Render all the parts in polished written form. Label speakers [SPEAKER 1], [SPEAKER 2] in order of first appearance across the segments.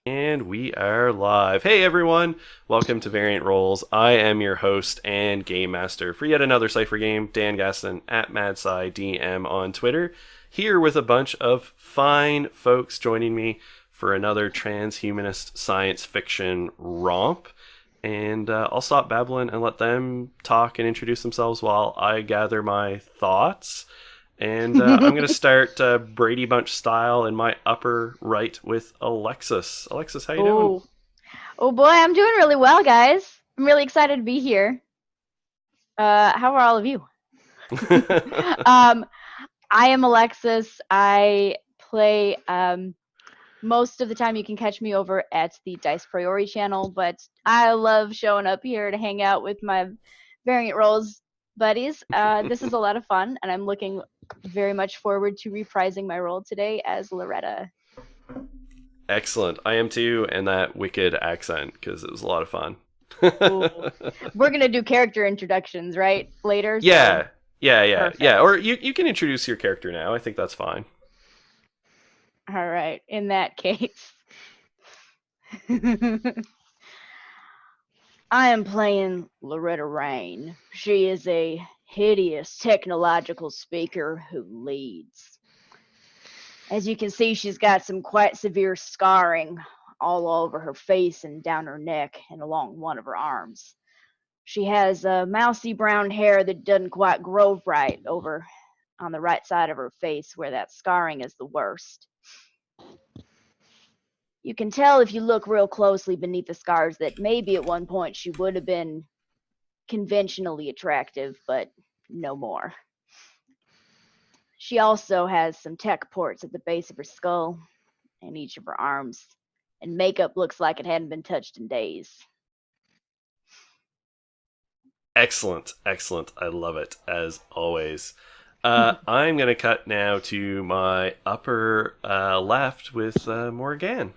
[SPEAKER 1] And we are live. Hey everyone, welcome to Variant Roles. I am your host and game master for yet another Cypher game, Dan Gaston at MadSciDM on Twitter, here with a bunch of fine folks joining me for another transhumanist science fiction romp. And I'll stop babbling and let them talk and introduce themselves while I gather my thoughts. And I'm going to start Brady Bunch style in my upper right with Alexis. Alexis, how you doing?
[SPEAKER 2] Oh boy, I'm doing really well, guys. I'm really excited to be here. How are all of you? I am Alexis. I play most of the time. You can catch me over at the Dice Priori channel, but I love showing up here to hang out with my Variant Roles buddies. This is a lot of fun, and I'm looking very much forward to reprising my role today as Loretta.
[SPEAKER 1] Excellent. I am too, and that wicked accent because it was a lot of fun.
[SPEAKER 2] We're gonna do character introductions, right? Later.
[SPEAKER 1] Yeah,
[SPEAKER 2] So.
[SPEAKER 1] yeah.
[SPEAKER 2] Perfect.
[SPEAKER 1] Or you can introduce your character now. I think that's fine.
[SPEAKER 2] All right. In that case, I am playing Loretta Rain. She is a hideous technological speaker who leads. As you can see, she's got some quite severe scarring all over her face and down her neck and along one of her arms. She has mousy brown hair that doesn't quite grow right over on the right side of her face where that scarring is the worst. You can tell if you look real closely beneath the scars that maybe at one point she would have been conventionally attractive, but no more. She also has some tech ports at the base of her skull and each of her arms, and makeup looks like it hadn't been touched in days.
[SPEAKER 1] Excellent, excellent. I love it as always. I'm gonna cut now to my upper left with Morgan.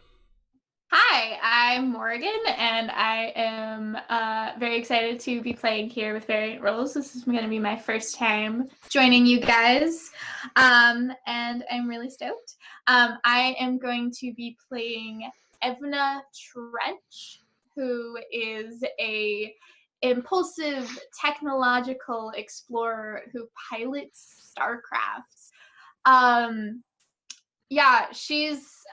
[SPEAKER 3] Hi, I'm Morgan, and I am very excited to be playing here with Variant Roles. This is going to be my first time joining you guys, and I'm really stoked. I am going to be playing Evna Trench, who is a impulsive technological explorer who pilots starcrafts. She's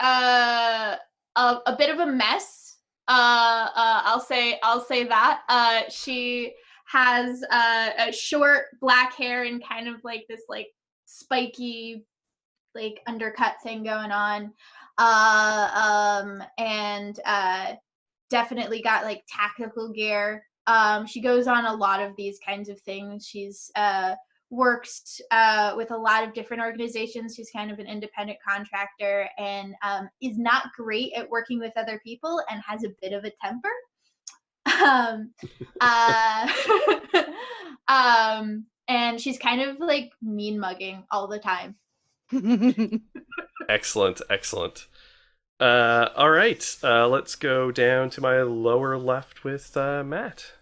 [SPEAKER 3] a bit of a mess. I'll say that. She has a short black hair and kind of like this like spiky like undercut thing going on. And definitely got like tactical gear. She goes on a lot of these kinds of things. She's works with a lot of different organizations. She's kind of an independent contractor and is not great at working with other people and has a bit of a temper. And she's kind of like mean mugging all the time.
[SPEAKER 1] Excellent, excellent. All right, let's go down to my lower left with Matt.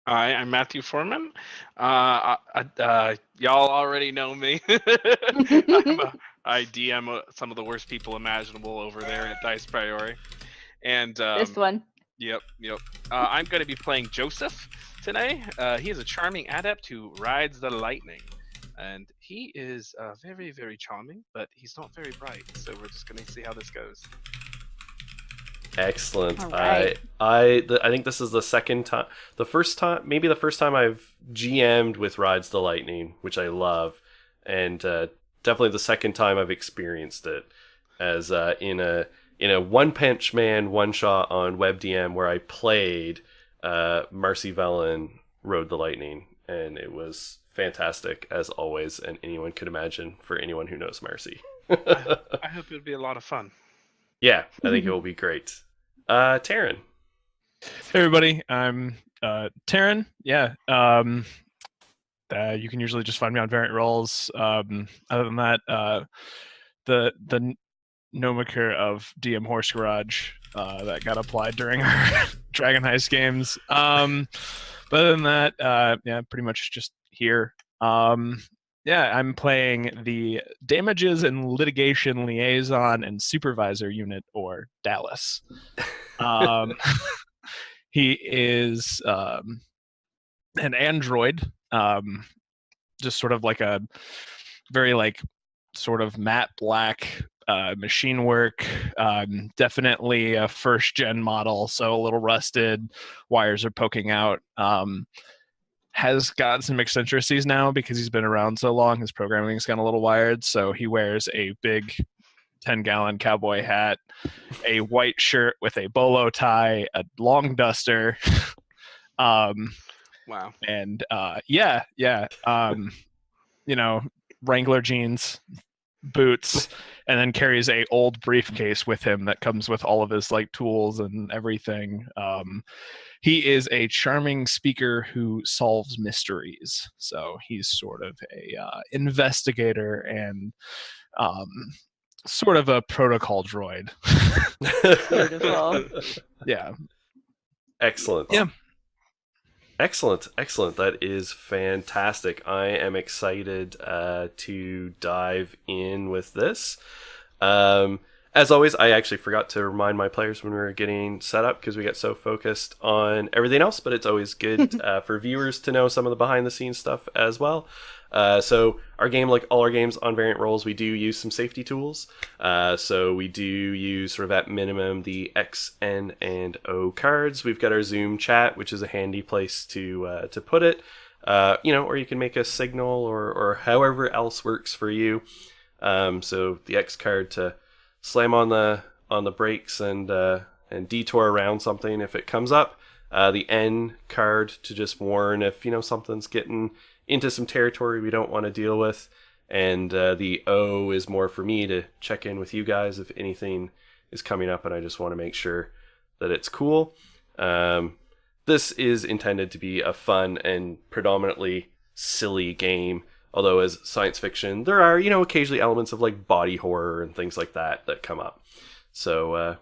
[SPEAKER 4] Hi, I'm Matthew Foreman. Y'all already know me. I DM some of the worst people imaginable over there at Dice Priori. And
[SPEAKER 2] This one.
[SPEAKER 4] Yep. I'm going to be playing Joseph today. He is a charming adept who rides the lightning. And he is very, very charming, but he's not very bright. So we're just going to see how this goes.
[SPEAKER 1] Excellent.
[SPEAKER 2] Right.
[SPEAKER 1] I think this is the second time, the first time I've GM'd with Rides the Lightning, which I love, and definitely the second time I've experienced it as in a One Punch Man one shot on WebDM where I played Marcy Velen Rode the Lightning, and it was fantastic as always, and anyone could imagine for anyone who knows Marcy.
[SPEAKER 4] I hope it'll be a lot of fun.
[SPEAKER 1] Yeah, I think it will be great. Taryn.
[SPEAKER 5] Hey everybody, I'm Taryn. Yeah, you can usually just find me on Variant Roles. Other than that, the nomenclature of DM Horse Garage that got applied during our Dragon Heist games. But other than that, yeah, pretty much just here. Yeah, I'm playing the Damages and Litigation Liaison and Supervisor Unit, or Dallas. He is an android, just sort of like a very like sort of matte black machine work. Definitely a first gen model, so a little rusted. Wires are poking out. Has got some eccentricities now because he's been around so long. His programming's gotten a little wired, so he wears a big 10-gallon cowboy hat, a white shirt with a bolo tie, a long duster.
[SPEAKER 4] Wow.
[SPEAKER 5] And Wrangler jeans, boots, and then carries a old briefcase with him that comes with all of his like tools and everything. He is a charming speaker who solves mysteries, so he's sort of a investigator and sort of a protocol droid.
[SPEAKER 2] Beautiful.
[SPEAKER 5] Yeah.
[SPEAKER 1] Excellent.
[SPEAKER 5] Yeah.
[SPEAKER 1] Excellent. That is fantastic. I am excited to dive in with this. As always, I actually forgot to remind my players when we were getting set up because we got so focused on everything else, but it's always good for viewers to know some of the behind the scenes stuff as well. So our game, like all our games on Variant Roles, we do use some safety tools. So we do use sort of at minimum the X, N, and O cards. We've got our Zoom chat, which is a handy place to put it. Or you can make a signal or however else works for you. So the X card to slam on the brakes and detour around something if it comes up. The N card to just warn if something's getting into some territory we don't want to deal with, and the O is more for me to check in with you guys if anything is coming up and I just want to make sure that it's cool. This is intended to be a fun and predominantly silly game, although as science fiction there are occasionally elements of like body horror and things like that come up. So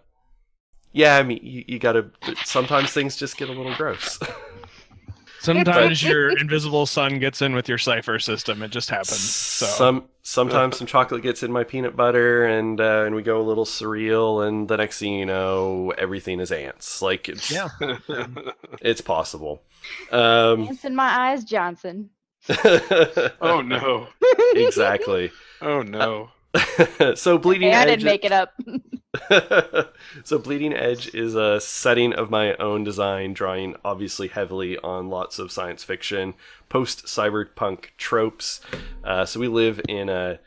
[SPEAKER 1] I mean you gotta, sometimes things just get a little gross.
[SPEAKER 5] Sometimes your invisible sun gets in with your cipher system. It just happens. So
[SPEAKER 1] sometimes some chocolate gets in my peanut butter, and we go a little surreal, and the next thing you know, everything is ants. Like it's possible.
[SPEAKER 2] Ants in my eyes, Johnson.
[SPEAKER 4] Oh no.
[SPEAKER 1] Exactly.
[SPEAKER 4] Oh no.
[SPEAKER 1] So Bleeding
[SPEAKER 2] I
[SPEAKER 1] Edge.
[SPEAKER 2] didn't make it up.
[SPEAKER 1] So Bleeding Edge is a setting of my own design, drawing obviously heavily on lots of science fiction, post-cyberpunk tropes. So we live in a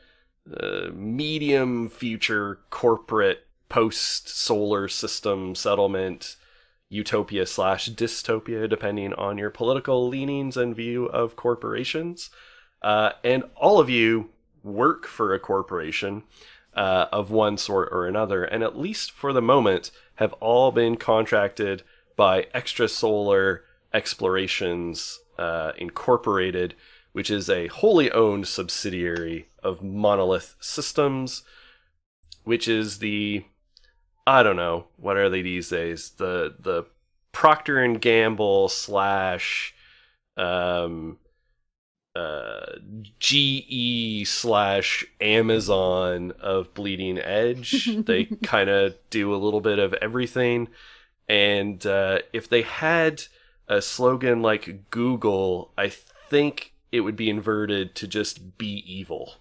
[SPEAKER 1] medium future corporate post-solar system settlement, utopia / dystopia, depending on your political leanings and view of corporations. And all of you work for a corporation of one sort or another, and at least for the moment have all been contracted by Extrasolar Explorations Incorporated, which is a wholly owned subsidiary of Monolith Systems, which is the, I don't know, what are they these days? The Procter and Gamble / GE / Amazon of Bleeding Edge. They kind of do a little bit of everything. And if they had a slogan like Google, I think it would be inverted to just be evil.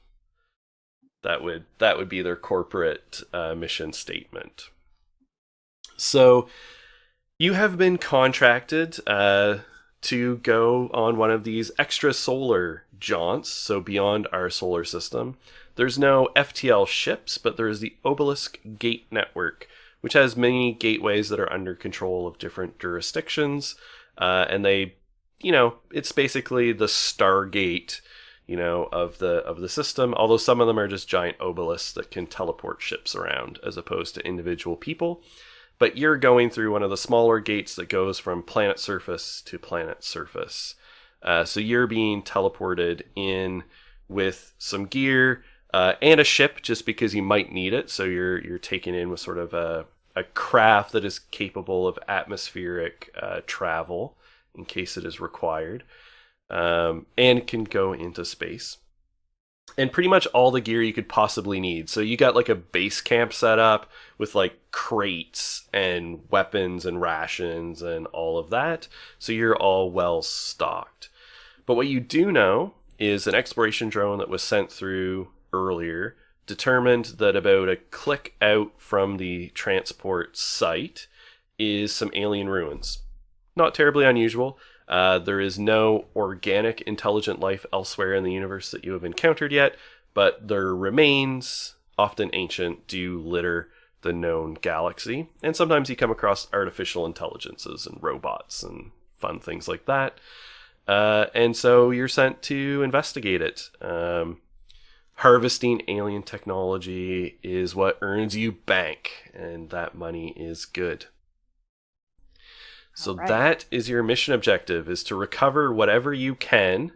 [SPEAKER 1] That would be their corporate mission statement. So you have been contracted to go on one of these extrasolar jaunts, so beyond our solar system. There's no FTL ships, but there is the Obelisk Gate Network, which has many gateways that are under control of different jurisdictions, and they, it's basically the Stargate, of the system, although some of them are just giant obelisks that can teleport ships around as opposed to individual people. But you're going through one of the smaller gates that goes from planet surface to planet surface. So you're being teleported in with some gear and a ship, just because you might need it. So you're taken in with sort of a craft that is capable of atmospheric travel in case it is required, and can go into space. and pretty much all the gear you could possibly need. So you got like a base camp set up with like crates and weapons and rations and all of that. So you're all well stocked. But what you do know is an exploration drone that was sent through earlier determined that about a click out from the transport site is some alien ruins. Not terribly unusual. There is no organic intelligent life elsewhere in the universe that you have encountered yet, but their remains, often ancient, do litter the known galaxy. And sometimes you come across artificial intelligences and robots and fun things like that. And so you're sent to investigate it. Harvesting alien technology is what earns you bank, and that money is good. So that is your mission objective, is to recover whatever you can,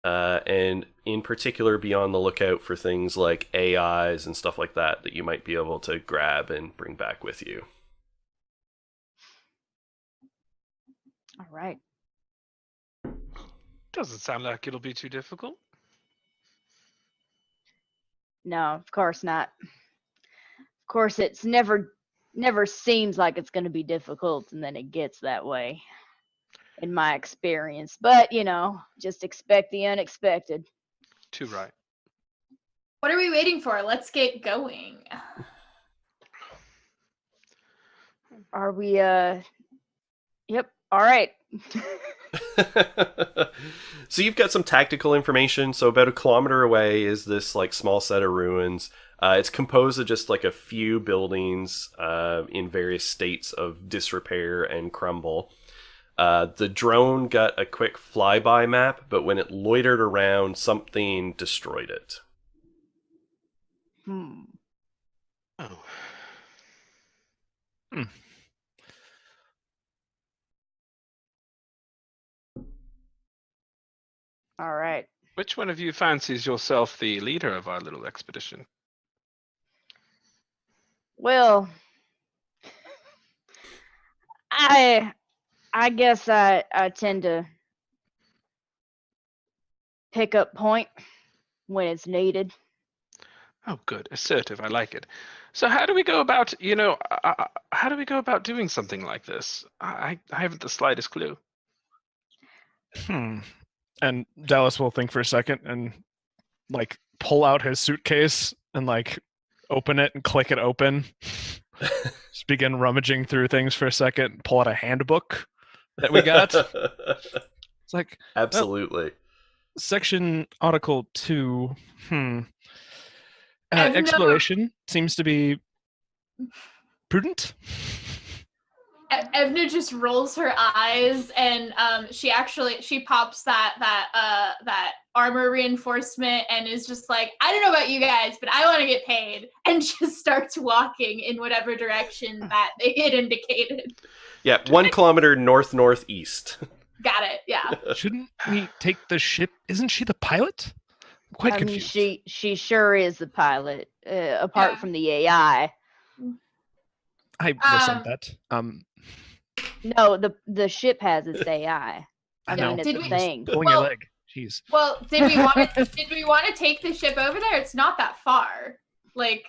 [SPEAKER 1] and in particular be on the lookout for things like AIs and stuff like that you might be able to grab and bring back with you.
[SPEAKER 2] All right.
[SPEAKER 4] Doesn't sound like it'll be too difficult.
[SPEAKER 2] No, of course not. Of course, it's never seems like it's going to be difficult, and then it gets that way, in my experience. But, just expect the unexpected.
[SPEAKER 4] Too right.
[SPEAKER 3] What are we waiting for? Let's get going.
[SPEAKER 2] Are we, Yep, all right.
[SPEAKER 1] So you've got some tactical information. So about 1 kilometer away is this like small set of ruins. It's composed of just like a few buildings in various states of disrepair and crumble. The drone got a quick flyby map, but when it loitered around, something destroyed it.
[SPEAKER 2] Hmm.
[SPEAKER 4] Oh.
[SPEAKER 2] All right.
[SPEAKER 4] Which one of you fancies yourself the leader of our little expedition?
[SPEAKER 2] Well, I guess I tend to pick up point when it's needed.
[SPEAKER 4] Oh, good. Assertive. I like it. So how do we go about, how do we go about doing something like this? I haven't the slightest clue.
[SPEAKER 5] And Dallas will think for a second and like pull out his suitcase and like open it and click it open. Just begin rummaging through things for a second, pull out a handbook that we got. It's like,
[SPEAKER 1] absolutely.
[SPEAKER 5] Section Article 2. Exploration seems to be prudent.
[SPEAKER 3] Evna just rolls her eyes, and she pops that armor reinforcement and is just like, I don't know about you guys, but I want to get paid, and just starts walking in whatever direction that they had indicated.
[SPEAKER 1] Yeah, 1 kilometer northeast.
[SPEAKER 3] Got it. Yeah.
[SPEAKER 5] Shouldn't we take the ship? Isn't she the pilot? I'm quite confused.
[SPEAKER 2] She sure is the pilot, apart from the AI.
[SPEAKER 5] I resent that.
[SPEAKER 2] No, the ship has its AI.
[SPEAKER 5] I know.
[SPEAKER 2] It's a thing.
[SPEAKER 5] Pulling your leg. Jeez.
[SPEAKER 3] Well, did we want to take the ship over there? It's not that far. Like.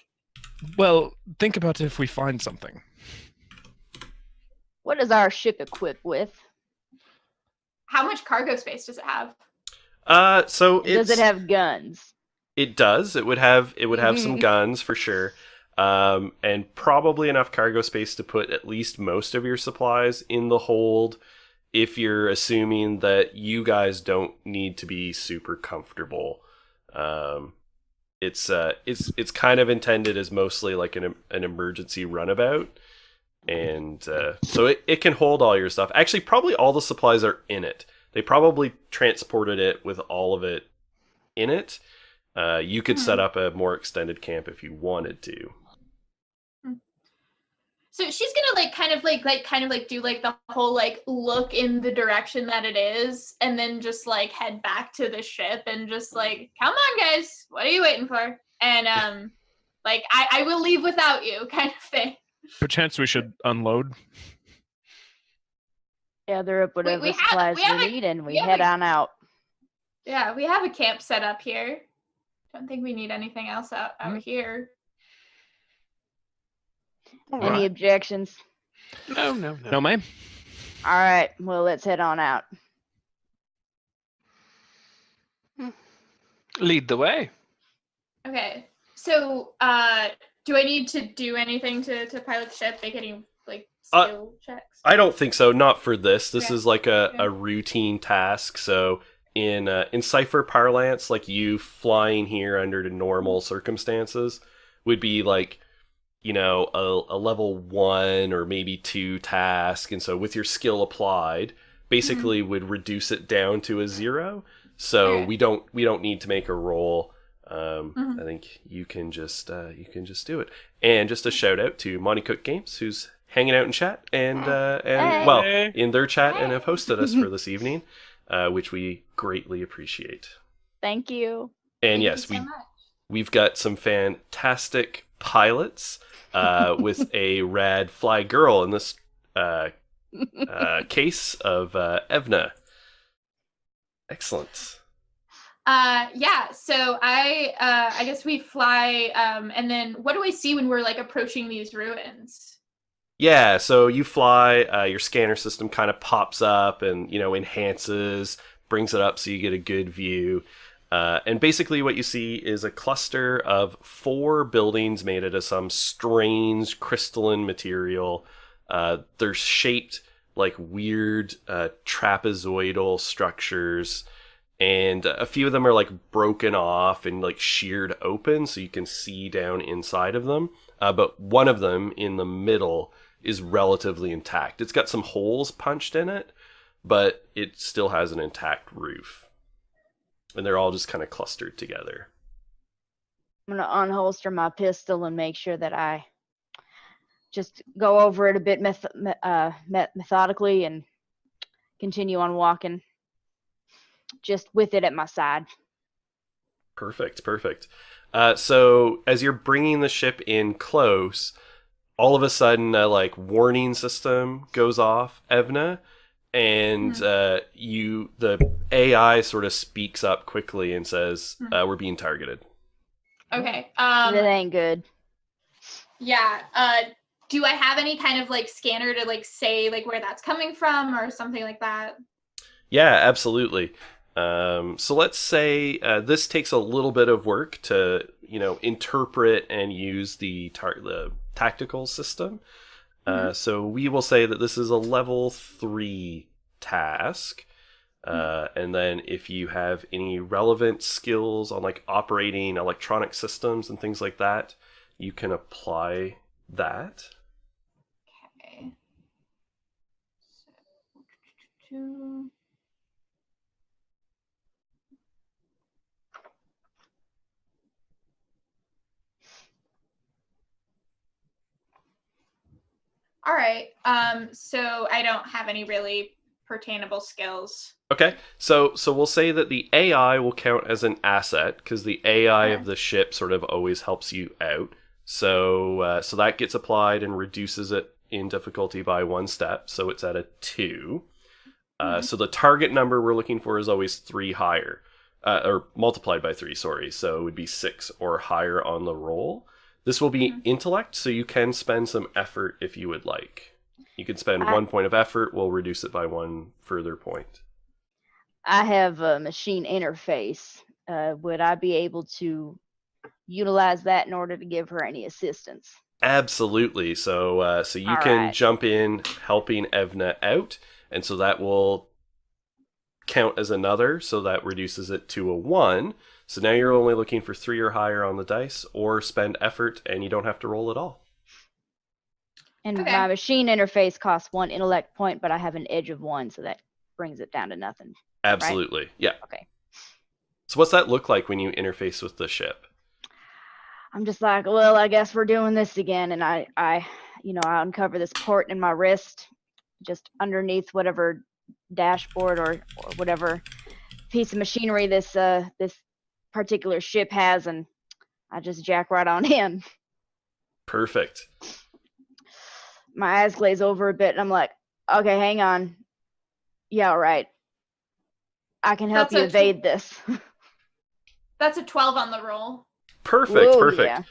[SPEAKER 5] Well, think about if we find something.
[SPEAKER 2] What is our ship equipped with?
[SPEAKER 3] How much cargo space does it have?
[SPEAKER 2] Does it have guns?
[SPEAKER 1] It does. It would have some guns for sure. And probably enough cargo space to put at least most of your supplies in the hold, if you're assuming that you guys don't need to be super comfortable. It's kind of intended as mostly like an emergency runabout, and so it can hold all your stuff. Actually, probably all the supplies are in it. They probably transported it with all of it in it. You could set up a more extended camp if you wanted to.
[SPEAKER 3] So she's gonna kind of do like the whole like look in the direction that it is, and then just like head back to the ship and just like, come on guys, what are you waiting for? And like I will leave without you, kind of thing.
[SPEAKER 5] Perchance we should unload.
[SPEAKER 2] Gather up whatever supplies we need, and we head on out.
[SPEAKER 3] Yeah, we have a camp set up here. Don't think we need anything else out here.
[SPEAKER 2] Any
[SPEAKER 5] Right.
[SPEAKER 2] objections?
[SPEAKER 4] No.
[SPEAKER 5] No, ma'am.
[SPEAKER 2] All right. Well, let's head on out.
[SPEAKER 4] Lead the way.
[SPEAKER 3] Okay. So, do I need to do anything to pilot the ship? Make any like skill checks?
[SPEAKER 1] I don't think so. Not for this. This
[SPEAKER 3] Okay.
[SPEAKER 1] is like a
[SPEAKER 3] Okay.
[SPEAKER 1] routine task. So in Cipher parlance, like you flying here under the normal circumstances would be like, you know, a level 1 or maybe 2 task, and so with your skill applied, basically would reduce it down to a 0. So
[SPEAKER 3] Okay.
[SPEAKER 1] we don't need to make a roll. I think you can just do it. And just a shout out to Monty Cook Games, who's hanging out in chat and
[SPEAKER 2] Hey.
[SPEAKER 1] well, in their chat, and have hosted us for this evening, which we greatly appreciate.
[SPEAKER 2] Thank you.
[SPEAKER 1] And
[SPEAKER 3] Thank
[SPEAKER 1] yes,
[SPEAKER 3] you so much.
[SPEAKER 1] we've got some fantastic pilots with a rad fly girl in this case of Evna. Excellent.
[SPEAKER 3] Yeah. So I guess we fly, and then what do I see when we're like approaching these ruins?
[SPEAKER 1] Yeah, so you fly, your scanner system kind of pops up and, you know, enhances, brings it up so you get a good view. And basically what you see is a cluster of 4 buildings made out of some strange crystalline material. They're shaped like weird trapezoidal structures, and a few of them are like broken off and like sheared open so you can see down inside of them. But one of them in the middle is relatively intact. It's got some holes punched in it, but it still has an intact roof. And they're all just kind of clustered together.
[SPEAKER 2] I'm going to unholster my pistol and make sure that I just go over it a bit methodically and continue on walking, just with it at my side.
[SPEAKER 1] Perfect. So as you're bringing the ship in close, all of a sudden a like warning system goes off, Evna, and the AI sort of speaks up quickly and says, "We're being targeted."
[SPEAKER 3] Okay.
[SPEAKER 2] It ain't good.
[SPEAKER 3] Yeah. Do I have any kind of like scanner to like say like where that's coming from or something like that?
[SPEAKER 1] Yeah, absolutely. So let's say this takes a little bit of work to, you know, interpret and use the tactical system. So we will say that this is a level 3 task. And then if you have any relevant skills on like operating electronic systems and things like that, you can apply that.
[SPEAKER 3] Okay. So, all right. So I don't have any really pertainable skills.
[SPEAKER 1] Okay, so we'll say that the AI will count as an asset because the AI of the ship sort of always helps you out. So so that gets applied and reduces it in difficulty by 1 step. So it's at a 2. So the target number we're looking for is always 3 higher, or multiplied by 3. Sorry. So it would be 6 or higher on the roll. This will be intellect, so you can spend some effort if you would like. You can spend 1 point of effort. We'll reduce it by 1 further point.
[SPEAKER 2] I have a machine interface. Would I be able to utilize that in order to give her any assistance?
[SPEAKER 1] Absolutely. So so you
[SPEAKER 2] All
[SPEAKER 1] can
[SPEAKER 2] right.
[SPEAKER 1] jump in helping Evna out, and so that will count as another, so that reduces it to a 1. So now you're only looking for 3 or higher on the dice, or spend effort and you don't have to roll at all.
[SPEAKER 2] And
[SPEAKER 3] Okay.
[SPEAKER 2] my machine interface costs 1 intellect point, but I have an edge of 1, so that brings it down to nothing.
[SPEAKER 1] Absolutely. Yeah.
[SPEAKER 2] Okay.
[SPEAKER 1] So what's that look like when you interface with the ship?
[SPEAKER 2] I'm just like, well, I guess we're doing this again, and I uncover this port in my wrist, just underneath whatever dashboard or whatever piece of machinery this particular ship has, and I just jack right on in.
[SPEAKER 1] Perfect.
[SPEAKER 2] My eyes glaze over a bit, and I'm like, okay, hang on. Yeah, all right. I can help
[SPEAKER 3] That's
[SPEAKER 2] you
[SPEAKER 3] okay.
[SPEAKER 2] evade this.
[SPEAKER 3] That's a 12 on the roll.
[SPEAKER 1] Perfect,
[SPEAKER 2] Whoa,
[SPEAKER 1] perfect.
[SPEAKER 2] yeah.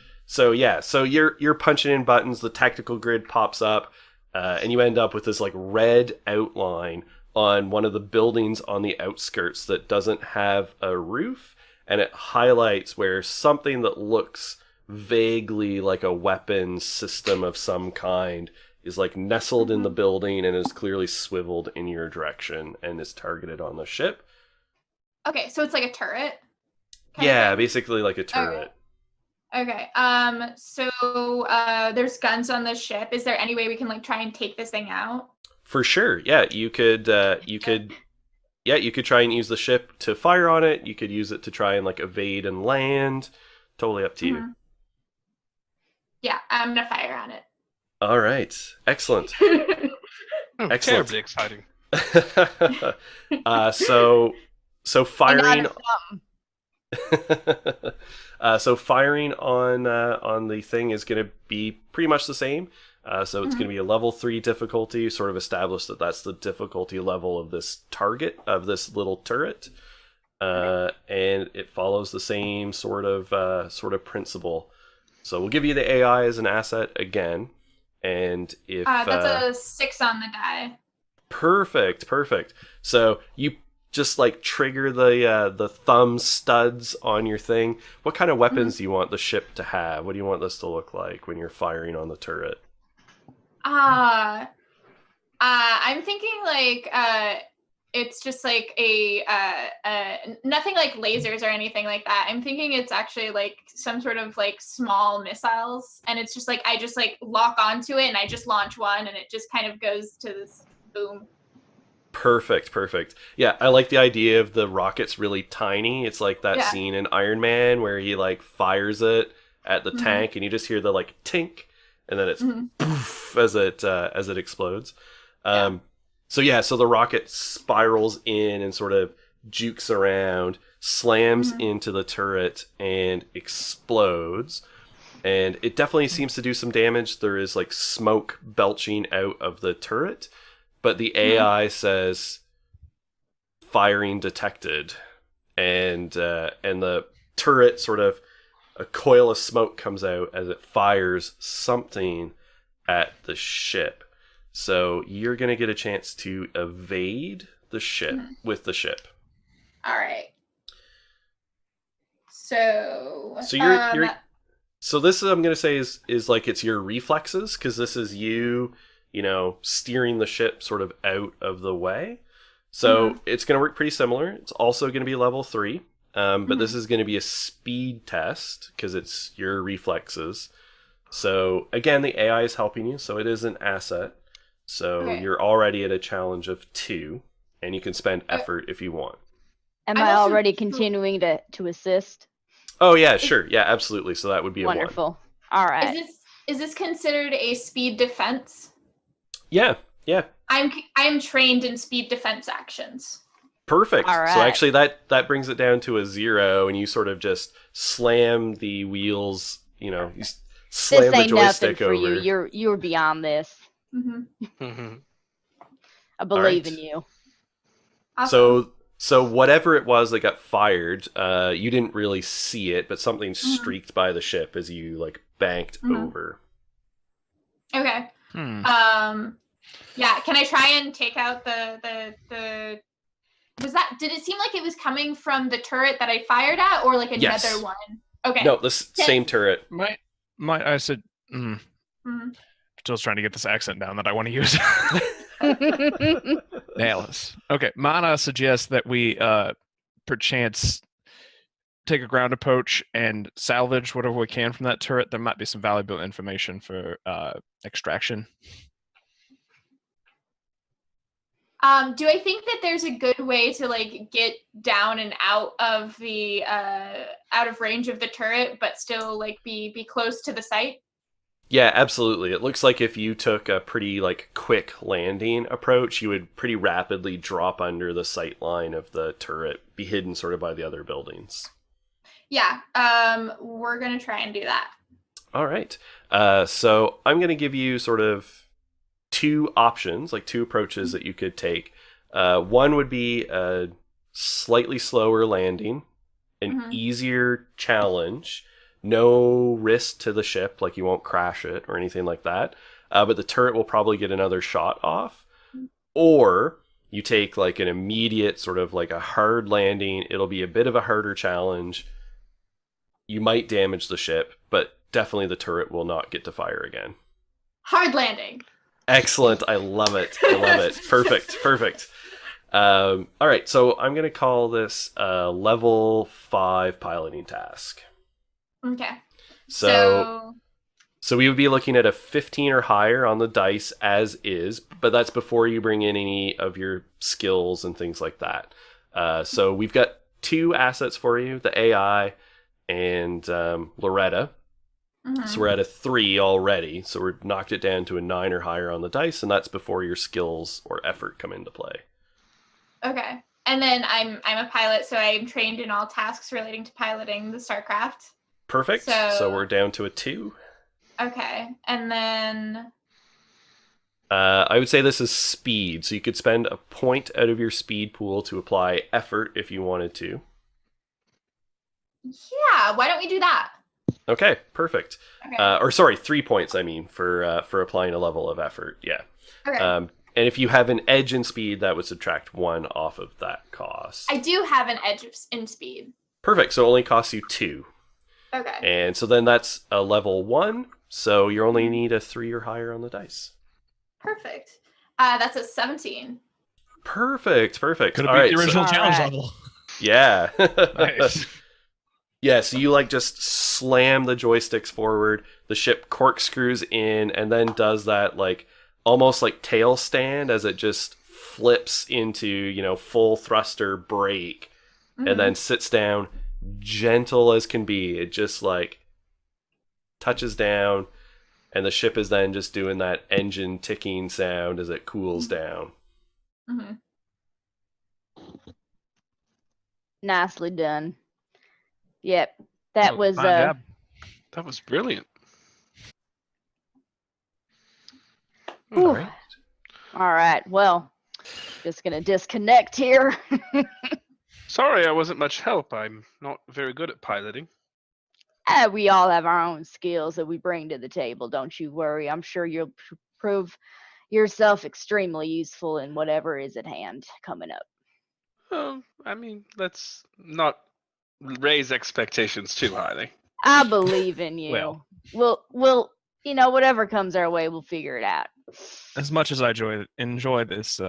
[SPEAKER 1] So you're punching in buttons, the tactical grid pops up, and you end up with this like red outline on one of the buildings on the outskirts that doesn't have a roof, and it highlights where something that looks vaguely like a weapon system of some kind is like nestled in the building and is clearly swiveled in your direction and is targeted on the ship.
[SPEAKER 3] Okay, so it's like a turret? kind of
[SPEAKER 1] Yeah,
[SPEAKER 3] thing?
[SPEAKER 1] basically like a turret.
[SPEAKER 3] Okay. So there's guns on the ship. Is there any way we can like try and take this thing out?
[SPEAKER 1] For sure. Yeah, you could try and use the ship to fire on it. You could use it to try and like evade and land. Totally up to you.
[SPEAKER 3] Mhm. Yeah, I'm gonna fire on it.
[SPEAKER 1] All right. Excellent.
[SPEAKER 4] Oh,
[SPEAKER 1] Excellent.
[SPEAKER 4] terribly exciting.
[SPEAKER 1] So firing
[SPEAKER 2] I got it.
[SPEAKER 1] so firing on the thing is going to be pretty much the same. So it's going to be a level 3 difficulty. Sort of established that that's the difficulty level of this target, of this little turret, and it follows the same sort of principle. So we'll give you the AI as an asset again, and if
[SPEAKER 3] That's a 6 on the die.
[SPEAKER 1] perfect. So you just like trigger the thumb studs on your thing. What kind of weapons do you want the ship to have? What do you want this to look like when you're firing on the turret?
[SPEAKER 3] I'm thinking like it's just like a nothing like lasers or anything like that. I'm thinking it's actually like some sort of like small missiles, and it's just like I just like lock onto it and I just launch one and it just kind of goes to this boom.
[SPEAKER 1] Perfect. Yeah, I like the idea of the rockets really tiny. It's like that
[SPEAKER 3] Yeah.
[SPEAKER 1] scene in Iron Man where he like fires it at the
[SPEAKER 3] Mhm.
[SPEAKER 1] tank and you just hear the like tink and then it's
[SPEAKER 3] Mhm.
[SPEAKER 1] poof as it explodes. So the rocket spirals in and sort of jukes around, slams into the turret and explodes. And it definitely seems to do some damage. There is like smoke belching out of the turret, but the AI says firing detected, and the turret sort of a coil of smoke comes out as it fires something at the ship. So you're gonna get a chance to evade the ship with the ship.
[SPEAKER 3] All right. So
[SPEAKER 1] So you're so this I'm gonna say is like it's your reflexes, because this is you steering the ship sort of out of the way. So it's gonna work pretty similar. It's also gonna be level 3, but this is gonna be a speed test because it's your reflexes. So again, the AI is helping you, so it is an asset. So you're already at a challenge of 2, and you can spend effort if you want.
[SPEAKER 2] Am
[SPEAKER 3] I'm
[SPEAKER 2] I
[SPEAKER 3] also-
[SPEAKER 2] already continuing to assist?
[SPEAKER 1] Oh yeah, sure, yeah, absolutely. So that would be a 1.
[SPEAKER 2] Wonderful. All right.
[SPEAKER 3] is this considered a speed defense?
[SPEAKER 1] Yeah,
[SPEAKER 3] I'm trained in speed defense actions.
[SPEAKER 1] perfect.
[SPEAKER 2] All
[SPEAKER 1] So
[SPEAKER 2] right.
[SPEAKER 1] actually, that brings it down to a 0, and you sort of just slam the wheels. You slam
[SPEAKER 2] This
[SPEAKER 1] the
[SPEAKER 2] ain't nothing
[SPEAKER 1] joystick
[SPEAKER 2] for
[SPEAKER 1] over.
[SPEAKER 2] you. You're beyond this.
[SPEAKER 3] Mm-hmm.
[SPEAKER 2] I believe
[SPEAKER 1] right.
[SPEAKER 2] in you.
[SPEAKER 3] Awesome.
[SPEAKER 1] So whatever it was that got fired, you didn't really see it, but something streaked by the ship as you like banked over.
[SPEAKER 3] Okay. Yeah. Can I try and take out the? Did it seem like it was coming from the turret that I fired at, or like another
[SPEAKER 1] Yes.
[SPEAKER 3] one? Okay.
[SPEAKER 1] No, the same turret.
[SPEAKER 5] I said,
[SPEAKER 3] Mhm.
[SPEAKER 5] still trying to get this accent down that I want to use. Alice. Okay, Mana suggests that we perchance take a ground approach and salvage whatever we can from that turret. There might be some valuable information for extraction.
[SPEAKER 3] Do I think that there's a good way to like get down and out of the out of range of the turret, but still like be close to the site?
[SPEAKER 1] Yeah, absolutely. It looks like if you took a pretty like quick landing approach, you would pretty rapidly drop under the sight line of the turret, be hidden sort of by the other buildings.
[SPEAKER 3] Yeah. We're gonna try and do that.
[SPEAKER 1] All right. So I'm going to give you sort of 2 options, like 2 approaches that you could take. One would be a slightly slower landing an
[SPEAKER 3] Mhm.
[SPEAKER 1] easier challenge, no risk to the ship, like you won't crash it or anything like that, but the turret will probably get another shot off. Or you take like an immediate sort of like a hard landing, it'll be a bit of a harder challenge. You might damage the ship, but definitely the turret will not get to fire again.
[SPEAKER 3] Hard landing.
[SPEAKER 1] Excellent. I love it. I love it. Perfect. Perfect. All right. So I'm going to call this a level 5 piloting task.
[SPEAKER 3] Okay.
[SPEAKER 1] So we would be looking at a 15 or higher on the dice as is, but that's before you bring in any of your skills and things like that. So we've got 2 assets for you, the AI and Loretta.
[SPEAKER 3] Mhm.
[SPEAKER 1] So we're at a 3 already. So we're knocked it down to a 9 or higher on the dice, and that's before your skills or effort come into play.
[SPEAKER 3] Okay. And then I'm a pilot, so I'm trained in all tasks relating to piloting the Starcraft.
[SPEAKER 1] Perfect. So
[SPEAKER 3] So-
[SPEAKER 1] we're down to a 2.
[SPEAKER 3] Okay. And then
[SPEAKER 1] I would say this is speed. So you could spend a point out of your speed pool to apply effort if you wanted to.
[SPEAKER 3] yeah, why don't we do that?
[SPEAKER 1] Okay, perfect.
[SPEAKER 3] Okay.
[SPEAKER 1] Or sorry, 3 points. I mean, for applying a level of effort. Yeah.
[SPEAKER 3] Okay.
[SPEAKER 1] And if you have an edge in speed, that would subtract 1 off of that cost.
[SPEAKER 3] I do have an edge in speed.
[SPEAKER 1] Perfect. So it only costs you 2,
[SPEAKER 3] Okay.
[SPEAKER 1] and so then that's a level 1. So you only need a 3 or higher on the dice.
[SPEAKER 3] Perfect. That's a 17.
[SPEAKER 1] Perfect. Perfect.
[SPEAKER 5] Could
[SPEAKER 1] All
[SPEAKER 5] have beat
[SPEAKER 1] right,
[SPEAKER 5] the original
[SPEAKER 2] so-
[SPEAKER 5] challenge
[SPEAKER 2] Alright.
[SPEAKER 5] level.
[SPEAKER 1] Yeah.
[SPEAKER 5] Nice.
[SPEAKER 1] Yeah, so you like just slam the joysticks forward, the ship corkscrews in, and then does that like almost like tail stand as it just flips into, you know, full thruster brake, and then sits down gentle as can be. It just like touches down, and the ship is then just doing that engine ticking sound as it cools down.
[SPEAKER 3] Mhm.
[SPEAKER 2] Nicely done. Yep. That was
[SPEAKER 5] Fine job.
[SPEAKER 4] That was brilliant.
[SPEAKER 2] whew.
[SPEAKER 1] All right.
[SPEAKER 2] All right. Well, just gonna disconnect here.
[SPEAKER 4] Sorry I wasn't much help. I'm not very good at piloting.
[SPEAKER 2] We all have our own skills that we bring to the table. Don't you worry. I'm sure you'll prove yourself extremely useful in whatever is at hand coming up.
[SPEAKER 4] I mean, let's not raise expectations too highly.
[SPEAKER 2] I believe in you.
[SPEAKER 5] Well.
[SPEAKER 2] We'll you know, whatever comes our way, we'll figure it out.
[SPEAKER 5] As much as I enjoy this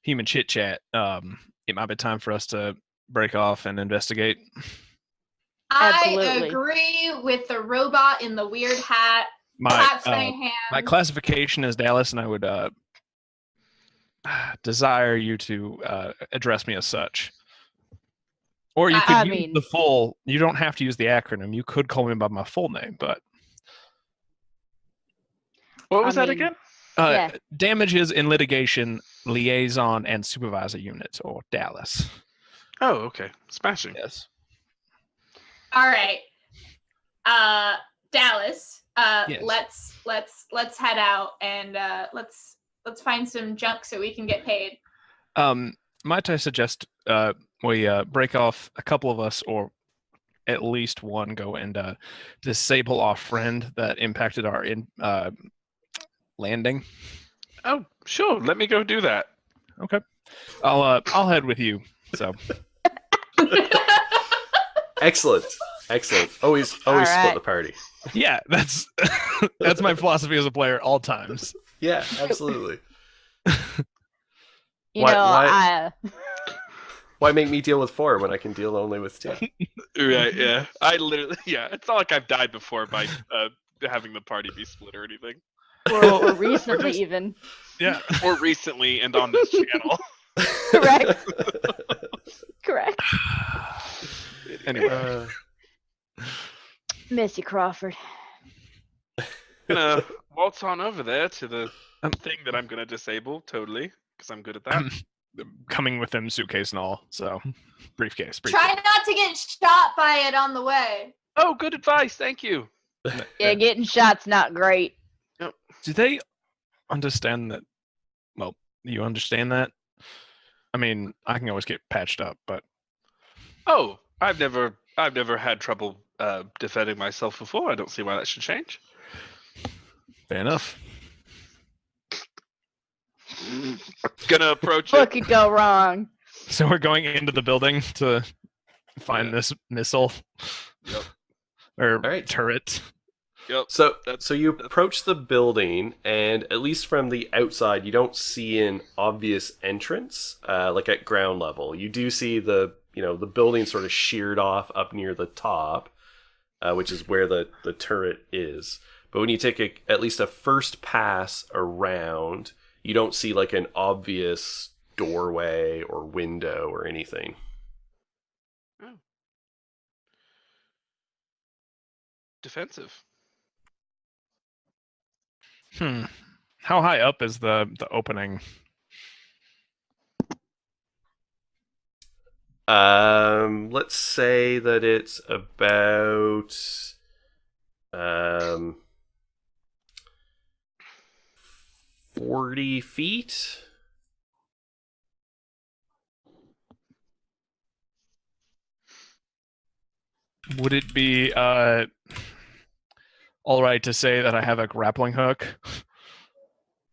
[SPEAKER 5] human chit chat, it might be time for us to break off and investigate.
[SPEAKER 2] Absolutely.
[SPEAKER 3] I agree with the robot in the weird hat.
[SPEAKER 5] My
[SPEAKER 3] Claps my hand.
[SPEAKER 5] my classification is Dallas, and I would desire you to address me as such. Or you could
[SPEAKER 2] I
[SPEAKER 5] use
[SPEAKER 2] mean-
[SPEAKER 5] the full. You don't have to use the acronym. You could call me by my full name, but
[SPEAKER 4] What was
[SPEAKER 2] I
[SPEAKER 4] that
[SPEAKER 2] mean-
[SPEAKER 4] again?
[SPEAKER 2] Yeah.
[SPEAKER 5] damages in litigation liaison and supervisor unit, or Dallas.
[SPEAKER 4] Oh, okay. Smashing.
[SPEAKER 5] Yes.
[SPEAKER 3] All right. Dallas,
[SPEAKER 5] Yes.
[SPEAKER 3] let's head out and let's find some junk so we can get paid.
[SPEAKER 5] Might I suggest we break off a couple of us, or at least one, go and disable our friend that impacted our landing.
[SPEAKER 4] Oh, sure. Let me go do that.
[SPEAKER 5] Okay, I'll head with you. So
[SPEAKER 1] Excellent. Always
[SPEAKER 2] All
[SPEAKER 1] split
[SPEAKER 2] right.
[SPEAKER 1] the party.
[SPEAKER 5] yeah, that's that's my philosophy as a player, all times.
[SPEAKER 1] Yeah, absolutely.
[SPEAKER 2] You
[SPEAKER 1] Why-
[SPEAKER 2] know,
[SPEAKER 1] why- Why make me deal with 4 when I can deal only with 2?
[SPEAKER 4] Right, yeah. I literally, yeah. It's not like I've died before by having the party be split or anything.
[SPEAKER 2] or recently
[SPEAKER 5] just-
[SPEAKER 2] even.
[SPEAKER 5] Yeah.
[SPEAKER 4] Or recently and on this channel.
[SPEAKER 2] Correct. Correct.
[SPEAKER 5] Anyway,
[SPEAKER 2] Missy Crawford.
[SPEAKER 4] Gonna waltz on over there to the thing that I'm gonna disable, totally, because I'm good at that.
[SPEAKER 5] coming with them, suitcase and all. So briefcase.
[SPEAKER 3] Try not to get shot by it on the way.
[SPEAKER 4] Oh, good advice. Thank you.
[SPEAKER 2] Yeah, getting shot's not great.
[SPEAKER 5] Do they understand that? Well, you understand that? I mean, I can always get patched up, but
[SPEAKER 4] Oh, I've never had trouble defending myself before. I don't see why that should change.
[SPEAKER 5] Fair enough.
[SPEAKER 4] Gonna approach
[SPEAKER 2] What
[SPEAKER 4] it.
[SPEAKER 2] could go wrong?
[SPEAKER 5] So we're going into the building to find this missile.
[SPEAKER 4] Yep.
[SPEAKER 5] Or
[SPEAKER 1] right.
[SPEAKER 5] turret.
[SPEAKER 4] Yep.
[SPEAKER 1] So you approach the building, and at least from the outside, you don't see an obvious entrance, like at ground level. You do see the building sort of sheared off up near the top, which is where the turret is. But when you take at least a first pass around, you don't see like an obvious doorway or window or anything.
[SPEAKER 4] Oh. Defensive.
[SPEAKER 5] How high up is the opening?
[SPEAKER 1] Let's say that it's about 40 feet.
[SPEAKER 5] Would it be all right to say that I have a grappling hook?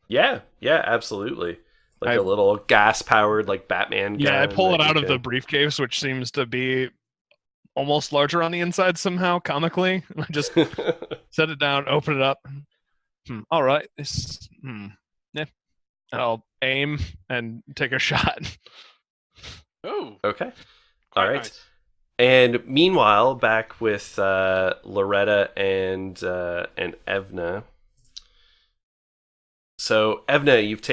[SPEAKER 1] Yeah, absolutely. Like a little gas-powered, like Batman gun.
[SPEAKER 5] Yeah, I pull it
[SPEAKER 1] that
[SPEAKER 5] out
[SPEAKER 1] you
[SPEAKER 5] of the briefcase, which seems to be almost larger on the inside somehow, comically. I just set it down, open it up. All right, yeah. I'll aim and take a shot.
[SPEAKER 4] Oh.
[SPEAKER 1] Okay. All right.
[SPEAKER 4] Nice.
[SPEAKER 1] And meanwhile, back with Loretta and Evna. So Evna, you've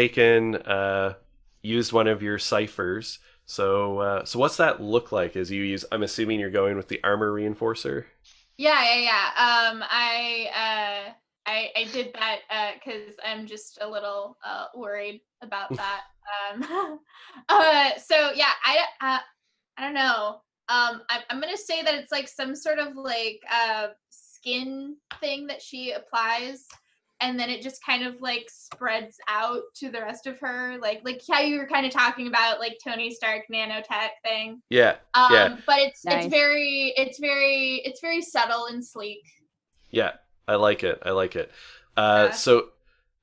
[SPEAKER 1] used one of your ciphers. So what's that look like as you use? I'm assuming you're going with the armor reinforcer.
[SPEAKER 3] Yeah. I did that because I'm just a little worried about that. So yeah, I don't know. I'm gonna say that it's like some sort of like skin thing that she applies, and then it just kind of like spreads out to the rest of her, like how you were kind of talking about, like Tony Stark nanotech thing.
[SPEAKER 1] Yeah.
[SPEAKER 3] But it's
[SPEAKER 2] Nice.
[SPEAKER 3] it's very subtle and sleek.
[SPEAKER 1] Yeah, I like it.
[SPEAKER 3] Yeah.
[SPEAKER 1] So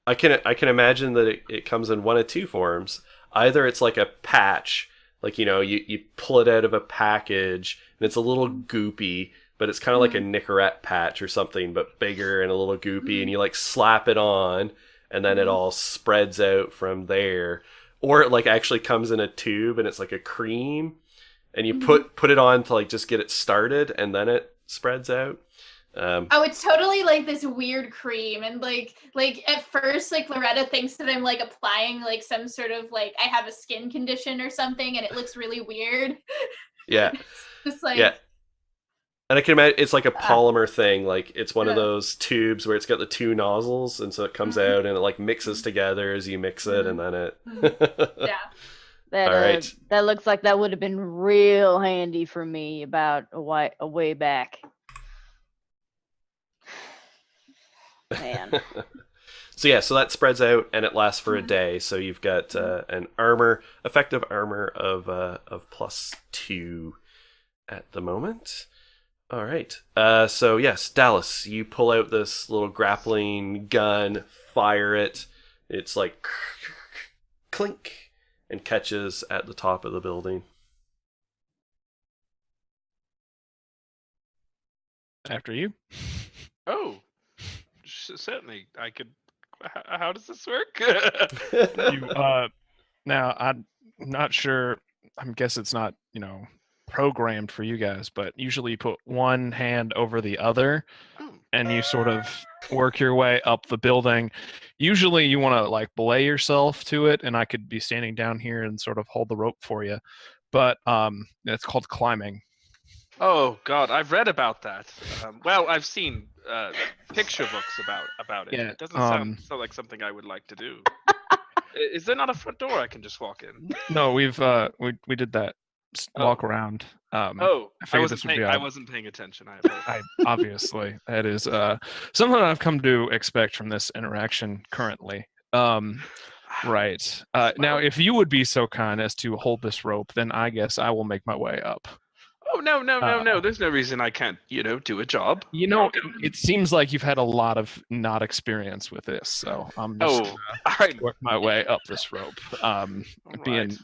[SPEAKER 1] I can imagine that it comes in one of two forms. Either it's like a patch, like you pull it out of a package and it's a little goopy, but it's kind of like a Nicorette patch or something, but bigger and a little goopy, and you like slap it on, and then it all spreads out from there. Or it like actually comes in a tube and it's like a cream, and you put it on to like just get it started, and then it spreads out.
[SPEAKER 3] It's totally like this weird cream, and like at first, like Loretta thinks that I'm like applying like some sort of like I have a skin condition or something, and it looks really weird.
[SPEAKER 1] Yeah.
[SPEAKER 3] Just like
[SPEAKER 1] Yeah. And I can imagine it's like a polymer thing, like it's one of those tubes where it's got the two nozzles, and so it comes out and it like mixes together as you mix it, and then it.
[SPEAKER 3] yeah.
[SPEAKER 2] That,
[SPEAKER 1] All right.
[SPEAKER 2] That looks like that would have been real handy for me about a way back. Man.
[SPEAKER 1] So that spreads out and it lasts for a day. So you've got an effective armor of +2 at the moment. All right. So yes, Dallas, you pull out this little grappling gun, fire it. It's like clink, and catches at the top of the building.
[SPEAKER 5] After you.
[SPEAKER 4] Oh. Certainly, I could. How does this work?
[SPEAKER 5] Now I'm not sure. I guess it's not programmed for you guys, but usually you put one hand over the other, and you sort of work your way up the building. Usually you want to like belay yourself to it, and I could be standing down here and sort of hold the rope for you, but it's called climbing.
[SPEAKER 4] Oh God, I've read about that. Well, I've seen picture books about it.
[SPEAKER 5] Yeah,
[SPEAKER 4] It doesn't sound like something I would like to do. Is there not a front door I can just walk in?
[SPEAKER 5] No, we did that walk around.
[SPEAKER 4] I wasn't paying attention.
[SPEAKER 5] I obviously that is something I've come to expect from this interaction currently. Right. Now, if you would be so kind as to hold this rope, then I guess I will make my way up.
[SPEAKER 4] No. There's no reason I can't, do a job.
[SPEAKER 5] It seems like you've had a lot of not experience with this, so I'm just
[SPEAKER 4] All right.
[SPEAKER 5] work my way up this rope. Being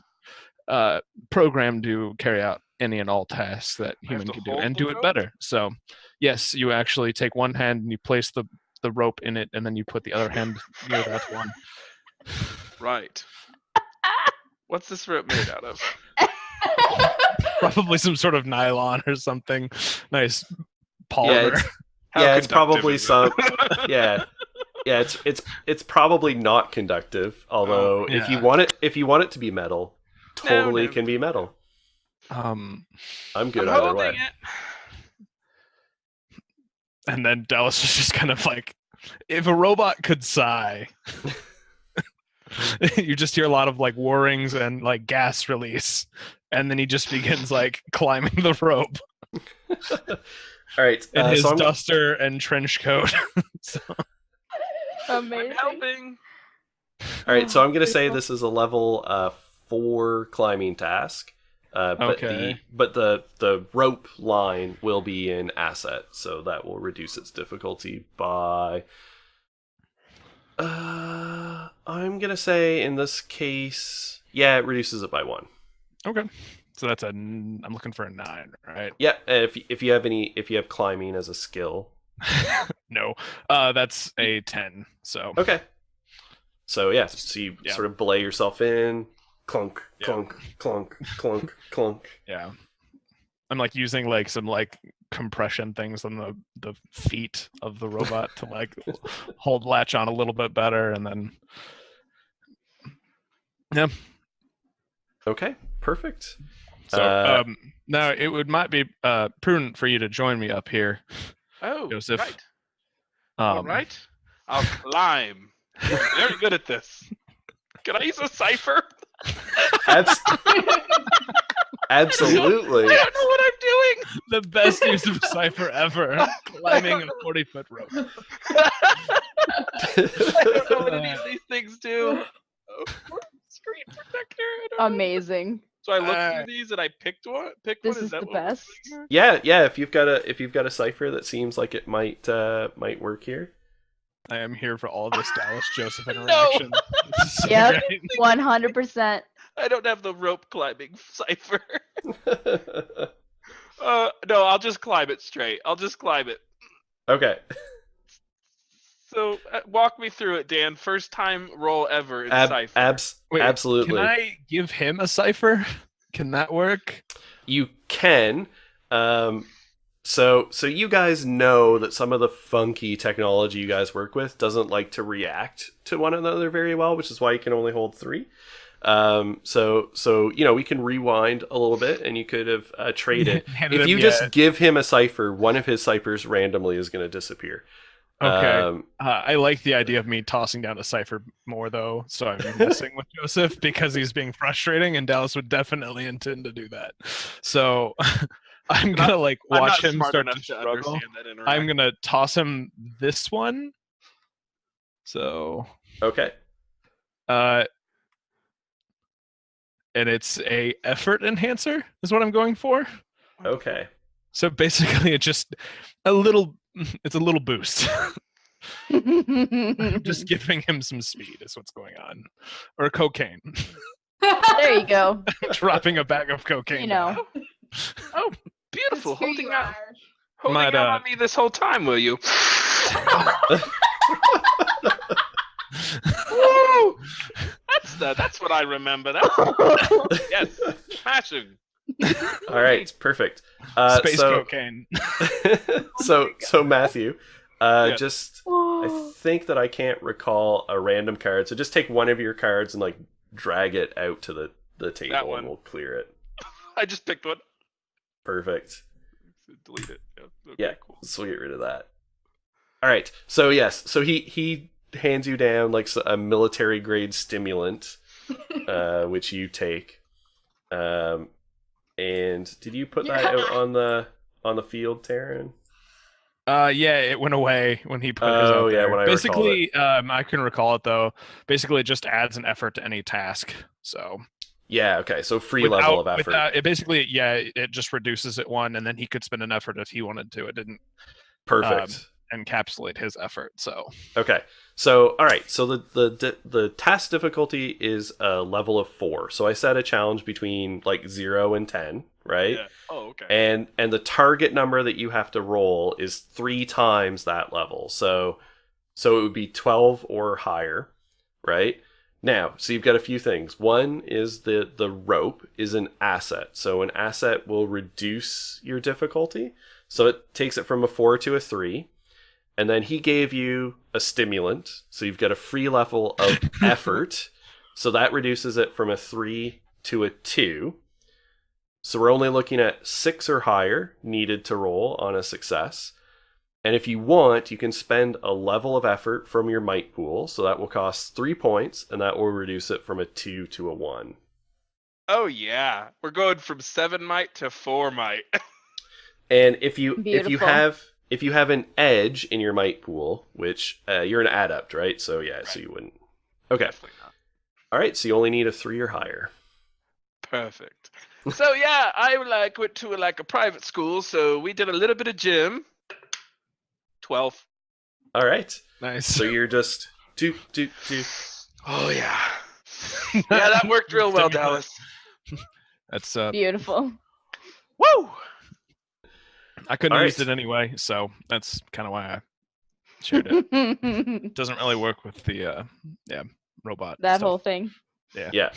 [SPEAKER 4] right.
[SPEAKER 5] programmed to carry out any and all tasks that
[SPEAKER 4] I have
[SPEAKER 5] human
[SPEAKER 4] to
[SPEAKER 5] can do
[SPEAKER 4] hold
[SPEAKER 5] and
[SPEAKER 4] the
[SPEAKER 5] do it
[SPEAKER 4] rope?
[SPEAKER 5] better. So, yes, you actually take one hand and you place the rope in it, and then you put the other hand near that one.
[SPEAKER 4] Right. What's this rope made out of?
[SPEAKER 5] Probably some sort of nylon or something. Nice
[SPEAKER 1] Yeah,
[SPEAKER 5] polymer.
[SPEAKER 1] it's probably
[SPEAKER 4] is
[SPEAKER 1] some.
[SPEAKER 4] it?
[SPEAKER 1] Yeah, it's probably not conductive. Although if you
[SPEAKER 5] yeah.
[SPEAKER 1] want it to be metal, totally
[SPEAKER 4] No.
[SPEAKER 1] can be metal.
[SPEAKER 5] Um,
[SPEAKER 1] I'm good
[SPEAKER 4] I'm
[SPEAKER 1] either
[SPEAKER 4] holding
[SPEAKER 1] way.
[SPEAKER 4] it.
[SPEAKER 5] and then Dallas is just kind of like, if a robot could sigh. You just hear a lot of like whirrings and like gas release, and then he just begins like climbing the rope
[SPEAKER 1] All right,
[SPEAKER 5] in his
[SPEAKER 1] so I'm
[SPEAKER 5] duster and trench coat. So,
[SPEAKER 4] I'm
[SPEAKER 2] Amazing.
[SPEAKER 4] helping.
[SPEAKER 1] all right, so I'm gonna say this is a level 4 climbing task. But
[SPEAKER 5] Okay.
[SPEAKER 1] the rope line will be an asset, so that will reduce its difficulty by. I'm gonna say in this case, yeah, it reduces it by 1.
[SPEAKER 5] Okay. So that's I'm looking for a 9, right?
[SPEAKER 1] Yeah, if you have climbing as a skill.
[SPEAKER 5] No. That's a 10. So
[SPEAKER 1] Okay. So yeah, so you
[SPEAKER 5] Yeah.
[SPEAKER 1] sort of belay yourself in, clunk,
[SPEAKER 5] Yeah.
[SPEAKER 1] clunk, clunk, clunk, clunk.
[SPEAKER 5] yeah. I'm like using like some like compression things on the feet of the robot to like hold latch on a little bit better, and then yeah.
[SPEAKER 1] Okay, perfect.
[SPEAKER 5] So now it might be prudent for you to join me up here,
[SPEAKER 4] Oh,
[SPEAKER 5] Joseph.
[SPEAKER 4] right. All right. I'll climb. I'm very good at this. Can I use a cipher?
[SPEAKER 1] Absolutely.
[SPEAKER 4] I don't know what I'm doing.
[SPEAKER 5] The best use of cipher ever, climbing a 40-foot rope.
[SPEAKER 4] I don't know what any of these things do. Oh, screen protector. I don't know.
[SPEAKER 2] Amazing.
[SPEAKER 4] So I looked through these and I picked one.
[SPEAKER 2] This
[SPEAKER 4] Is
[SPEAKER 2] is
[SPEAKER 4] that
[SPEAKER 2] the
[SPEAKER 4] what we're
[SPEAKER 2] best.
[SPEAKER 4] doing?
[SPEAKER 1] Yeah. If you've got a cipher that seems like it might work here.
[SPEAKER 5] I am here for all this Dallas Joseph
[SPEAKER 4] No.
[SPEAKER 5] interaction. This is so
[SPEAKER 2] Yep.
[SPEAKER 5] great.
[SPEAKER 2] 100%.
[SPEAKER 4] I don't have the rope climbing cipher. No, I'll just climb it straight. I'll just climb it.
[SPEAKER 1] Okay.
[SPEAKER 4] So walk me through it, Dan. First time roll ever in cipher.
[SPEAKER 5] Wait,
[SPEAKER 1] Absolutely.
[SPEAKER 5] Can I give him a cipher? Can that work?
[SPEAKER 1] You can. So you guys know that some of the funky technology you guys work with doesn't like to react to one another very well, which is why you can only hold 3. So we can rewind a little bit, and you could have traded. If you just give him a cipher, one of his ciphers randomly is going to disappear.
[SPEAKER 5] Okay. I like the idea of me tossing down a cipher more, though, so I'm messing with Joseph because he's being frustrating, and Dallas would definitely intend to do that. So I'm gonna like watch him start to struggle. I'm gonna toss him this one. So
[SPEAKER 1] Okay.
[SPEAKER 5] and it's a effort enhancer is what I'm going for.
[SPEAKER 1] Okay.
[SPEAKER 5] So basically, it's just a little boost. I'm just giving him some speed is what's going on, or cocaine.
[SPEAKER 2] There you go.
[SPEAKER 5] Dropping a bag of cocaine.
[SPEAKER 2] You know.
[SPEAKER 4] Oh, beautiful!
[SPEAKER 3] That's who
[SPEAKER 4] Holding
[SPEAKER 3] you
[SPEAKER 4] out
[SPEAKER 3] are.
[SPEAKER 5] Might,
[SPEAKER 4] on me this whole time, will you? Woo! That's what I remember. Yes, smashing.
[SPEAKER 1] All right. Perfect.
[SPEAKER 5] Space cocaine.
[SPEAKER 1] So Matthew,
[SPEAKER 4] Yeah.
[SPEAKER 1] just I think that I can't recall a random card. So just take one of your cards and like drag it out to the table,
[SPEAKER 4] one.
[SPEAKER 1] and we'll clear it.
[SPEAKER 4] I just picked one.
[SPEAKER 1] Perfect.
[SPEAKER 4] Delete it. Yeah. Okay,
[SPEAKER 1] Yeah.
[SPEAKER 4] Cool.
[SPEAKER 1] So we'll get rid of that. All right. So yes. So he hands you down like a military grade stimulant, which you take. And did you put that out on the field, Taryn?
[SPEAKER 5] Yeah, it went away when he put his out there.
[SPEAKER 1] When I
[SPEAKER 5] basically, I can recall it though. Basically, it just adds an effort to any task. So
[SPEAKER 1] Yeah, okay. So free level of effort.
[SPEAKER 5] Without, it basically, it just reduces it one, and then he could spend an effort if he wanted to. It didn't
[SPEAKER 1] Perfect.
[SPEAKER 5] encapsulate his effort. So
[SPEAKER 1] Okay. So all right. So the task difficulty is a level of 4. So I set a challenge between like 0 and 10, right?
[SPEAKER 4] Yeah. Oh, okay.
[SPEAKER 1] And the target number that you have to roll is 3 times that level. So it would be 12 or higher, right? Now, so you've got a few things. One is the rope is an asset. So an asset will reduce your difficulty. So it takes it from a 4 to a 3. And then he gave you a stimulant. So you've got a free level of effort. So that reduces it from a 3 to a 2. So we're only looking at 6 or higher needed to roll on a success. And if you want, you can spend a level of effort from your might pool. So that will cost 3 points, and that will reduce it from a 2 to a 1.
[SPEAKER 4] Oh yeah, we're going from 7 might to 4 might.
[SPEAKER 1] And if you
[SPEAKER 2] Beautiful.
[SPEAKER 1] have an edge in your might pool, which you're an adept, right? So yeah, so you wouldn't. Okay.
[SPEAKER 4] Definitely not.
[SPEAKER 1] All right, so you only need a 3 or higher.
[SPEAKER 4] Perfect. So yeah, I went to a private school, so we did a little bit of gym. 12.
[SPEAKER 1] All right.
[SPEAKER 5] nice.
[SPEAKER 1] So you're just do.
[SPEAKER 4] Oh yeah. Yeah, that worked real well, Dallas.
[SPEAKER 5] That's
[SPEAKER 2] Beautiful.
[SPEAKER 4] Woo!
[SPEAKER 5] I couldn't
[SPEAKER 1] All
[SPEAKER 5] have used
[SPEAKER 1] right.
[SPEAKER 5] it anyway, so that's kind of why I shared it. It doesn't really work with the robot
[SPEAKER 2] That
[SPEAKER 5] stuff.
[SPEAKER 2] whole thing.
[SPEAKER 1] Yeah.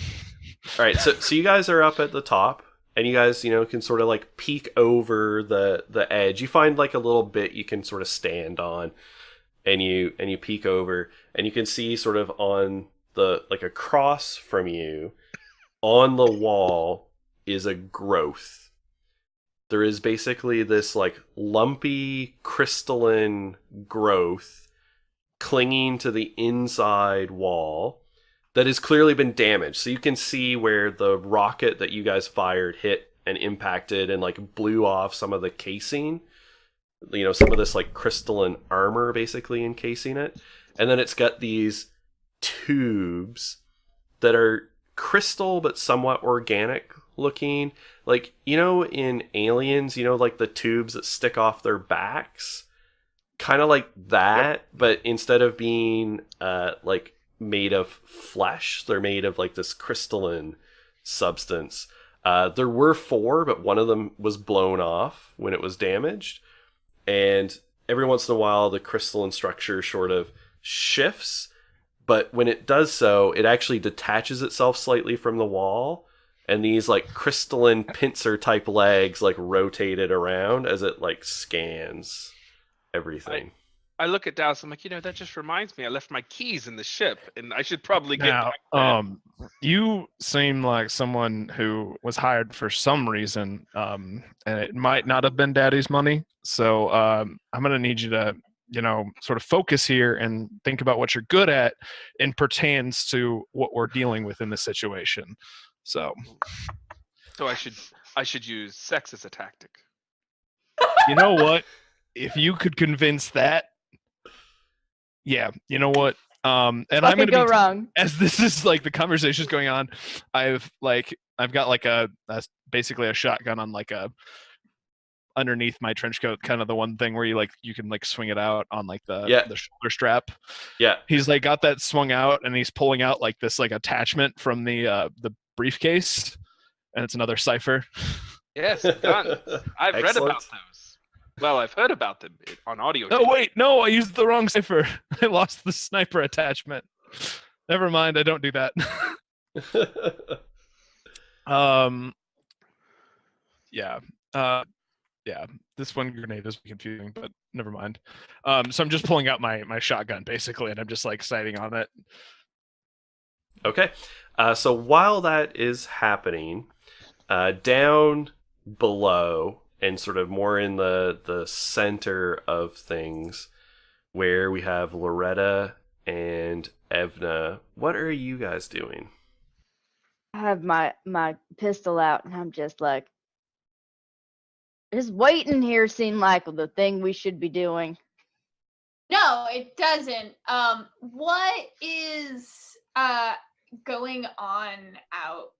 [SPEAKER 1] All right. So you guys are up at the top, and you guys can sort of like peek over the edge. You find like a little bit you can sort of stand on, and you peek over, and you can see sort of on the like across from you on the wall is a growth. There is basically this like lumpy crystalline growth clinging to the inside wall that has clearly been damaged. So you can see where the rocket that you guys fired hit and impacted and like blew off some of the casing. Some of this like crystalline armor basically encasing it. And then it's got these tubes that are crystal but somewhat organic looking. Like, in Aliens, like the tubes that stick off their backs? Kind of like that, but instead of being like made of flesh, they're made of like this crystalline substance. There were 4, but one of them was blown off when it was damaged. And every once in a while, the crystalline structure sort of shifts. But when it does so, it actually detaches itself slightly from the wall. And these like crystalline pincer type legs like rotate it around as it like scans everything.
[SPEAKER 4] I look at Dallas. I'm like, that just reminds me. I left my keys in the ship, and I should probably get
[SPEAKER 5] Now,
[SPEAKER 4] back.
[SPEAKER 5] you seem like someone who was hired for some reason, and it might not have been Daddy's money. So I'm gonna need you to, sort of focus here and think about what you're good at and pertains to what we're dealing with in this situation. So
[SPEAKER 4] So I should use sex as a tactic.
[SPEAKER 5] you know what? If you could convince that, yeah, you know what? And
[SPEAKER 2] What
[SPEAKER 5] I'm
[SPEAKER 2] could
[SPEAKER 5] gonna
[SPEAKER 2] go wrong?
[SPEAKER 5] as this is like the conversation's going on, I've got like a basically a shotgun on like a underneath my trench coat, kind of the one thing where you can like swing it out on like the shoulder strap.
[SPEAKER 1] Yeah.
[SPEAKER 5] He's like got that swung out, and he's pulling out like this like attachment from the briefcase, and it's another cipher.
[SPEAKER 4] Yes, done. I've read
[SPEAKER 1] Excellent.
[SPEAKER 4] about those. Well, I've heard about them on audio.
[SPEAKER 5] Oh wait, no, I used the wrong cipher. I lost the sniper attachment. Never mind, I don't do that. Yeah. This one grenade is confusing, but never mind. So I'm just pulling out my shotgun basically, and I'm just like sighting on it.
[SPEAKER 1] Okay. So while that is happening, down below and sort of more in the center of things, where we have Loretta and Evna, what are you guys doing?
[SPEAKER 2] I have my pistol out, and I'm just like, just waiting here seemed like the thing we should be doing.
[SPEAKER 3] No, it doesn't. What is going on out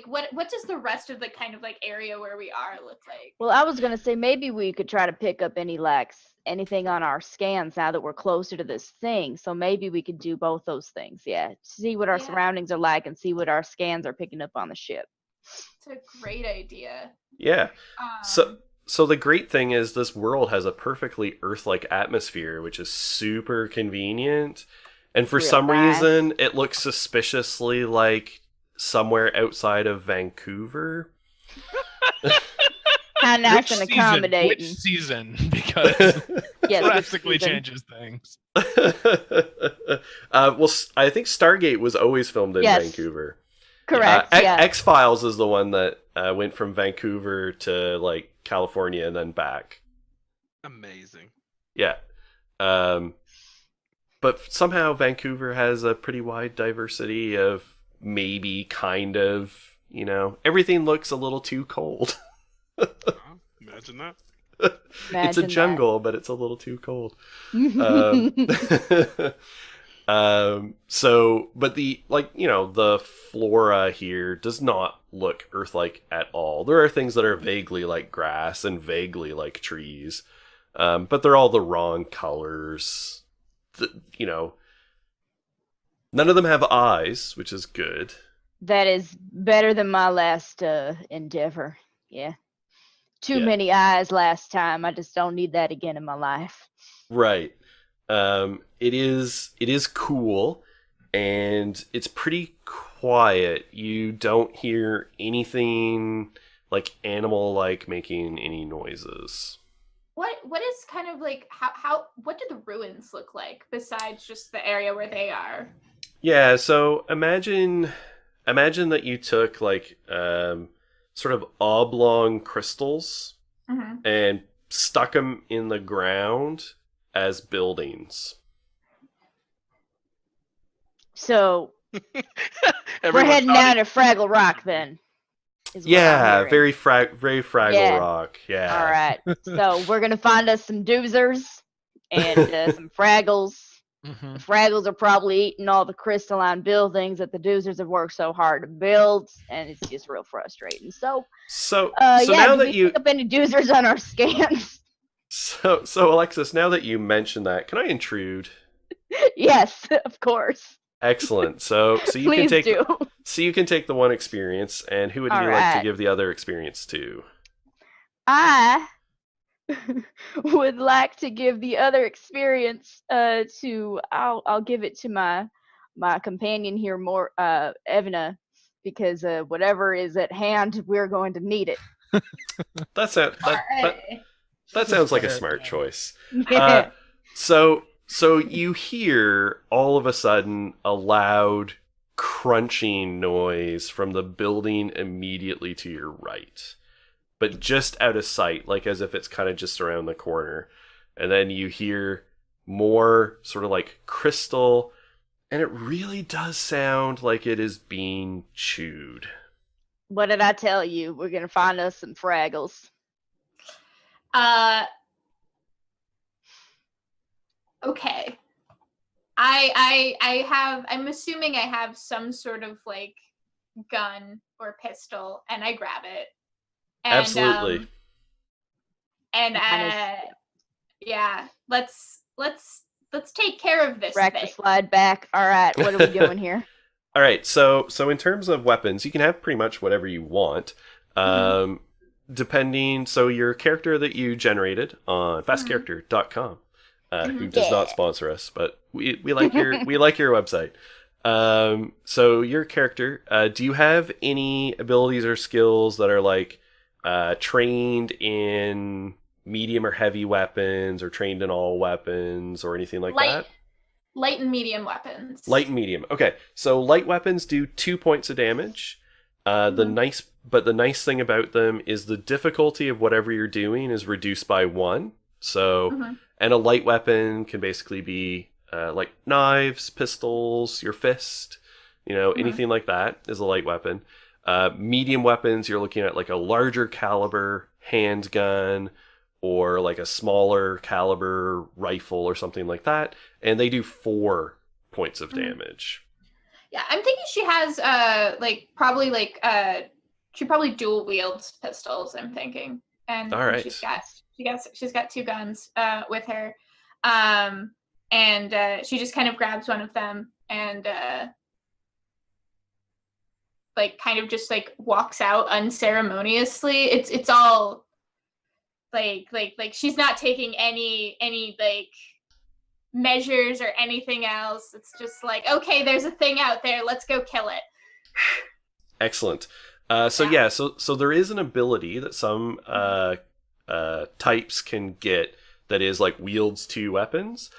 [SPEAKER 3] what does the rest of the kind of like area where we are look like?
[SPEAKER 2] Well, I was gonna say maybe we could try to pick up anything on our scans now that we're closer to this thing. So maybe we could do both those things. Yeah, see what our
[SPEAKER 3] Yeah.
[SPEAKER 2] surroundings are like and see what our scans are picking up on the ship.
[SPEAKER 3] It's a great idea.
[SPEAKER 1] Yeah.
[SPEAKER 3] Um,
[SPEAKER 1] So the great thing is this world has a perfectly Earth-like atmosphere, which is super convenient. And for
[SPEAKER 2] Real
[SPEAKER 1] some
[SPEAKER 2] nice.
[SPEAKER 1] reason, it looks suspiciously like somewhere outside of Vancouver.
[SPEAKER 2] How nice
[SPEAKER 5] Which
[SPEAKER 2] and
[SPEAKER 5] season?
[SPEAKER 2] accommodating.
[SPEAKER 5] Which season? Because
[SPEAKER 2] Yes, which
[SPEAKER 5] drastically
[SPEAKER 2] season?
[SPEAKER 5] changes things.
[SPEAKER 1] Well, I think Stargate was always filmed in
[SPEAKER 2] Yes.
[SPEAKER 1] Vancouver.
[SPEAKER 2] Correct. Yeah.
[SPEAKER 1] X-Files is the one that went from Vancouver to like California and then back.
[SPEAKER 4] Amazing.
[SPEAKER 1] Yeah. But somehow Vancouver has a pretty wide diversity of maybe kind of, everything looks a little too cold.
[SPEAKER 4] Wow, imagine that.
[SPEAKER 1] It's a
[SPEAKER 2] Imagine
[SPEAKER 1] jungle, but it's a little too cold.
[SPEAKER 2] that.
[SPEAKER 1] But the flora here does not look Earth-like at all. There are things that are vaguely like grass and vaguely like trees, but they're all the wrong colors. None of them have eyes, which is good.
[SPEAKER 2] That is better than my last endeavor. Yeah. Too
[SPEAKER 1] Yeah.
[SPEAKER 2] many eyes last time. I just don't need that again in my life.
[SPEAKER 1] Right. It is cool, and it's pretty quiet. You don't hear anything like animal-like making any noises.
[SPEAKER 3] what is kind of like how what do the ruins look like besides just the area where they are?
[SPEAKER 1] Yeah, so imagine that you took like sort of oblong crystals
[SPEAKER 3] Mm-hmm.
[SPEAKER 1] and stuck them in the ground as buildings.
[SPEAKER 2] So we're
[SPEAKER 4] Everyone
[SPEAKER 2] heading
[SPEAKER 4] nodding.
[SPEAKER 2] down to Fraggle Rock then. is what I'm
[SPEAKER 1] Yeah,
[SPEAKER 2] hearing.
[SPEAKER 1] very Fraggle
[SPEAKER 2] Yeah.
[SPEAKER 1] Rock. Yeah.
[SPEAKER 2] All right. So we're gonna find us some doozers and some Fraggles.
[SPEAKER 5] Mhm.
[SPEAKER 2] The Fraggles are probably eating all the crystalline buildings that the doozers have worked so hard to build, and it's just real frustrating. So,
[SPEAKER 1] So
[SPEAKER 2] yeah,
[SPEAKER 1] now
[SPEAKER 2] do
[SPEAKER 1] that
[SPEAKER 2] we
[SPEAKER 1] you
[SPEAKER 2] pick up any doozers on our scans?
[SPEAKER 1] so Alexis, now that you mentioned that, can I intrude?
[SPEAKER 2] Yes, of course.
[SPEAKER 1] Excellent. So you can
[SPEAKER 2] Please
[SPEAKER 1] take
[SPEAKER 2] do.
[SPEAKER 1] the one experience, and who would you
[SPEAKER 2] All
[SPEAKER 1] like to
[SPEAKER 2] right.
[SPEAKER 1] give the other experience to?
[SPEAKER 2] I would like to give the other experience to I'll give it to my companion here, more Evna, because whatever is at hand, we're going to need it.
[SPEAKER 1] That sounds like a smart choice.
[SPEAKER 2] Yeah.
[SPEAKER 1] So you hear all of a sudden a loud crunching noise from the building immediately to your right, but just out of sight, like as if it's kind of just around the corner. And then you hear more sort of like crystal, and it really does sound like it is being chewed.
[SPEAKER 2] What did I tell you? We're gonna find us some Fraggles.
[SPEAKER 3] Okay. I'm assuming I have some sort of like gun or pistol, and I grab it. And,
[SPEAKER 1] Absolutely.
[SPEAKER 3] And
[SPEAKER 2] Mine
[SPEAKER 3] yeah, let's take care of this
[SPEAKER 2] Rack the
[SPEAKER 3] thing.
[SPEAKER 2] slide back. All right, what are we doing here?
[SPEAKER 1] All right, so in terms of weapons, you can have pretty much whatever you want. Depending, so your character that you generated on fastcharacter.com, who does not sponsor us, but we like your website. So your character, do you have any abilities or skills that are like trained in medium or heavy weapons, or trained in all weapons, or anything like that?
[SPEAKER 3] Light and medium weapons.
[SPEAKER 1] Light and medium. Okay, so light weapons do 2 points of damage. The nice thing about them is the difficulty of whatever you're doing is reduced by 1. So, and a light weapon can basically be like knives, pistols, your fist, anything like that is a light weapon. Medium weapons, you're looking at like a larger caliber handgun, or like a smaller caliber rifle or something like that, and they do 4 points of damage.
[SPEAKER 3] Yeah, I'm thinking she has she probably dual wields pistols, I'm thinking. And
[SPEAKER 1] All right.
[SPEAKER 3] she's got two guns with her. And she just kind of grabs one of them and like kind of just like walks out unceremoniously. It's all like she's not taking any like measures or anything else. It's just like, okay, there's a thing out there, let's go kill it.
[SPEAKER 1] Excellent. So there is an ability that some types can get that is like wields two weapons.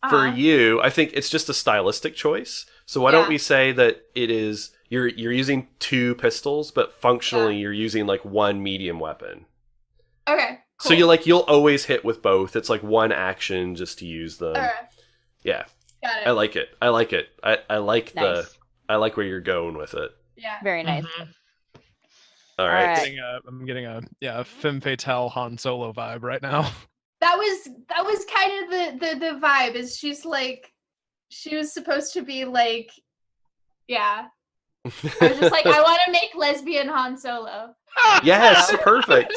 [SPEAKER 1] For you, I think it's just a stylistic choice. So why don't we say that it is you're using two pistols, but functionally you're using like one medium weapon.
[SPEAKER 3] Okay. Cool.
[SPEAKER 1] So you'll always hit with both. It's like one action just to use them. Yeah.
[SPEAKER 3] Got it.
[SPEAKER 1] I like it. I like
[SPEAKER 2] Nice.
[SPEAKER 1] I like where you're going with it.
[SPEAKER 3] Yeah.
[SPEAKER 2] Very nice.
[SPEAKER 1] All right.
[SPEAKER 2] All right.
[SPEAKER 5] I'm getting a femme fatale Han Solo vibe right now.
[SPEAKER 3] That was kind of the vibe. Is she's like, she was supposed to be like, yeah. I was just like, I want to make lesbian Han Solo.
[SPEAKER 1] Yes, perfect.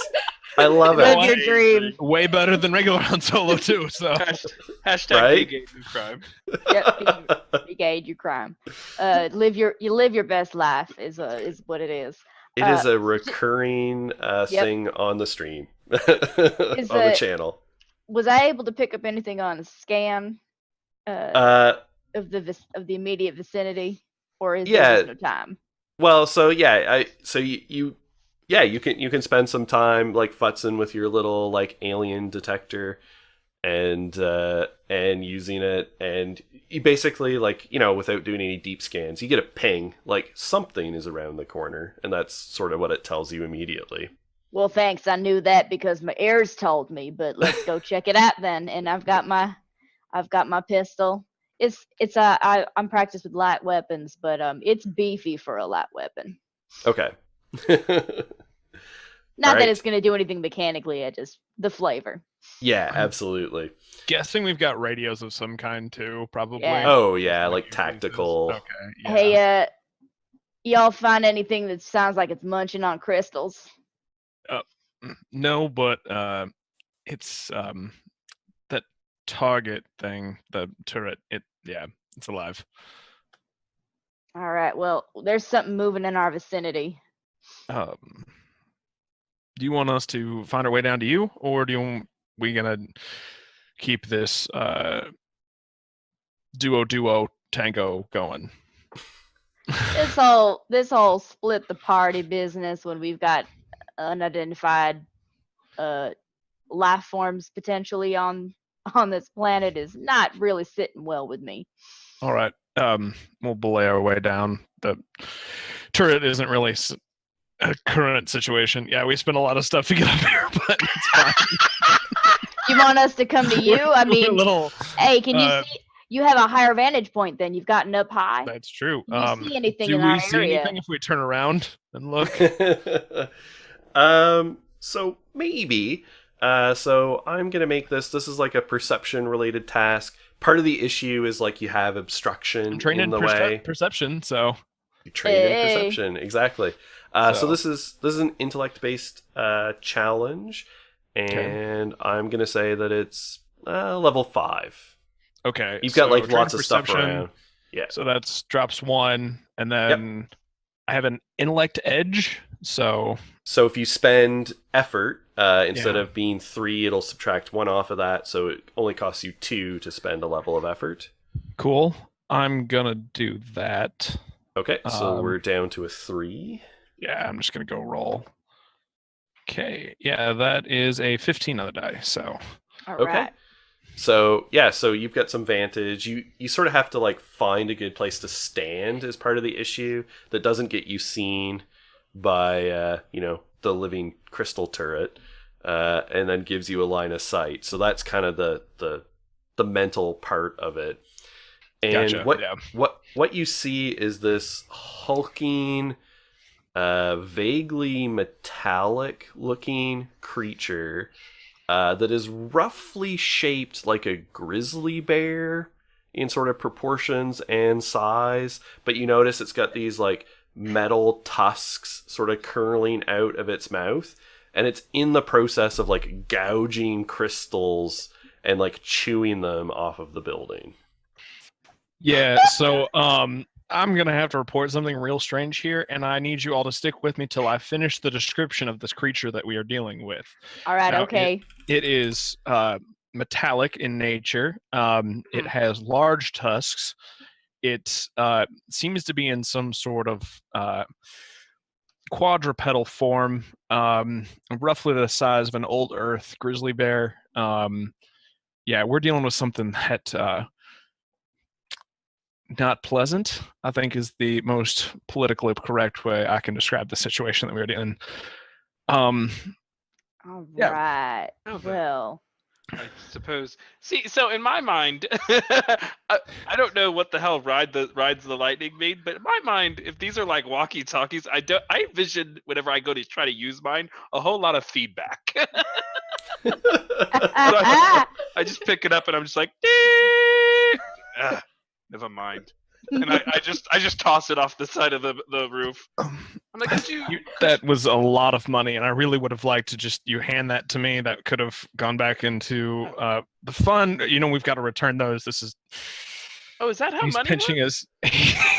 [SPEAKER 1] I love
[SPEAKER 2] Live
[SPEAKER 1] it.
[SPEAKER 2] your dream.
[SPEAKER 5] Way better than regular Han Solo too. So
[SPEAKER 4] Hashtag
[SPEAKER 1] Right?
[SPEAKER 4] gay new crime.
[SPEAKER 2] Yep, big age, you crime. Live your best life is what it is.
[SPEAKER 1] It is a recurring thing on the stream, on the channel.
[SPEAKER 2] Was I able to pick up anything on a scan of the immediate vicinity, or is there just no time?
[SPEAKER 1] Well, so you can spend some time like futzing with your little like alien detector and using it, and you basically like, without doing any deep scans, you get a ping like something is around the corner, and that's sort of what it tells you immediately.
[SPEAKER 2] Well, thanks. I knew that because my heirs told me. But let's go check it out then. And I've got my pistol. I'm practiced with light weapons, but it's beefy for a light weapon.
[SPEAKER 1] Okay.
[SPEAKER 2] Not that it's going to do anything mechanically, just the flavor.
[SPEAKER 1] Yeah, absolutely.
[SPEAKER 5] guessing we've got radios of some kind too, probably.
[SPEAKER 2] Yeah.
[SPEAKER 1] Oh yeah, like tactical.
[SPEAKER 5] Okay. Yeah.
[SPEAKER 2] Hey, y'all find anything that sounds like it's munching on crystals?
[SPEAKER 5] No, but it's that target thing, the turret. It's alive.
[SPEAKER 2] All right. Well, there's something moving in our vicinity.
[SPEAKER 5] Do you want us to find our way down to you, or we gonna keep this duo tango going?
[SPEAKER 2] This whole split the party business when we've got unidentified life forms potentially on this planet is not really sitting well with me.
[SPEAKER 5] All right. We'll belay our way down. The turret isn't really a current situation. Yeah, we spent a lot of stuff to get up here, but it's fine.
[SPEAKER 2] You want us to come to you? I mean, hey, can you see? You have a higher vantage point than you've gotten up high.
[SPEAKER 5] That's true.
[SPEAKER 2] Do you see anything
[SPEAKER 5] do
[SPEAKER 2] in
[SPEAKER 5] we
[SPEAKER 2] our
[SPEAKER 5] see
[SPEAKER 2] area?
[SPEAKER 5] anything if we turn around and look?
[SPEAKER 1] So maybe. So I'm gonna make this is like a perception related task. Part of the issue is like you have obstruction
[SPEAKER 5] I'm trained
[SPEAKER 1] in the way.
[SPEAKER 5] perception, so
[SPEAKER 1] You trained in
[SPEAKER 2] Hey.
[SPEAKER 1] perception, exactly. So this is an intellect based challenge, and I'm gonna say that it's level 5.
[SPEAKER 5] okay.
[SPEAKER 1] You've got
[SPEAKER 5] so
[SPEAKER 1] like
[SPEAKER 5] trained
[SPEAKER 1] lots of stuff
[SPEAKER 5] perception,
[SPEAKER 1] around. Yeah.
[SPEAKER 5] So that's drops 1, and then I have an intellect edge. So
[SPEAKER 1] So if you spend effort, instead
[SPEAKER 5] Yeah.
[SPEAKER 1] of being 3, it'll subtract 1 off of that. So it only costs you 2 to spend a level of effort.
[SPEAKER 5] cool. I'm gonna do that.
[SPEAKER 1] Okay, so
[SPEAKER 5] Um,
[SPEAKER 1] we're down to a 3.
[SPEAKER 5] Yeah, I'm just gonna go roll. Okay. Yeah, that is a 15 on the die. So
[SPEAKER 2] All
[SPEAKER 1] Okay.
[SPEAKER 2] right.
[SPEAKER 1] So yeah, so you've got some vantage. You sort of have to like find a good place to stand as part of the issue that doesn't get you seen by the living crystal turret, and then gives you a line of sight. So that's kind of the mental part of it. And
[SPEAKER 5] Gotcha,
[SPEAKER 1] what you see is this hulking, vaguely metallic looking creature that is roughly shaped like a grizzly bear in sort of proportions and size, but you notice it's got these like metal tusks sort of curling out of its mouth, and it's in the process of like gouging crystals and like chewing them off of the building.
[SPEAKER 5] Yeah, so I'm gonna have to report something real strange here, and I need you all to stick with me till I finish the description of this creature that we are dealing with.
[SPEAKER 2] All right,
[SPEAKER 5] Now,
[SPEAKER 2] okay.
[SPEAKER 5] It is metallic in nature. It has large tusks. It seems to be in some sort of quadrupedal form, roughly the size of an old Earth grizzly bear. Yeah, we're dealing with something that not pleasant, I think, is the most politically correct way I can describe the situation that we're in.
[SPEAKER 2] All
[SPEAKER 5] yeah.
[SPEAKER 2] right.
[SPEAKER 4] Oh, but-
[SPEAKER 2] Well,
[SPEAKER 4] I suppose. See, so in my mind, I don't know what the hell rides the lightning mean, but in my mind, if these are like walkie-talkies, I envision whenever I go to try to use mine a whole lot of feedback. So I just pick it up and I'm just like, never mind. And I just toss it off the side of the roof. I'm like,
[SPEAKER 5] that was a lot of money, and I really would have liked to just you hand that to me. That could have gone back into the fund. We've got to return those. This is.
[SPEAKER 4] Oh, is that how
[SPEAKER 5] he's
[SPEAKER 4] money
[SPEAKER 5] pinching
[SPEAKER 4] works?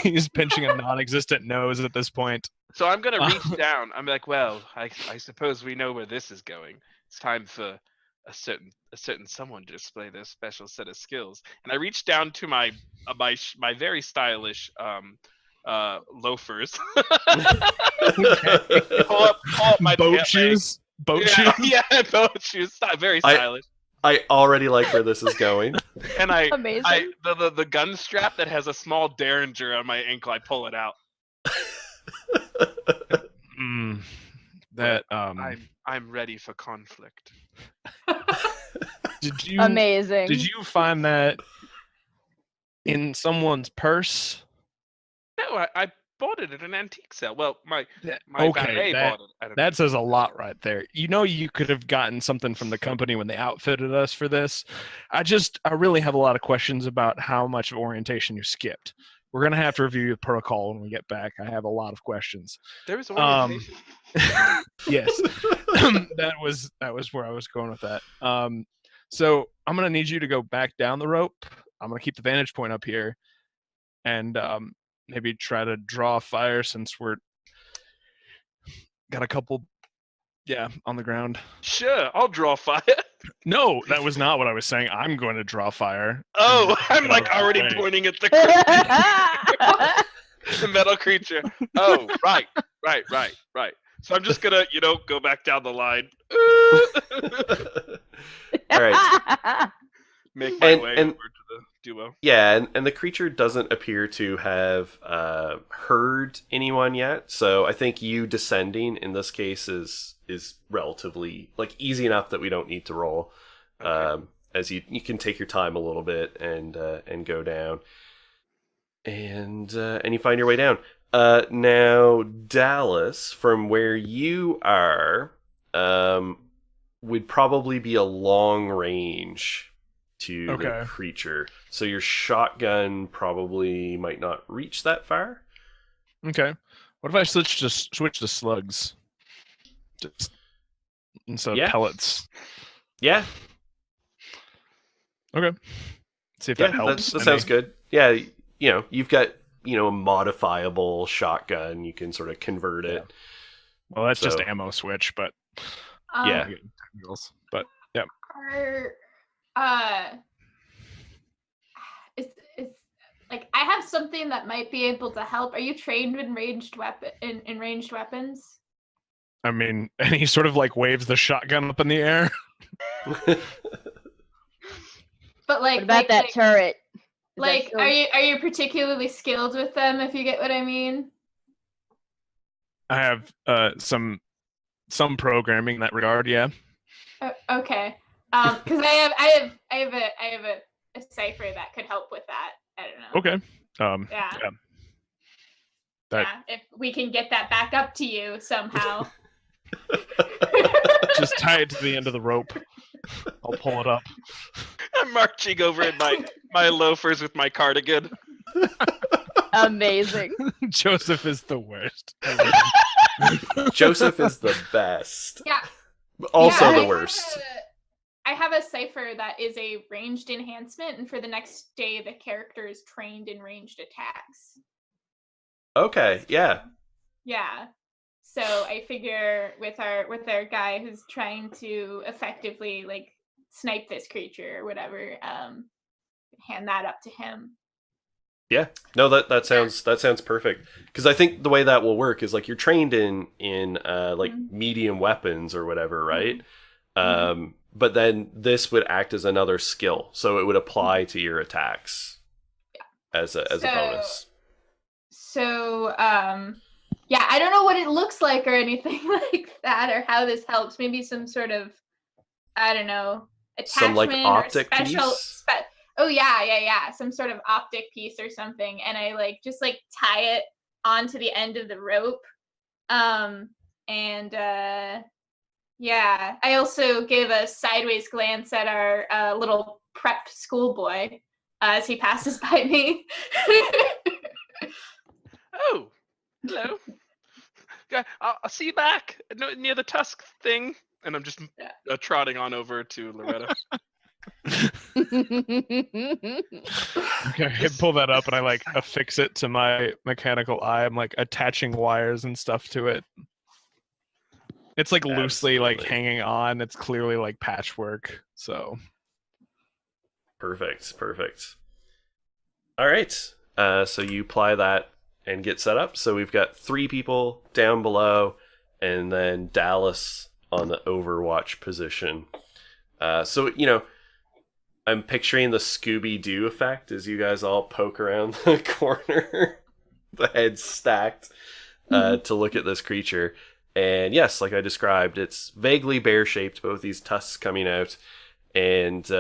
[SPEAKER 5] He's pinching a non-existent nose at this point.
[SPEAKER 4] So I'm gonna reach down. I'm like, well, I suppose we know where this is going. It's time for a certain someone to display their special set of skills. And I reach down to my very stylish loafers. pull up my
[SPEAKER 5] boat
[SPEAKER 4] pant
[SPEAKER 5] shoes.
[SPEAKER 4] leg.
[SPEAKER 5] Boat shoes.
[SPEAKER 4] Yeah, boat shoes. Very stylish.
[SPEAKER 1] I already like where this is going.
[SPEAKER 4] And
[SPEAKER 2] amazing.
[SPEAKER 4] the gun strap that has a small derringer on my ankle, I pull it out.
[SPEAKER 5] That
[SPEAKER 4] I'm ready for conflict.
[SPEAKER 2] Amazing.
[SPEAKER 5] Did you find that in someone's purse?
[SPEAKER 4] No, I bought it at an antique sale. Well, my
[SPEAKER 5] okay,
[SPEAKER 4] valet bought it.
[SPEAKER 5] That says a lot right there. You could have gotten something from the company when they outfitted us for this. I really have a lot of questions about how much of orientation you skipped. We're gonna have to review the protocol when we get back. I have a lot of questions.
[SPEAKER 4] There was orientation.
[SPEAKER 5] Yes, that was where I was going with that. So I'm gonna need you to go back down the rope. I'm gonna keep the vantage point up here, and maybe try to draw fire since we're got a couple, on the ground.
[SPEAKER 4] Sure, I'll draw fire.
[SPEAKER 5] No, that was not what I was saying. I'm going to draw fire.
[SPEAKER 4] Oh, I'm like already pointing at the metal creature. Oh, right. So I'm just gonna, go back down the line.
[SPEAKER 1] All right.
[SPEAKER 4] Make my way over to the duo.
[SPEAKER 1] Yeah, and the creature doesn't appear to have heard anyone yet. So I think you descending in this case is relatively easy enough that we don't need to roll.
[SPEAKER 4] Okay.
[SPEAKER 1] As you can take your time a little bit and go down, and you find your way down. Now Dallas, from where you are, would probably be a long range to the creature. So your shotgun probably might not reach that far.
[SPEAKER 5] Okay. What if I switch to slugs? Just instead of pellets.
[SPEAKER 1] Yeah.
[SPEAKER 5] Okay. See if that helps.
[SPEAKER 1] That sounds good. Yeah, you've got, a modifiable shotgun. You can sort of convert it.
[SPEAKER 5] Well, that's just ammo switch, but
[SPEAKER 1] yeah.
[SPEAKER 5] But yeah.
[SPEAKER 3] It's like I have something that might be able to help. Are you trained in ranged weapons?
[SPEAKER 5] I mean, and he sort of waves the shotgun up in the air.
[SPEAKER 3] But
[SPEAKER 2] what about that turret?
[SPEAKER 3] Are you particularly skilled with them? If you get what I mean.
[SPEAKER 5] I have some programming in that regard. Yeah.
[SPEAKER 3] Okay. Because I have a cipher that could help with that. I don't know.
[SPEAKER 5] Okay.
[SPEAKER 3] Yeah. If we can get that back up to you somehow.
[SPEAKER 5] Just tie it to the end of the rope. I'll pull it up.
[SPEAKER 4] I'm marching over in my loafers with my cardigan.
[SPEAKER 2] Amazing.
[SPEAKER 5] Joseph is the worst.
[SPEAKER 1] Joseph is the best.
[SPEAKER 3] Yeah.
[SPEAKER 1] Also
[SPEAKER 3] Yeah,
[SPEAKER 1] the worst.
[SPEAKER 3] I have a cipher that is a ranged enhancement, and for the next day, the character is trained in ranged attacks.
[SPEAKER 1] Okay, yeah.
[SPEAKER 3] Yeah. So I figure with our guy who's trying to effectively like snipe this creature or whatever, hand that up to him.
[SPEAKER 1] Yeah. No, that sounds perfect. Because I think the way that will work is like you're trained in like medium weapons or whatever, right? But then this would act as another skill, so it would apply to your attacks as a bonus.
[SPEAKER 3] So yeah, I don't know what it looks like or anything like that, or how this helps. Maybe some sort of, I don't know, attachment
[SPEAKER 1] Some like optic
[SPEAKER 3] or special.
[SPEAKER 1] piece.
[SPEAKER 3] Oh yeah, some sort of optic piece or something, and I like just like tie it onto the end of the rope, yeah. I also give a sideways glance at our little prepped schoolboy as he passes by me.
[SPEAKER 4] Oh, hello. I'll see you back near the tusk thing. And I'm just trotting on over to Loretta.
[SPEAKER 5] Okay, I pull that up and I like affix it to my mechanical eye. I'm like attaching wires and stuff to it. It's like loosely like hanging on. It's clearly like patchwork. So
[SPEAKER 1] Perfect. All right. So you apply that and get set up. So we've got 3 people down below, and then Dallas on the Overwatch position. So I'm picturing the Scooby-Doo effect as you guys all poke around the corner, the heads stacked, to look at this creature. And yes, like I described, it's vaguely bear-shaped, both these tusks coming out, and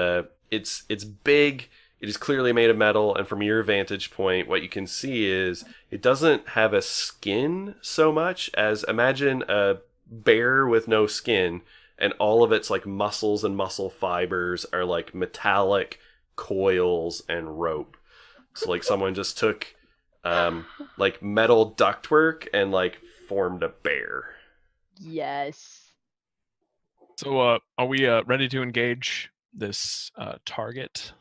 [SPEAKER 1] it's big. It is clearly made of metal, and from your vantage point, what you can see is it doesn't have a skin so much as, imagine a bear with no skin, and all of its like muscles and muscle fibers are like metallic coils and rope. So like someone just took like metal ductwork and like formed a bear.
[SPEAKER 2] Yes.
[SPEAKER 5] So are we ready to engage this target?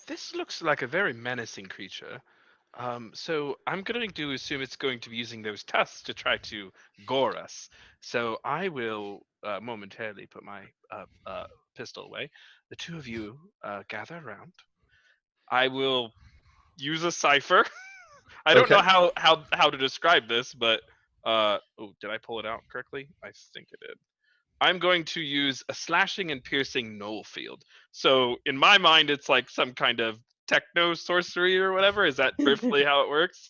[SPEAKER 4] This looks like a very menacing creature. So I'm going to assume it's going to be using those tusks to try to gore us. So I will momentarily put my pistol away. The 2 of you gather around. I will use a cipher. I don't know how to describe this, but did I pull it out correctly? I think I did. I'm going to use a slashing and piercing null field. So in my mind, it's like some kind of techno sorcery or whatever. Is that perfectly how it works?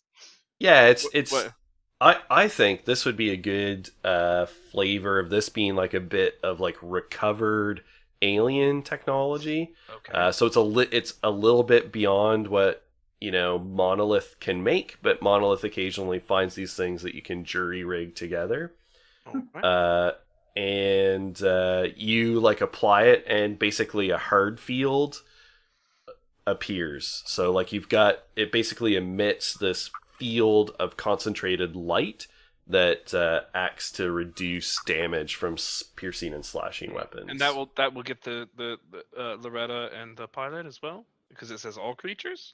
[SPEAKER 1] Yeah, I think this would be a good flavor of this being like a bit of like recovered alien technology.
[SPEAKER 4] Okay.
[SPEAKER 1] So it's a little bit beyond what Monolith can make, but Monolith occasionally finds these things that you can jury rig together.
[SPEAKER 4] Right.
[SPEAKER 1] And you like apply it, and basically a hard field appears. So like you've got it basically emits this field of concentrated light that acts to reduce damage from piercing and slashing weapons.
[SPEAKER 4] And that will get the Loretta and the pilot as well, because it says all creatures.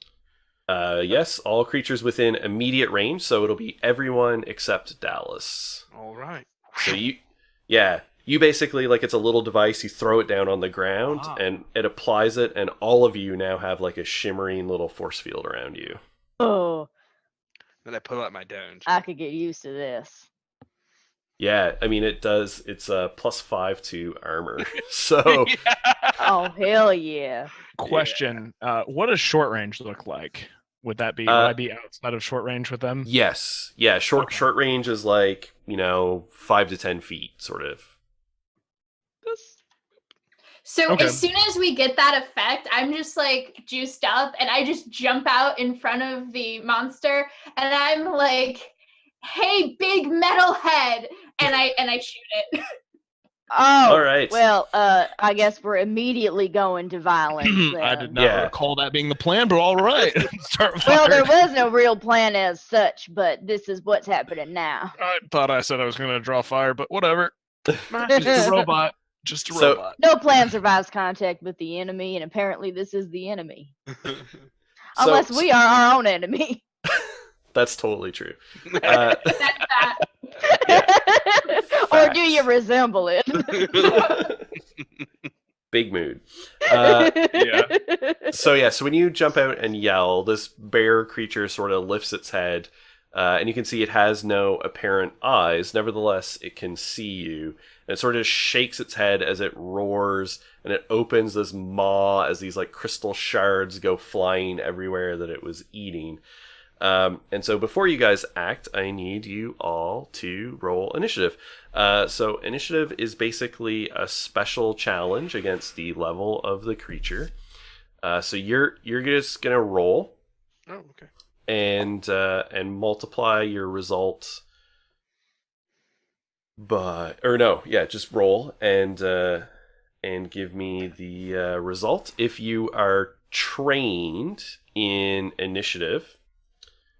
[SPEAKER 1] Yes, all creatures within immediate range. So it'll be everyone except Dallas.
[SPEAKER 4] All right.
[SPEAKER 1] So you basically, like, it's a little device, you throw it down on the ground, and it applies it, and all of you now have, like, a shimmering little force field around you.
[SPEAKER 2] Oh,
[SPEAKER 4] Then I pull out my down.
[SPEAKER 2] I could get used to this.
[SPEAKER 1] Yeah, I mean, it's +5 to armor, so...
[SPEAKER 2] Oh, hell yeah.
[SPEAKER 5] Question, what does short range look like? Would that be, would I be outside of short range with them?
[SPEAKER 1] Yes. Yeah, short range is like, 5 to 10 feet, sort of.
[SPEAKER 3] So as soon as we get that effect, I'm just like juiced up, and I just jump out in front of the monster, and I'm like, "Hey, big metal head!" and I shoot it.
[SPEAKER 2] Oh,
[SPEAKER 1] All right.
[SPEAKER 2] well, I guess we're immediately going to violence then.
[SPEAKER 5] I did not
[SPEAKER 1] Yeah.
[SPEAKER 5] recall that being the plan, but all right. Start
[SPEAKER 2] Well, there
[SPEAKER 5] firing.
[SPEAKER 2] was no real plan as such, but this is what's happening now.
[SPEAKER 5] I thought I said I was going to draw fire, but whatever. Just a robot. Just a
[SPEAKER 1] So-
[SPEAKER 5] robot.
[SPEAKER 2] No plan survives contact with the enemy, and apparently this is the enemy. Unless we are our own enemy.
[SPEAKER 1] That's totally true.
[SPEAKER 3] That's that.
[SPEAKER 2] Or do you resemble it?
[SPEAKER 1] Big mood.
[SPEAKER 5] Yeah.
[SPEAKER 1] So when you jump out and yell, this bear creature sort of lifts its head, and you can see it has no apparent eyes. Nevertheless, it can see you. And it sort of shakes its head as it roars, and it opens this maw as these like crystal shards go flying everywhere that it was eating. And so before you guys act, I need you all to roll initiative. So initiative is basically a special challenge against the level of the creature. So you're just gonna roll
[SPEAKER 4] Oh, okay.
[SPEAKER 1] and multiply your result just roll and give me the result. If you are trained in initiative,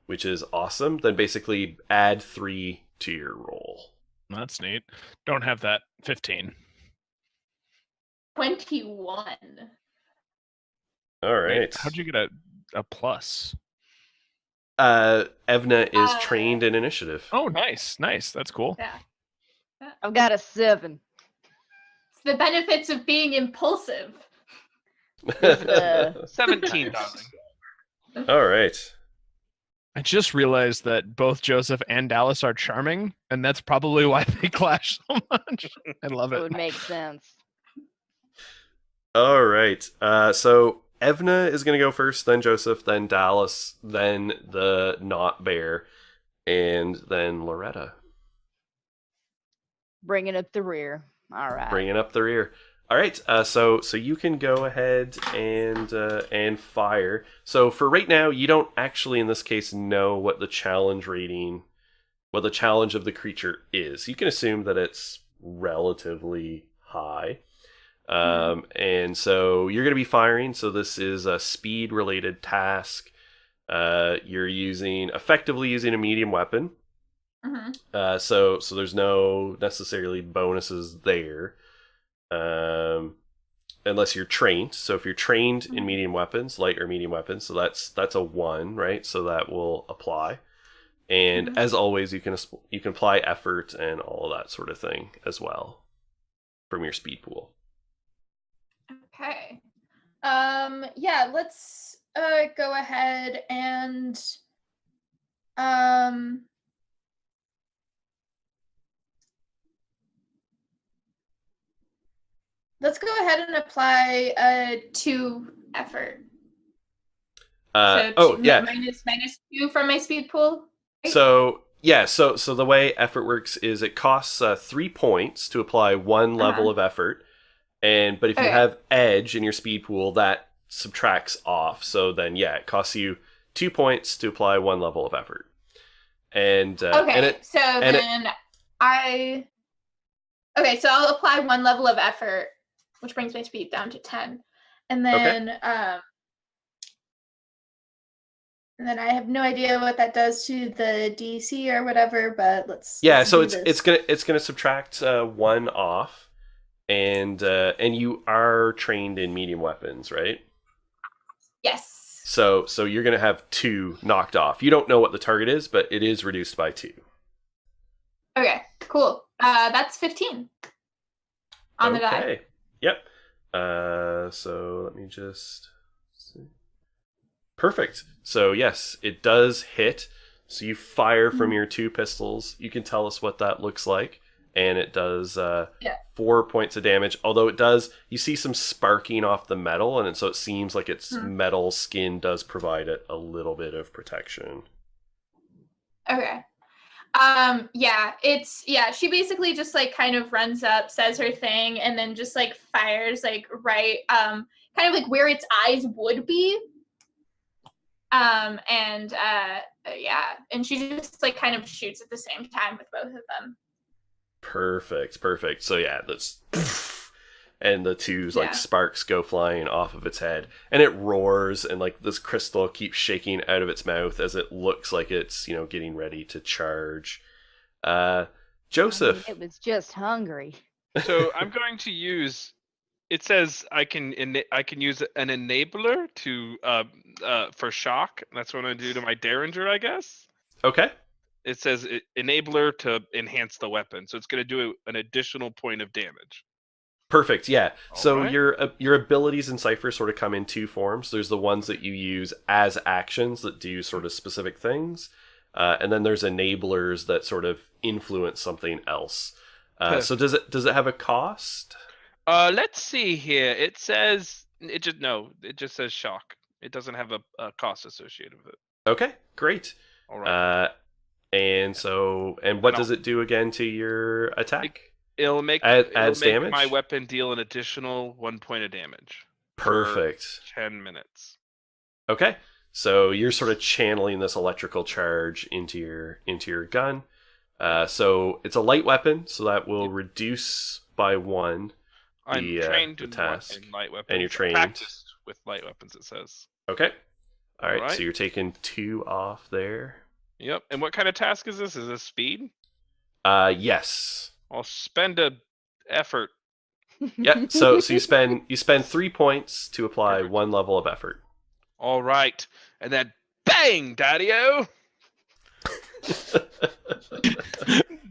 [SPEAKER 1] which is awesome, then basically add 3 to your roll.
[SPEAKER 5] That's neat. Don't have that. 15.
[SPEAKER 3] 21.
[SPEAKER 1] All right.
[SPEAKER 5] Wait, how'd you get a plus?
[SPEAKER 1] Evna is
[SPEAKER 3] Uh,
[SPEAKER 1] trained in initiative.
[SPEAKER 5] Oh, nice. Nice. That's cool.
[SPEAKER 3] Yeah.
[SPEAKER 2] I've got a 7.
[SPEAKER 3] It's the benefits of being impulsive.
[SPEAKER 2] Uh,
[SPEAKER 4] 17, darling.
[SPEAKER 1] All right.
[SPEAKER 5] I just realized that both Joseph and Dallas are charming, and that's probably why they clash so much. I love
[SPEAKER 2] it
[SPEAKER 5] it.
[SPEAKER 2] would make sense.
[SPEAKER 1] All right. So Evna is going to go first, then Joseph, then Dallas, then the not bear, and then Loretta.
[SPEAKER 2] Bringing up the rear. All right.
[SPEAKER 1] Bringing up the rear. All right. So you can go ahead and fire. So for right now, you don't actually, in this case, know what the challenge rating, what the challenge of the creature is. You can assume that it's relatively high. And so you're going to be firing. So this is a speed related task. You're effectively using a medium weapon.
[SPEAKER 3] Mm-hmm.
[SPEAKER 1] So there's no necessarily bonuses there. Unless you're trained. So if you're trained in medium weapons, light or medium weapons, so that's a 1, right? So that will apply. And as always, you can apply effort and all of that sort of thing as well from your speed pool.
[SPEAKER 3] Okay. Yeah, let's go ahead and let's go ahead and apply a 2 effort. Minus 2 from my speed pool. Right?
[SPEAKER 1] So yeah, so the way effort works is it costs 3 points to apply 1 level of effort, but if you have edge in your speed pool, that subtracts off. So then it costs you 2 points to apply 1 level of effort. And
[SPEAKER 3] so I'll apply 1 level of effort, which brings my speed down to 10, and then and then I have no idea what that does to the DC or whatever, but let's
[SPEAKER 1] so
[SPEAKER 3] do
[SPEAKER 1] it's gonna subtract 1 off, and you are trained in medium weapons, right?
[SPEAKER 3] Yes.
[SPEAKER 1] So you're gonna have 2 knocked off. You don't know what the target is, but it is reduced by 2.
[SPEAKER 3] Okay, cool. That's 15 on the die.
[SPEAKER 1] Okay. Yep. So let me just see. Perfect. So yes, it does hit. So you fire from your 2 pistols. You can tell us what that looks like. And it does 4 points of damage. Although you see some sparking off the metal, and so it seems like its metal skin does provide it a little bit of protection.
[SPEAKER 3] Okay. She basically just like kind of runs up, says her thing, and then just like fires like right kind of like where its eyes would be. And she just like kind of shoots at the same time with both of them.
[SPEAKER 1] Perfect. So yeah, that's and the two like
[SPEAKER 3] Yeah.
[SPEAKER 1] sparks go flying off of its head, and it roars, and like this crystal keeps shaking out of its mouth as it looks like it's getting ready to charge. Joseph.
[SPEAKER 2] It was just hungry.
[SPEAKER 4] So I'm going to use. It says I can use an enabler to for shock. That's what I'm gonna do to my Derringer, I guess.
[SPEAKER 1] Okay.
[SPEAKER 4] It says enabler to enhance the weapon, so it's gonna do an additional point of damage.
[SPEAKER 1] Perfect. Yeah. So
[SPEAKER 4] Alright.
[SPEAKER 1] your abilities in Cypher sort of come in two forms. There's the ones that you use as actions that do sort of specific things, and then there's enablers that sort of influence something else. So does it have a cost?
[SPEAKER 4] Let's see here. It says it just says shock. It doesn't have a cost associated with it.
[SPEAKER 1] Okay. Great.
[SPEAKER 4] All right.
[SPEAKER 1] And what does it do again to your attack?
[SPEAKER 4] It'll make
[SPEAKER 1] adds damage?
[SPEAKER 4] my weapon deal an additional 1 point of damage.
[SPEAKER 1] Perfect.
[SPEAKER 4] For 10 minutes.
[SPEAKER 1] Okay. So you're sort of channeling this electrical charge into your gun. So it's a light weapon, so that will reduce by 1
[SPEAKER 4] I'm trained
[SPEAKER 1] the
[SPEAKER 4] in
[SPEAKER 1] task.
[SPEAKER 4] light weapons.
[SPEAKER 1] And you're trained.
[SPEAKER 4] Practiced with light weapons, it says.
[SPEAKER 1] Okay. All right.
[SPEAKER 4] Alright.
[SPEAKER 1] So you're taking 2 off there.
[SPEAKER 4] Yep. And what kind of task is this? Is this speed?
[SPEAKER 1] Yes.
[SPEAKER 4] I'll spend a effort.
[SPEAKER 1] Yeah. So you spend 3 points to apply 1 level of effort.
[SPEAKER 4] All right. And then bang, Daddy-o!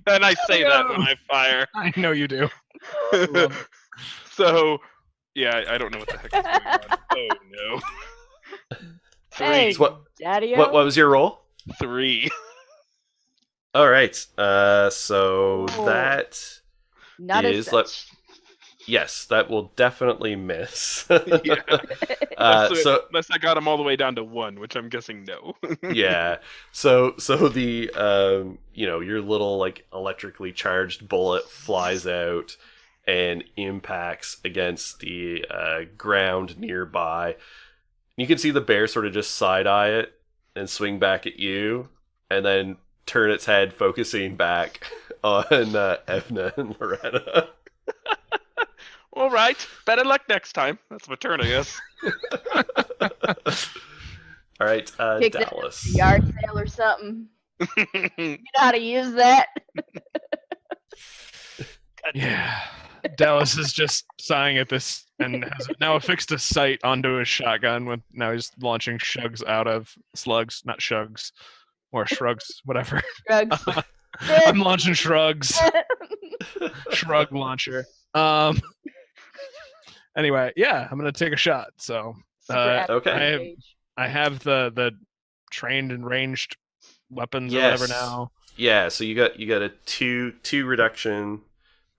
[SPEAKER 4] Then I say that when I fire.
[SPEAKER 5] I know you do.
[SPEAKER 4] So, yeah, I don't know what the heck is going on. Oh no.
[SPEAKER 2] Hey,
[SPEAKER 1] So what
[SPEAKER 2] Daddy-o.
[SPEAKER 1] what was your roll?
[SPEAKER 4] 3.
[SPEAKER 1] All right. So
[SPEAKER 2] Oh.
[SPEAKER 1] that
[SPEAKER 2] Not
[SPEAKER 1] is yes, that will definitely miss.
[SPEAKER 4] Yeah.
[SPEAKER 1] So
[SPEAKER 4] Unless I got them all the way down to 1, which I'm guessing no.
[SPEAKER 1] yeah. So the your little like electrically charged bullet flies out and impacts against the ground nearby. You can see the bear sort of just side eye it and swing back at you, and then turn its head, focusing back on Evna and Loretta.
[SPEAKER 4] All right. Better luck next time. That's my turn, I guess.
[SPEAKER 1] All right,
[SPEAKER 2] Kick that
[SPEAKER 1] Dallas.
[SPEAKER 2] yard sale or something. You know how to use that?
[SPEAKER 5] Yeah. Dallas is just sighing at this and has now affixed a sight onto his shotgun. Now he's launching shugs out of slugs, not shugs, or shrugs, whatever.
[SPEAKER 2] Drugs.
[SPEAKER 5] I'm launching shrugs. Shrug launcher. Anyway, yeah, I'm gonna take a shot. So
[SPEAKER 1] Okay.
[SPEAKER 5] I have the trained and ranged weapons or
[SPEAKER 1] Yes.
[SPEAKER 5] whatever now.
[SPEAKER 1] Yeah, so you got a two reduction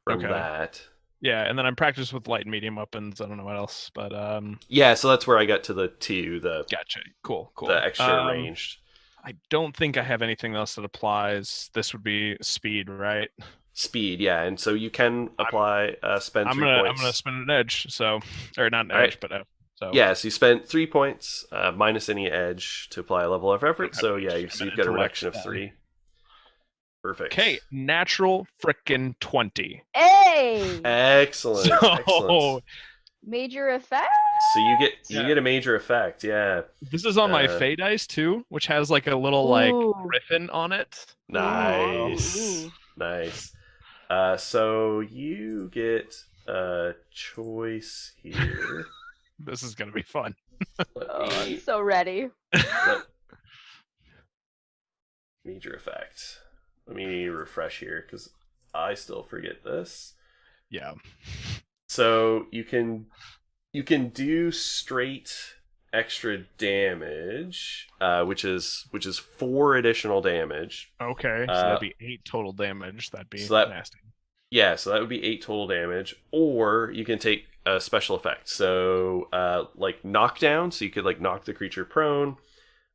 [SPEAKER 1] from
[SPEAKER 5] Okay.
[SPEAKER 1] that.
[SPEAKER 5] Yeah, and then I'm practiced with light and medium weapons. I don't know what else, but
[SPEAKER 1] Yeah, so that's where I got to the 2, the
[SPEAKER 5] gotcha. Cool.
[SPEAKER 1] extra ranged.
[SPEAKER 5] I don't think I have anything else that applies. This would be speed, right?
[SPEAKER 1] Speed, yeah, and so you can apply spend 3
[SPEAKER 5] I'm
[SPEAKER 1] points.
[SPEAKER 5] gonna spin an edge, so or not an
[SPEAKER 1] All right.
[SPEAKER 5] edge, but so
[SPEAKER 1] Yeah, so you spent 3 points minus any edge to apply a level of effort.
[SPEAKER 5] Okay.
[SPEAKER 1] So yeah,
[SPEAKER 5] I'm
[SPEAKER 1] so you've
[SPEAKER 5] an
[SPEAKER 1] got a reduction of
[SPEAKER 5] intellect
[SPEAKER 1] 3. Perfect.
[SPEAKER 5] Okay, natural frickin' 20.
[SPEAKER 2] Hey!
[SPEAKER 1] Excellent.
[SPEAKER 5] So
[SPEAKER 1] Excellent.
[SPEAKER 2] Major effect?
[SPEAKER 1] So you
[SPEAKER 5] Yeah.
[SPEAKER 1] get a major effect, yeah.
[SPEAKER 5] this is on my Fey dice too, which has like a little like
[SPEAKER 2] Ooh.
[SPEAKER 5] griffin on it.
[SPEAKER 1] Nice.
[SPEAKER 2] Ooh.
[SPEAKER 1] Nice. So you get a choice here.
[SPEAKER 5] This is gonna be fun.
[SPEAKER 1] Let
[SPEAKER 2] Oh, I'm
[SPEAKER 1] me
[SPEAKER 2] so ready.
[SPEAKER 1] major effect. Let me refresh here because I still forget this.
[SPEAKER 5] Yeah.
[SPEAKER 1] So you can do straight extra damage, which is 4 additional damage.
[SPEAKER 5] Okay, so that'd be 8 total damage. That'd be
[SPEAKER 1] so that-
[SPEAKER 5] nasty.
[SPEAKER 1] Yeah, so that would be 8 total damage. Or you can take a special effect. So like knockdown, so you could like knock the creature prone.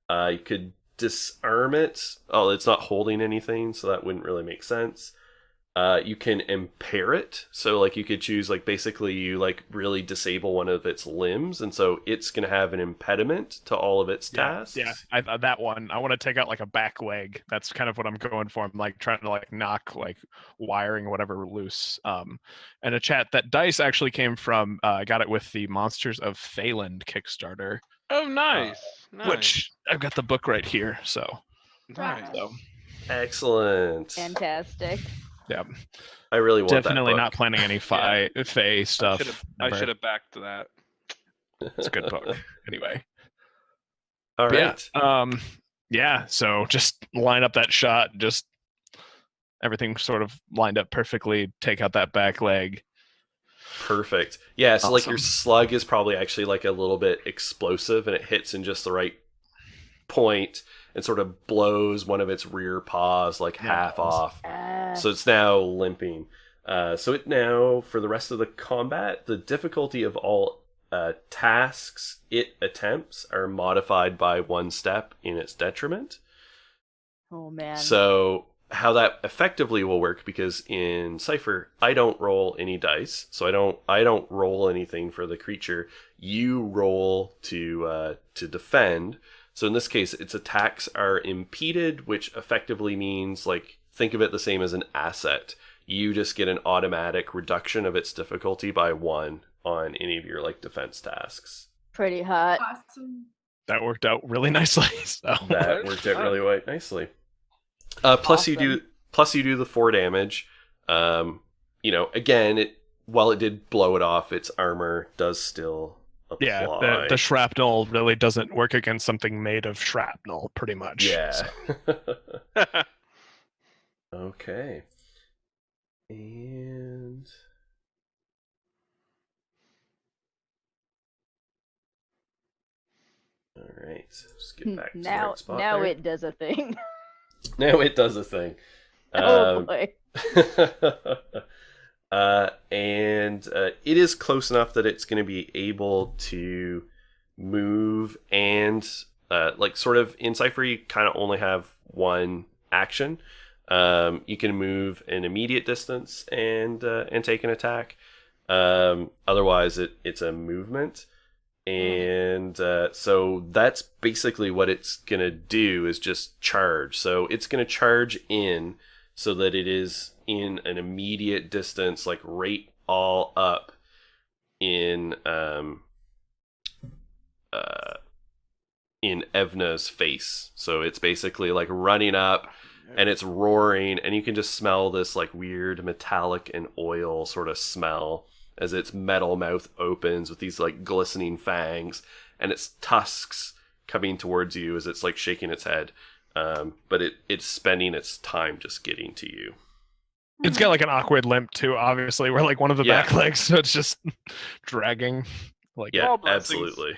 [SPEAKER 1] You could disarm it. Oh, it's not holding anything, so that wouldn't really make sense. You can impair it, so like you could choose like basically you like really disable one of its limbs, and so it's gonna have an impediment to all of its tasks.
[SPEAKER 5] Yeah, that one. I want to take out like a back leg. That's kind of what I'm going for. I'm like trying to like knock like wiring or whatever loose. And a chat that dice actually came from. I got it with the Monsters of Phaland Kickstarter,
[SPEAKER 4] Oh, nice. Nice.
[SPEAKER 5] which I've got the book right here. So
[SPEAKER 4] Nice.
[SPEAKER 5] so
[SPEAKER 1] Excellent.
[SPEAKER 2] Fantastic.
[SPEAKER 5] yeah,
[SPEAKER 1] I really want
[SPEAKER 5] definitely
[SPEAKER 1] that
[SPEAKER 5] not
[SPEAKER 1] book.
[SPEAKER 5] planning any Fae stuff.
[SPEAKER 4] I
[SPEAKER 5] Never.
[SPEAKER 4] should have backed that.
[SPEAKER 5] It's a good book. Anyway.
[SPEAKER 1] All
[SPEAKER 5] But
[SPEAKER 1] right.
[SPEAKER 5] yeah, so just line up that shot, just everything sort of lined up perfectly, take out that back leg.
[SPEAKER 1] Perfect. Yeah, so like your
[SPEAKER 5] Awesome.
[SPEAKER 1] slug is probably actually like a little bit explosive, and it hits in just the right point and sort of blows one of its rear paws like half off. So it's now limping. So it now, for the rest of the combat, the difficulty of all tasks it attempts are modified by 1 step in its detriment.
[SPEAKER 2] Oh man.
[SPEAKER 1] So how that effectively will work, because in Cypher I don't roll any dice, so I don't roll anything for the creature. You roll to defend. So in this case, its attacks are impeded, which effectively means, like, think of it the same as an asset. You just get an automatic reduction of its difficulty by 1 on any of your like defense tasks.
[SPEAKER 2] Pretty hot.
[SPEAKER 3] Awesome.
[SPEAKER 5] That worked out really nicely. So
[SPEAKER 1] That worked out really nicely. Plus you do the 4 damage. Again, while it did blow it off, its armor does still apply.
[SPEAKER 5] yeah, the shrapnel really doesn't work against something made of shrapnel, pretty much.
[SPEAKER 1] Yeah.
[SPEAKER 5] So.
[SPEAKER 1] Okay. And all right. Just get back to the right spot
[SPEAKER 2] Now
[SPEAKER 1] there.
[SPEAKER 2] it does a thing.
[SPEAKER 1] Now it does a thing.
[SPEAKER 2] Oh boy.
[SPEAKER 1] And it is close enough that it's going to be able to move and like sort of in Cypher you kind of only have 1 action. You can move an immediate distance and take an attack. Otherwise it's a movement. And so that's basically what it's going to do, is just charge. So it's going to charge in so that it is in an immediate distance, like right all up in Evna's face. So it's basically like running up and it's roaring, and you can just smell this like weird metallic and oil sort of smell as its metal mouth opens with these like glistening fangs, and its tusks coming towards you as it's like shaking its head. But it's spending its time just getting to you.
[SPEAKER 5] It's got like an awkward limp too, obviously, where like one of the
[SPEAKER 1] Yeah.
[SPEAKER 5] back legs, so it's just dragging. Like
[SPEAKER 1] Yeah,
[SPEAKER 4] all blessings.
[SPEAKER 1] absolutely.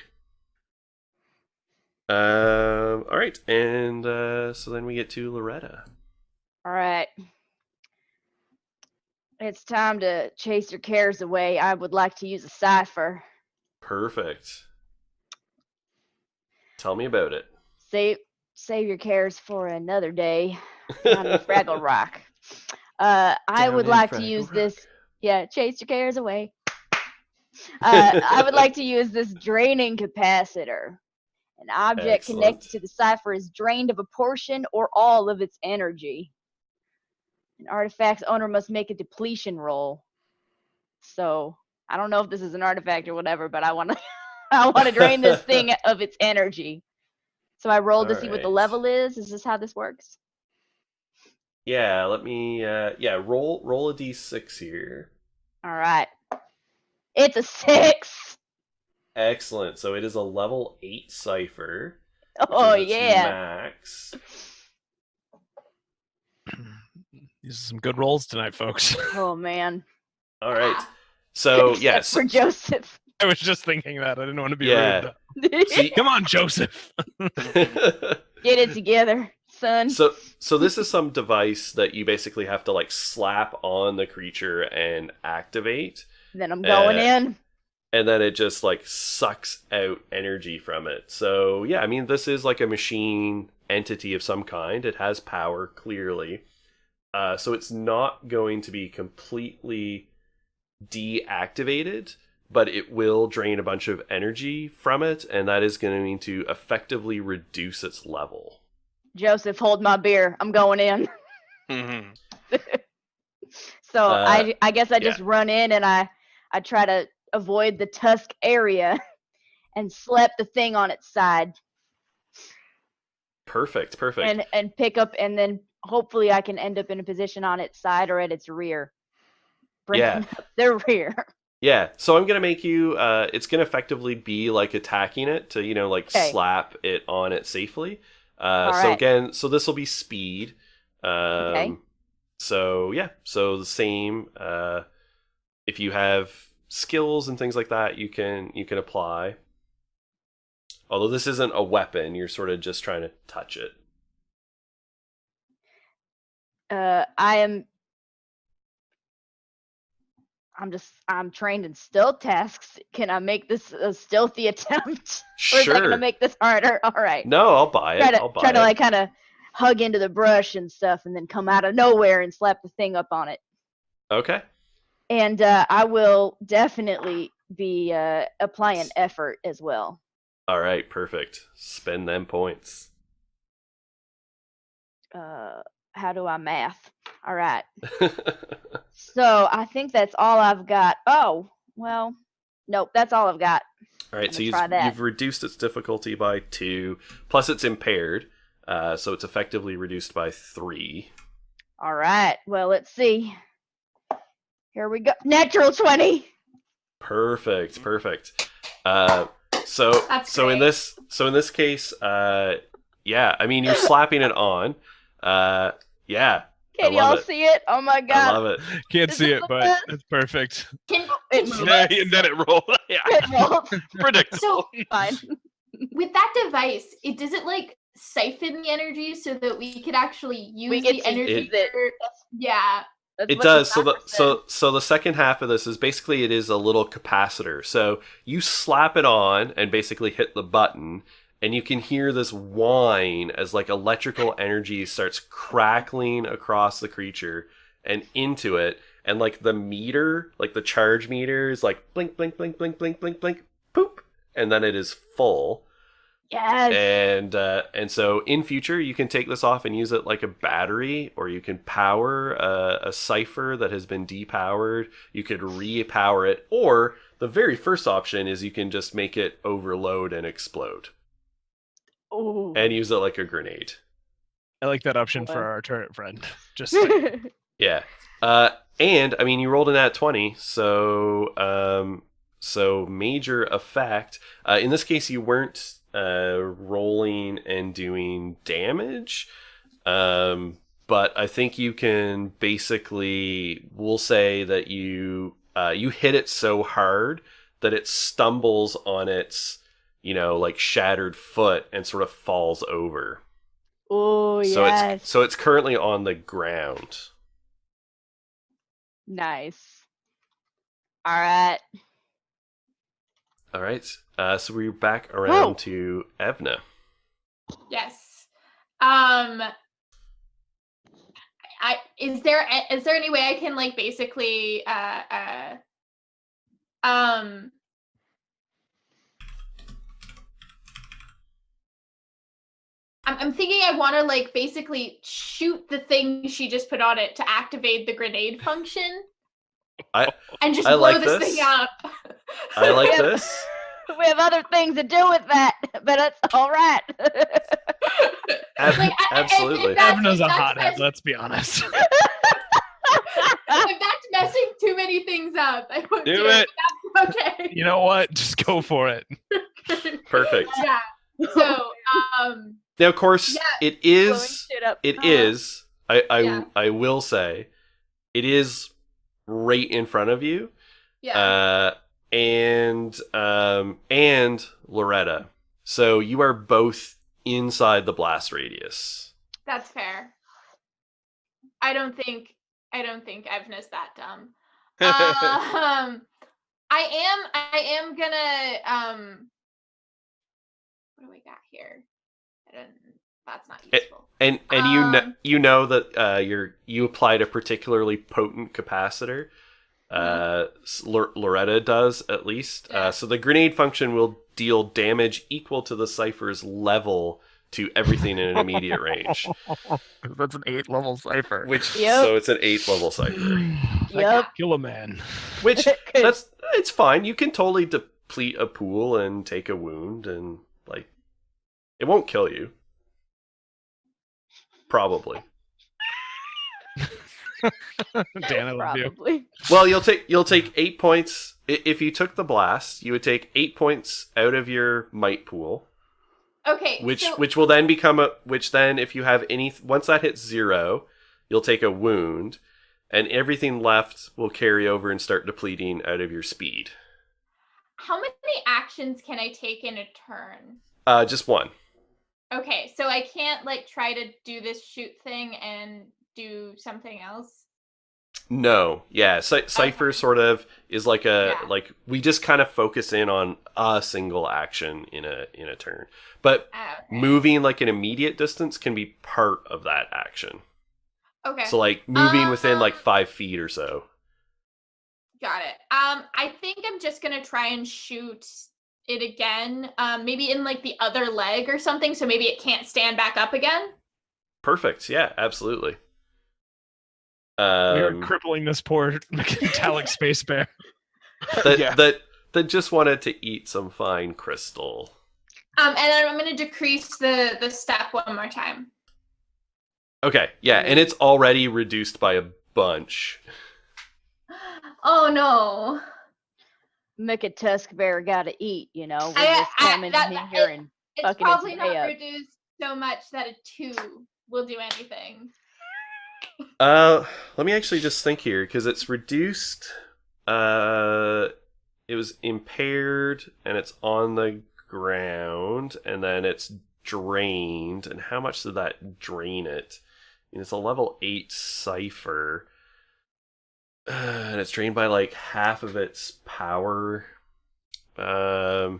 [SPEAKER 1] All right, and so then we get to Loretta.
[SPEAKER 2] All right. It's time to chase your cares away. I would like to use a cipher.
[SPEAKER 1] Perfect. Tell me about it.
[SPEAKER 2] Save your cares for another day. Down in Fraggle Rock. I
[SPEAKER 1] Down
[SPEAKER 2] would
[SPEAKER 1] in
[SPEAKER 2] like to
[SPEAKER 1] Fraggle
[SPEAKER 2] use
[SPEAKER 1] Rock.
[SPEAKER 2] this. Yeah, chase your cares away. I would like to use this draining capacitor. An object
[SPEAKER 1] Excellent.
[SPEAKER 2] connected to the cipher is drained of a portion or all of its energy. An artifact's owner must make a depletion roll. So I don't know if this is an artifact or whatever, but I want to drain this thing of its energy. So I rolled to see what the
[SPEAKER 1] Alright.
[SPEAKER 2] level is. Is this how this works?
[SPEAKER 1] Yeah, let me roll a d6 here.
[SPEAKER 2] All right. It's a 6.
[SPEAKER 1] Excellent. So it is a level 8 cipher.
[SPEAKER 2] Oh
[SPEAKER 1] which is its
[SPEAKER 2] yeah.
[SPEAKER 1] Max.
[SPEAKER 5] these are some good rolls tonight, folks.
[SPEAKER 2] Oh man.
[SPEAKER 1] All right. So
[SPEAKER 2] Except
[SPEAKER 1] yes.
[SPEAKER 2] for Joseph.
[SPEAKER 5] I was just thinking that. I didn't want to be
[SPEAKER 1] Yeah.
[SPEAKER 5] rude.
[SPEAKER 1] See-
[SPEAKER 5] Come on, Joseph.
[SPEAKER 2] Get it together, son.
[SPEAKER 1] So this is some device that you basically have to like slap on the creature and activate,
[SPEAKER 2] Then I'm going in.
[SPEAKER 1] and then it just like sucks out energy from it. So yeah, I mean this is like a machine entity of some kind. It has power clearly. So it's not going to be completely deactivated, but it will drain a bunch of energy from it, and that is going to effectively reduce its level.
[SPEAKER 2] Joseph, hold my beer. I'm going in.
[SPEAKER 4] Mhm.
[SPEAKER 2] So I guess I
[SPEAKER 1] yeah.
[SPEAKER 2] just run in and I try to avoid the tusk area and slap the thing on its side
[SPEAKER 1] Perfect.
[SPEAKER 2] and pick up, and then hopefully I can end up in a position on its side or at its rear.
[SPEAKER 1] Yeah.
[SPEAKER 2] Bringing up the rear.
[SPEAKER 1] Yeah, so I'm gonna make you. It's gonna effectively be like attacking it to, like
[SPEAKER 2] Okay.
[SPEAKER 1] slap it on it safely.
[SPEAKER 2] All
[SPEAKER 1] So
[SPEAKER 2] right.
[SPEAKER 1] again, so this will be speed.
[SPEAKER 2] Okay.
[SPEAKER 1] So yeah, so the same. If you have skills and things like that, you can apply. Although this isn't a weapon, you're sort of just trying to touch it.
[SPEAKER 2] I'm trained in stealth tasks. Can I make this a stealthy attempt? Or is that
[SPEAKER 1] Sure.
[SPEAKER 2] gonna make this harder? All right.
[SPEAKER 1] No, I'll buy it.
[SPEAKER 2] Try to like kind of hug into the brush and stuff, and then come out of nowhere and slap the thing up on it.
[SPEAKER 1] Okay.
[SPEAKER 2] And I will definitely be applying effort as well.
[SPEAKER 1] All right. Perfect. Spend them points.
[SPEAKER 2] How do I math? All right. So I think that's all I've got. Oh, well, nope, that's all I've got.
[SPEAKER 1] All right, so
[SPEAKER 2] try that.
[SPEAKER 1] you've reduced its difficulty by 2, plus it's impaired, so it's effectively reduced by 3.
[SPEAKER 2] All right. Well, let's see. Here we go. Natural 20.
[SPEAKER 1] Perfect.
[SPEAKER 3] That's
[SPEAKER 1] So in
[SPEAKER 3] great.
[SPEAKER 1] this case, yeah, I mean you're slapping it on. Yeah,
[SPEAKER 2] Can
[SPEAKER 1] I love
[SPEAKER 2] y'all
[SPEAKER 1] it.
[SPEAKER 2] see it? Oh my god.
[SPEAKER 1] I love it.
[SPEAKER 5] Can't
[SPEAKER 2] Is
[SPEAKER 5] see
[SPEAKER 2] it
[SPEAKER 5] it,
[SPEAKER 2] like
[SPEAKER 5] but
[SPEAKER 2] that?
[SPEAKER 5] it's perfect.
[SPEAKER 3] Can
[SPEAKER 2] It
[SPEAKER 3] you
[SPEAKER 2] moves.
[SPEAKER 4] Yeah,
[SPEAKER 3] guys-
[SPEAKER 4] and then it rolled. Yeah,
[SPEAKER 2] It rolls.
[SPEAKER 4] predictable.
[SPEAKER 3] So
[SPEAKER 2] Fine.
[SPEAKER 3] with that device, does it like siphon the energy so that we could actually use
[SPEAKER 2] get
[SPEAKER 3] the
[SPEAKER 2] to
[SPEAKER 3] energy?
[SPEAKER 2] use it.
[SPEAKER 3] Yeah.
[SPEAKER 2] That's
[SPEAKER 1] It
[SPEAKER 2] what the
[SPEAKER 1] does.
[SPEAKER 2] doctor said.
[SPEAKER 1] So the second half of this is basically it is a little capacitor. So you slap it on and basically hit the button, and you can hear this whine as like electrical energy starts crackling across the creature and into it, and like the meter, like the charge meter is like blink, blink, blink, blink, blink, blink, blink, poop, and then it is full.
[SPEAKER 2] Yes.
[SPEAKER 1] And so in future you can take this off and use it like a battery, or you can power a cipher that has been depowered. You could repower it, or the very first option is you can just make it overload and explode
[SPEAKER 2] Ooh.
[SPEAKER 1] and use it like a grenade.
[SPEAKER 5] I like that option for
[SPEAKER 2] Boy.
[SPEAKER 5] our turret friend. Just saying.
[SPEAKER 1] Yeah. And I mean you rolled an at 20, so so major effect. In this case you weren't rolling and doing damage, but I think you can basically, we'll say that you hit it so hard that it stumbles on its like shattered foot and sort of falls over.
[SPEAKER 2] Oh
[SPEAKER 1] So
[SPEAKER 2] yes.
[SPEAKER 1] it's currently on the ground.
[SPEAKER 2] Nice. All right.
[SPEAKER 1] All right, so we're back around to Evna.
[SPEAKER 3] Yes. Is there any way I can like basically I'm thinking I want to like basically shoot the thing she just put on it to activate the grenade function and just
[SPEAKER 1] I
[SPEAKER 3] blow
[SPEAKER 1] like
[SPEAKER 3] this
[SPEAKER 1] this.
[SPEAKER 3] thing up.
[SPEAKER 1] I like this.
[SPEAKER 2] We have other things to do with that, but it's all right.
[SPEAKER 1] Absolutely.
[SPEAKER 3] If that's-
[SPEAKER 5] Evna's a
[SPEAKER 3] if that's
[SPEAKER 5] hothead,
[SPEAKER 3] messing-
[SPEAKER 5] let's be honest.
[SPEAKER 3] If that's messing too many things up, I won't
[SPEAKER 4] Do
[SPEAKER 3] do
[SPEAKER 4] it.
[SPEAKER 3] That's okay.
[SPEAKER 5] You know what? Just go for it.
[SPEAKER 1] Perfect.
[SPEAKER 3] Yeah. So,
[SPEAKER 1] Now, of course,
[SPEAKER 3] Yeah,
[SPEAKER 1] it
[SPEAKER 2] Blowing
[SPEAKER 1] is.
[SPEAKER 2] shit up.
[SPEAKER 1] It is.
[SPEAKER 3] Yeah.
[SPEAKER 1] I will say, it is right in front of you.
[SPEAKER 3] yeah.
[SPEAKER 1] And Loretta. So you are both inside the blast radius.
[SPEAKER 3] That's fair. I don't think Evna's that dumb. I am gonna what do we got here? That's not
[SPEAKER 1] It-
[SPEAKER 3] useful.
[SPEAKER 1] And you know that you applied a particularly potent capacitor. Loretta does, at least.
[SPEAKER 3] Yeah.
[SPEAKER 1] So the grenade function will deal damage equal to the cipher's level to everything in an immediate range.
[SPEAKER 5] That's an 8-level cipher.
[SPEAKER 1] So it's an 8th level cipher.
[SPEAKER 2] Yep.
[SPEAKER 5] Kill a man.
[SPEAKER 1] Which it's fine. You can totally deplete a pool and take a wound, and like it won't kill you. Probably.
[SPEAKER 5] Dan, I love you.
[SPEAKER 2] Probably.
[SPEAKER 1] Well, you'll take 8 points if you took the blast. You would take 8 points out of your might pool,
[SPEAKER 3] Okay.
[SPEAKER 1] which will then become which then if you have once that hits 0, you'll take a wound, and everything left will carry over and start depleting out of your speed.
[SPEAKER 3] How many actions can I take in a turn?
[SPEAKER 1] Just one.
[SPEAKER 3] Okay, so I can't like try to do this shoot thing and do something else.
[SPEAKER 1] No, yeah, Cypher sort of is like like we just kind of focus in on a single action in a turn, but moving like an immediate distance can be part of that action.
[SPEAKER 3] Okay.
[SPEAKER 1] So like moving within like 5 feet or so.
[SPEAKER 3] Got it. I think I'm just gonna try and shoot it again. Maybe in like the other leg or something, so maybe it can't stand back up again.
[SPEAKER 1] Perfect. Yeah, absolutely.
[SPEAKER 5] We are crippling this poor metallic space bear.
[SPEAKER 1] that just wanted to eat some fine crystal.
[SPEAKER 3] And then I'm gonna decrease the step one more time.
[SPEAKER 1] Okay, yeah, and it's already reduced by a bunch.
[SPEAKER 3] Oh no.
[SPEAKER 2] Tusk bear gotta eat, you know. We're just coming in here and
[SPEAKER 3] it's
[SPEAKER 2] fucking
[SPEAKER 3] probably
[SPEAKER 2] its
[SPEAKER 3] not
[SPEAKER 2] way up.
[SPEAKER 3] reduced so much that a 2 will do anything.
[SPEAKER 1] Let me actually just think here, because it's reduced. It was impaired, and it's on the ground, and then it's drained. And how much did that drain it? I mean, it's a level 8 cipher, and it's drained by like half of its power.
[SPEAKER 3] And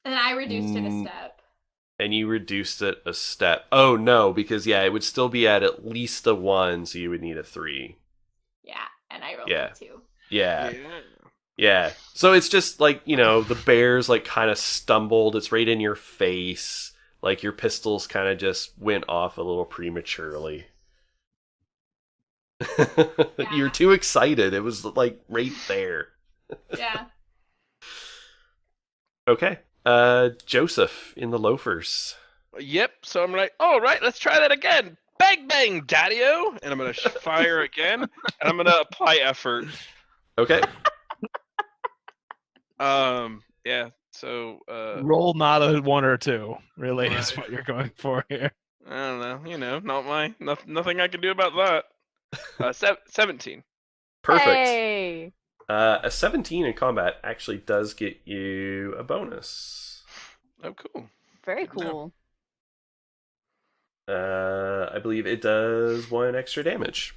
[SPEAKER 3] I reduced it a step.
[SPEAKER 1] And you reduced it a step. Oh no, because it would still be at least a 1, so you would need a 3.
[SPEAKER 3] Yeah, and I rolled a 2.
[SPEAKER 1] Yeah. So it's just like, the bear's like kind of stumbled. It's right in your face. Like your pistols kind of just went off a little prematurely. You're too excited. It was like right there.
[SPEAKER 3] Yeah.
[SPEAKER 1] Okay. Joseph in the loafers.
[SPEAKER 4] Yep. So I'm like, all right, let's try that again. Bang, bang, daddy-o. And I'm going to fire again. And I'm going to apply effort.
[SPEAKER 1] Okay.
[SPEAKER 4] Yeah. So
[SPEAKER 5] roll not a 1 or 2. Really, is what you're going for here.
[SPEAKER 4] I don't know. Nothing I can do about that. 17.
[SPEAKER 1] Perfect.
[SPEAKER 2] Hey.
[SPEAKER 1] A 17 in combat actually does get you a bonus.
[SPEAKER 4] Oh, cool.
[SPEAKER 2] Very cool.
[SPEAKER 1] I believe it does 1 extra damage.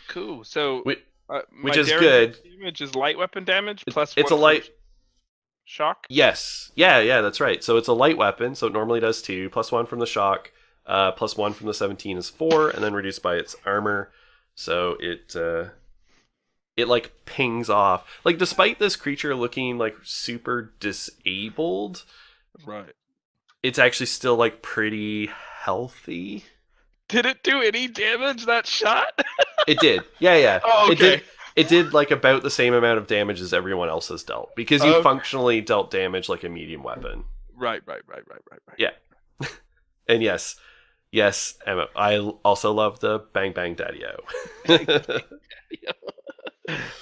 [SPEAKER 4] Cool. So,
[SPEAKER 1] which is good.
[SPEAKER 4] Damage is light weapon damage plus.
[SPEAKER 1] It's
[SPEAKER 4] 1
[SPEAKER 1] a light
[SPEAKER 4] shock.
[SPEAKER 1] Yes. Yeah. That's right. So it's a light weapon. So it normally does 2 plus 1 from the shock, plus 1 from the 17 is 4, and then reduced by its armor. So it like pings off. Like despite this creature looking like super disabled,
[SPEAKER 4] right? It's
[SPEAKER 1] actually still like pretty healthy.
[SPEAKER 4] Did it do any damage, that shot?
[SPEAKER 1] It did. Yeah.
[SPEAKER 4] Oh, okay.
[SPEAKER 1] It did like about the same amount of damage as everyone else has dealt, because you functionally dealt damage like a medium weapon.
[SPEAKER 4] Right.
[SPEAKER 1] Yeah. And yes, Emma, I also love the bang bang daddy-o.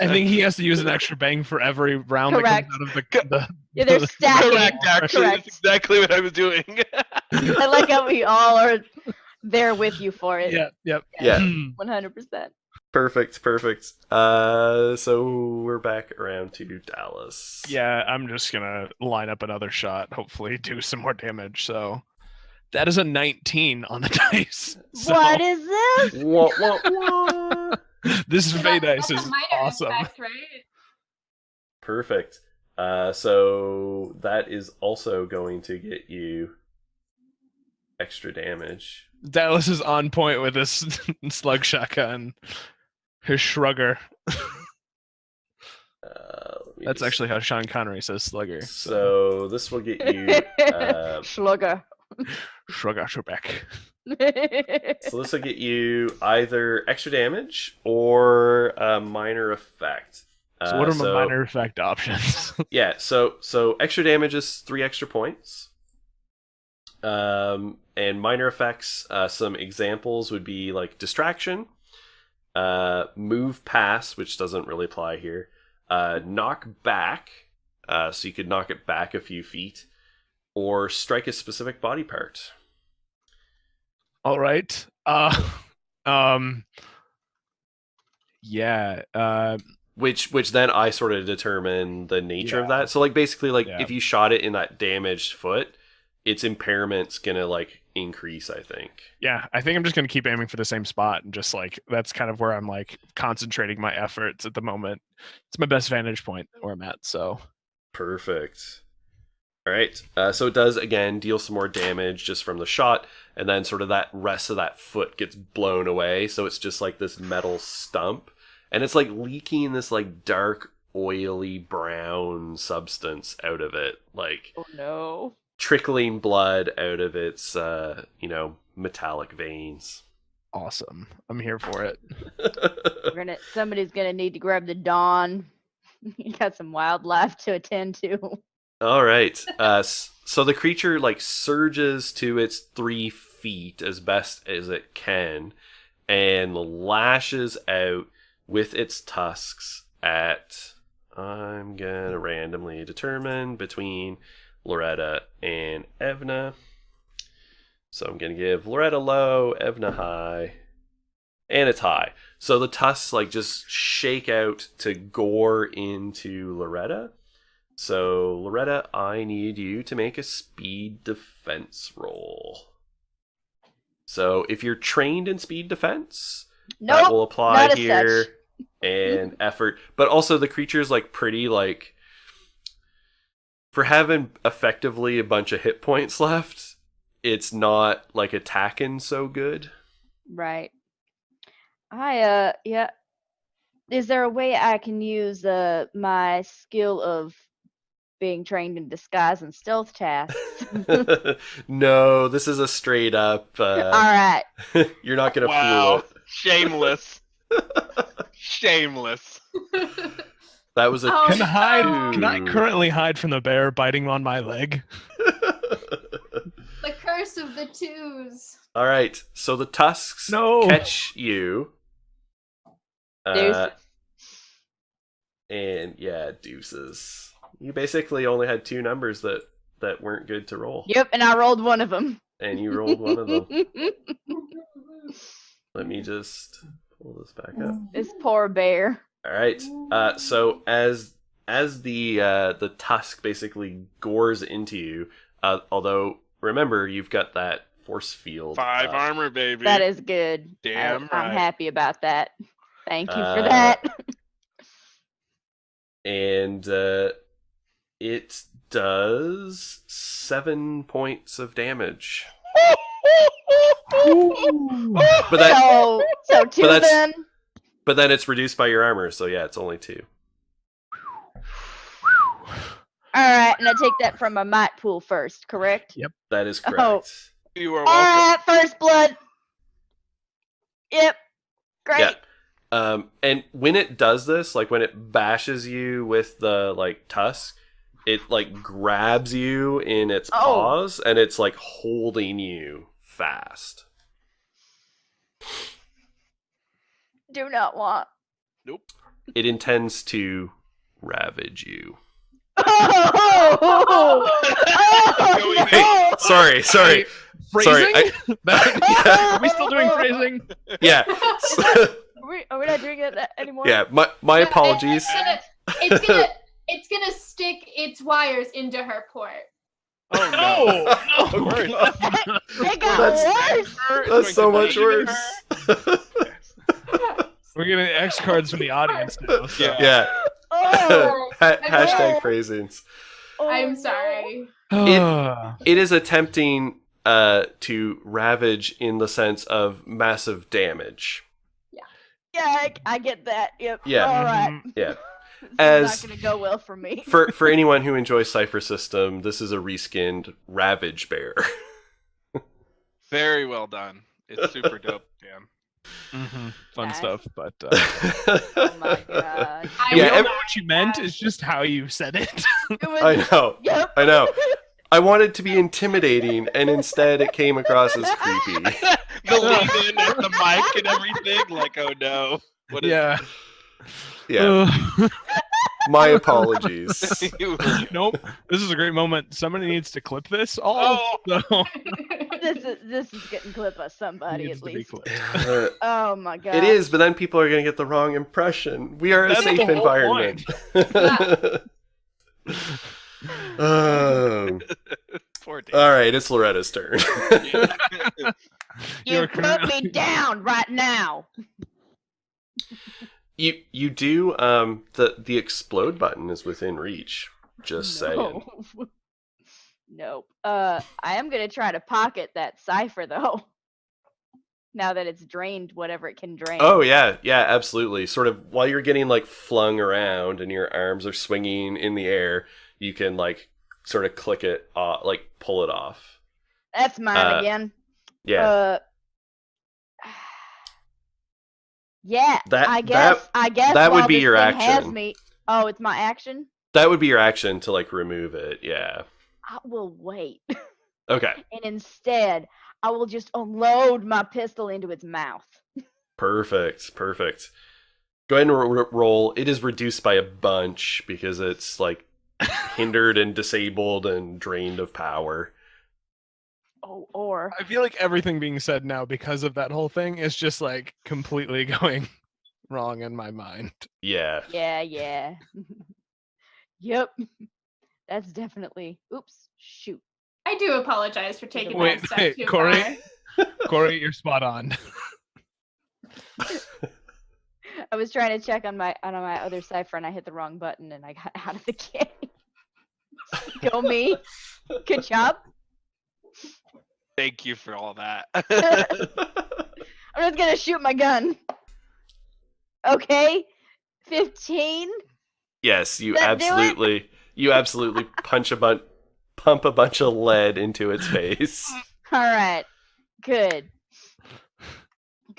[SPEAKER 5] I think he has to use an extra bang for every round
[SPEAKER 2] Correct.
[SPEAKER 5] that comes out of the
[SPEAKER 2] Yeah, they're stacking.
[SPEAKER 4] Correct, actually.
[SPEAKER 2] Correct.
[SPEAKER 4] That's exactly what I was doing.
[SPEAKER 2] I like how we all are there with you for it.
[SPEAKER 5] Yep.
[SPEAKER 1] Yeah.
[SPEAKER 2] 100%.
[SPEAKER 1] Perfect. So we're back around to Dallas.
[SPEAKER 5] Yeah, I'm just gonna line up another shot, hopefully do some more damage. So that is a 19 on the dice. So
[SPEAKER 2] What is this?
[SPEAKER 1] What?
[SPEAKER 5] this Fey dice
[SPEAKER 3] That's a
[SPEAKER 5] is
[SPEAKER 3] minor
[SPEAKER 5] awesome.
[SPEAKER 3] effect, right?
[SPEAKER 1] Perfect. So that is also going to get you extra damage.
[SPEAKER 5] Dallas is on point with this slug shotgun. His shrugger. That's actually how Sean Connery says slugger.
[SPEAKER 1] So this will get you.
[SPEAKER 2] Slugger.
[SPEAKER 5] Shrugger Trebek.
[SPEAKER 1] So this will get you either extra damage or a minor effect.
[SPEAKER 5] So what are my minor effect options?
[SPEAKER 1] Yeah, so extra damage is 3 extra points. And minor effects, some examples would be like distraction, move pass, which doesn't really apply here, knock back, so you could knock it back a few feet, or strike a specific body part.
[SPEAKER 5] All right. Yeah.
[SPEAKER 1] Which then I sort of determine the nature of that. So like basically like if you shot it in that damaged foot, its impairment's gonna like increase, I think.
[SPEAKER 5] Yeah, I think I'm just gonna keep aiming for the same spot and just like that's kind of where I'm like concentrating my efforts at the moment. It's my best vantage point where I'm at, so
[SPEAKER 1] perfect. All right, so it does again deal some more damage just from the shot, and then sort of that rest of that foot gets blown away, so it's just like this metal stump, and it's like leaking this like dark, oily brown substance out of it, like
[SPEAKER 2] Oh no.
[SPEAKER 1] trickling blood out of its metallic veins.
[SPEAKER 5] awesome. I'm here for it.
[SPEAKER 2] Somebody's gonna need to grab the Dawn. You got some wildlife to attend to.
[SPEAKER 1] All right. So the creature like surges to its 3 feet as best as it can and lashes out with its tusks at, I'm gonna randomly determine between Loretta and Evna. So I'm gonna give Loretta low, Evna high, and it's high. So the tusks like just shake out to gore into Loretta. So, Loretta, I need you to make a speed defense roll. So, if you're trained in speed defense, that will apply here, and effort. But also, the creature's like pretty like, for having effectively a bunch of hit points left, it's not like attacking so good.
[SPEAKER 2] Right. Yeah. Is there a way I can use my skill of being trained in disguise and stealth tasks?
[SPEAKER 1] No, this is a straight up.
[SPEAKER 2] All right.
[SPEAKER 1] You're not gonna
[SPEAKER 4] Wow.
[SPEAKER 1] fool it.
[SPEAKER 4] Shameless. Shameless.
[SPEAKER 1] That was a.
[SPEAKER 3] Oh,
[SPEAKER 5] Can I
[SPEAKER 1] two.
[SPEAKER 5] currently hide from the bear biting on my leg?
[SPEAKER 3] The curse of the twos.
[SPEAKER 1] All right, so the tusks catch you.
[SPEAKER 2] Deuces.
[SPEAKER 1] And yeah, deuces. You basically only had 2 numbers that weren't good to roll.
[SPEAKER 2] Yep, and I rolled one of them.
[SPEAKER 1] And you rolled one of them. Let me just pull this back up.
[SPEAKER 2] This poor bear.
[SPEAKER 1] All right. So as the tusk basically gores into you, although remember you've got that force field.
[SPEAKER 4] 5 armor, baby.
[SPEAKER 2] That is good.
[SPEAKER 4] Damn
[SPEAKER 2] I'm
[SPEAKER 4] right.
[SPEAKER 2] happy about that. Thank you for that.
[SPEAKER 1] And it does 7 points of damage. But that,
[SPEAKER 2] so 2 then.
[SPEAKER 1] But then it's reduced by your armor, so yeah, it's only 2.
[SPEAKER 2] All right, and I take that from my might pool first, correct?
[SPEAKER 5] Yep.
[SPEAKER 1] That is correct.
[SPEAKER 2] Oh.
[SPEAKER 4] You are
[SPEAKER 2] All
[SPEAKER 4] welcome.
[SPEAKER 2] right, first blood. Yep. Great.
[SPEAKER 1] Yeah. And when it does this, like when it bashes you with the like tusk, it like grabs you in its paws and it's like holding you fast.
[SPEAKER 2] Do not want.
[SPEAKER 4] Nope.
[SPEAKER 1] It intends to ravage you.
[SPEAKER 2] Oh,
[SPEAKER 1] Hey, sorry.
[SPEAKER 5] Phrasing?
[SPEAKER 1] Sorry.
[SPEAKER 5] Are we still doing phrasing?
[SPEAKER 1] Yeah.
[SPEAKER 2] Are we not doing it anymore?
[SPEAKER 1] Yeah, my apologies.
[SPEAKER 3] It's gonna stick its wires into her port.
[SPEAKER 4] Oh no.
[SPEAKER 1] Oh,
[SPEAKER 4] Worse.
[SPEAKER 1] God.
[SPEAKER 2] It got
[SPEAKER 1] That's-
[SPEAKER 2] worse.
[SPEAKER 1] That's so much worse.
[SPEAKER 5] We're getting X cards from the audience now. So.
[SPEAKER 4] Yeah.
[SPEAKER 1] Yeah.
[SPEAKER 2] Oh,
[SPEAKER 1] Hashtag phrasings.
[SPEAKER 2] oh,
[SPEAKER 3] I'm
[SPEAKER 2] no.
[SPEAKER 3] sorry.
[SPEAKER 1] It is attempting to ravage in the sense of massive damage.
[SPEAKER 2] Yeah, I get that. Yep.
[SPEAKER 1] Yeah.
[SPEAKER 2] All right.
[SPEAKER 5] Mhm.
[SPEAKER 1] Yeah.
[SPEAKER 2] This
[SPEAKER 1] As-
[SPEAKER 2] is not gonna go well for me.
[SPEAKER 1] For anyone who enjoys Cypher System, this is a reskinned Ravage Bear.
[SPEAKER 4] Very well done. It's super dope, Dan.
[SPEAKER 5] Fun
[SPEAKER 2] Nice.
[SPEAKER 5] stuff, but
[SPEAKER 2] Oh my god.
[SPEAKER 3] I
[SPEAKER 1] Yeah,
[SPEAKER 5] we
[SPEAKER 3] will
[SPEAKER 5] don't
[SPEAKER 1] ev-
[SPEAKER 5] know what you meant. It's just how you said it.
[SPEAKER 2] It was,
[SPEAKER 1] I know.
[SPEAKER 2] Yep.
[SPEAKER 1] I know. I wanted to be intimidating, and instead it came across as creepy.
[SPEAKER 4] The lead in at the mic and everything. Like, oh no. What is
[SPEAKER 5] Yeah.
[SPEAKER 1] Yeah. My apologies.
[SPEAKER 5] Nope. This is a great moment. Somebody needs to clip this all.
[SPEAKER 4] Oh.
[SPEAKER 5] So
[SPEAKER 2] This is getting clipped by somebody
[SPEAKER 5] needs
[SPEAKER 2] at
[SPEAKER 5] to be
[SPEAKER 2] least.
[SPEAKER 5] clipped.
[SPEAKER 2] Oh my god.
[SPEAKER 1] It is, but then people are going to get the wrong impression. We are a
[SPEAKER 5] That's
[SPEAKER 1] safe
[SPEAKER 5] the whole
[SPEAKER 1] environment. Oh.
[SPEAKER 4] Poor Dan.
[SPEAKER 1] All right, it's Loretta's turn.
[SPEAKER 2] You
[SPEAKER 5] You're
[SPEAKER 2] put me
[SPEAKER 5] currently-
[SPEAKER 2] down right now.
[SPEAKER 1] You do the explode button is within reach. Just saying.
[SPEAKER 2] No. Nope. I am gonna try to pocket that cipher though. Now that it's drained whatever it can drain.
[SPEAKER 1] Oh yeah, absolutely. Sort of while you're getting like flung around and your arms are swinging in the air, you can like sort of click it off, like pull it off.
[SPEAKER 2] That's mine again.
[SPEAKER 1] Yeah.
[SPEAKER 2] Yeah.
[SPEAKER 1] That-
[SPEAKER 2] I guess
[SPEAKER 1] that would
[SPEAKER 2] while
[SPEAKER 1] be
[SPEAKER 2] this
[SPEAKER 1] your
[SPEAKER 2] thing has
[SPEAKER 1] action.
[SPEAKER 2] me. Oh, it's my action?
[SPEAKER 1] That would be your action to like remove it. Yeah.
[SPEAKER 2] I will wait.
[SPEAKER 1] Okay.
[SPEAKER 2] And instead, I will just unload my pistol into its mouth.
[SPEAKER 1] Perfect. Go ahead and roll. It is reduced by a bunch because it's like hindered and disabled and drained of power.
[SPEAKER 2] Oh, or
[SPEAKER 5] I feel like everything being said now because of that whole thing is just like completely going wrong in my mind.
[SPEAKER 1] Yeah.
[SPEAKER 2] yeah. Yep. That's definitely. Oops. Shoot.
[SPEAKER 3] I do apologize for taking
[SPEAKER 5] Wait,
[SPEAKER 3] that step
[SPEAKER 5] wait,
[SPEAKER 3] too
[SPEAKER 5] Corey?
[SPEAKER 3] far.
[SPEAKER 5] Corey, you're spot on.
[SPEAKER 2] I was trying to check on my other cipher and I hit the wrong button and I got out of the game. Go me. Good job.
[SPEAKER 4] Thank you for all that.
[SPEAKER 2] I'm just gonna shoot my gun. Okay. 15.
[SPEAKER 1] Yes, you
[SPEAKER 2] That do it?
[SPEAKER 1] absolutely pump a bunch of lead into its face.
[SPEAKER 2] All right. Good.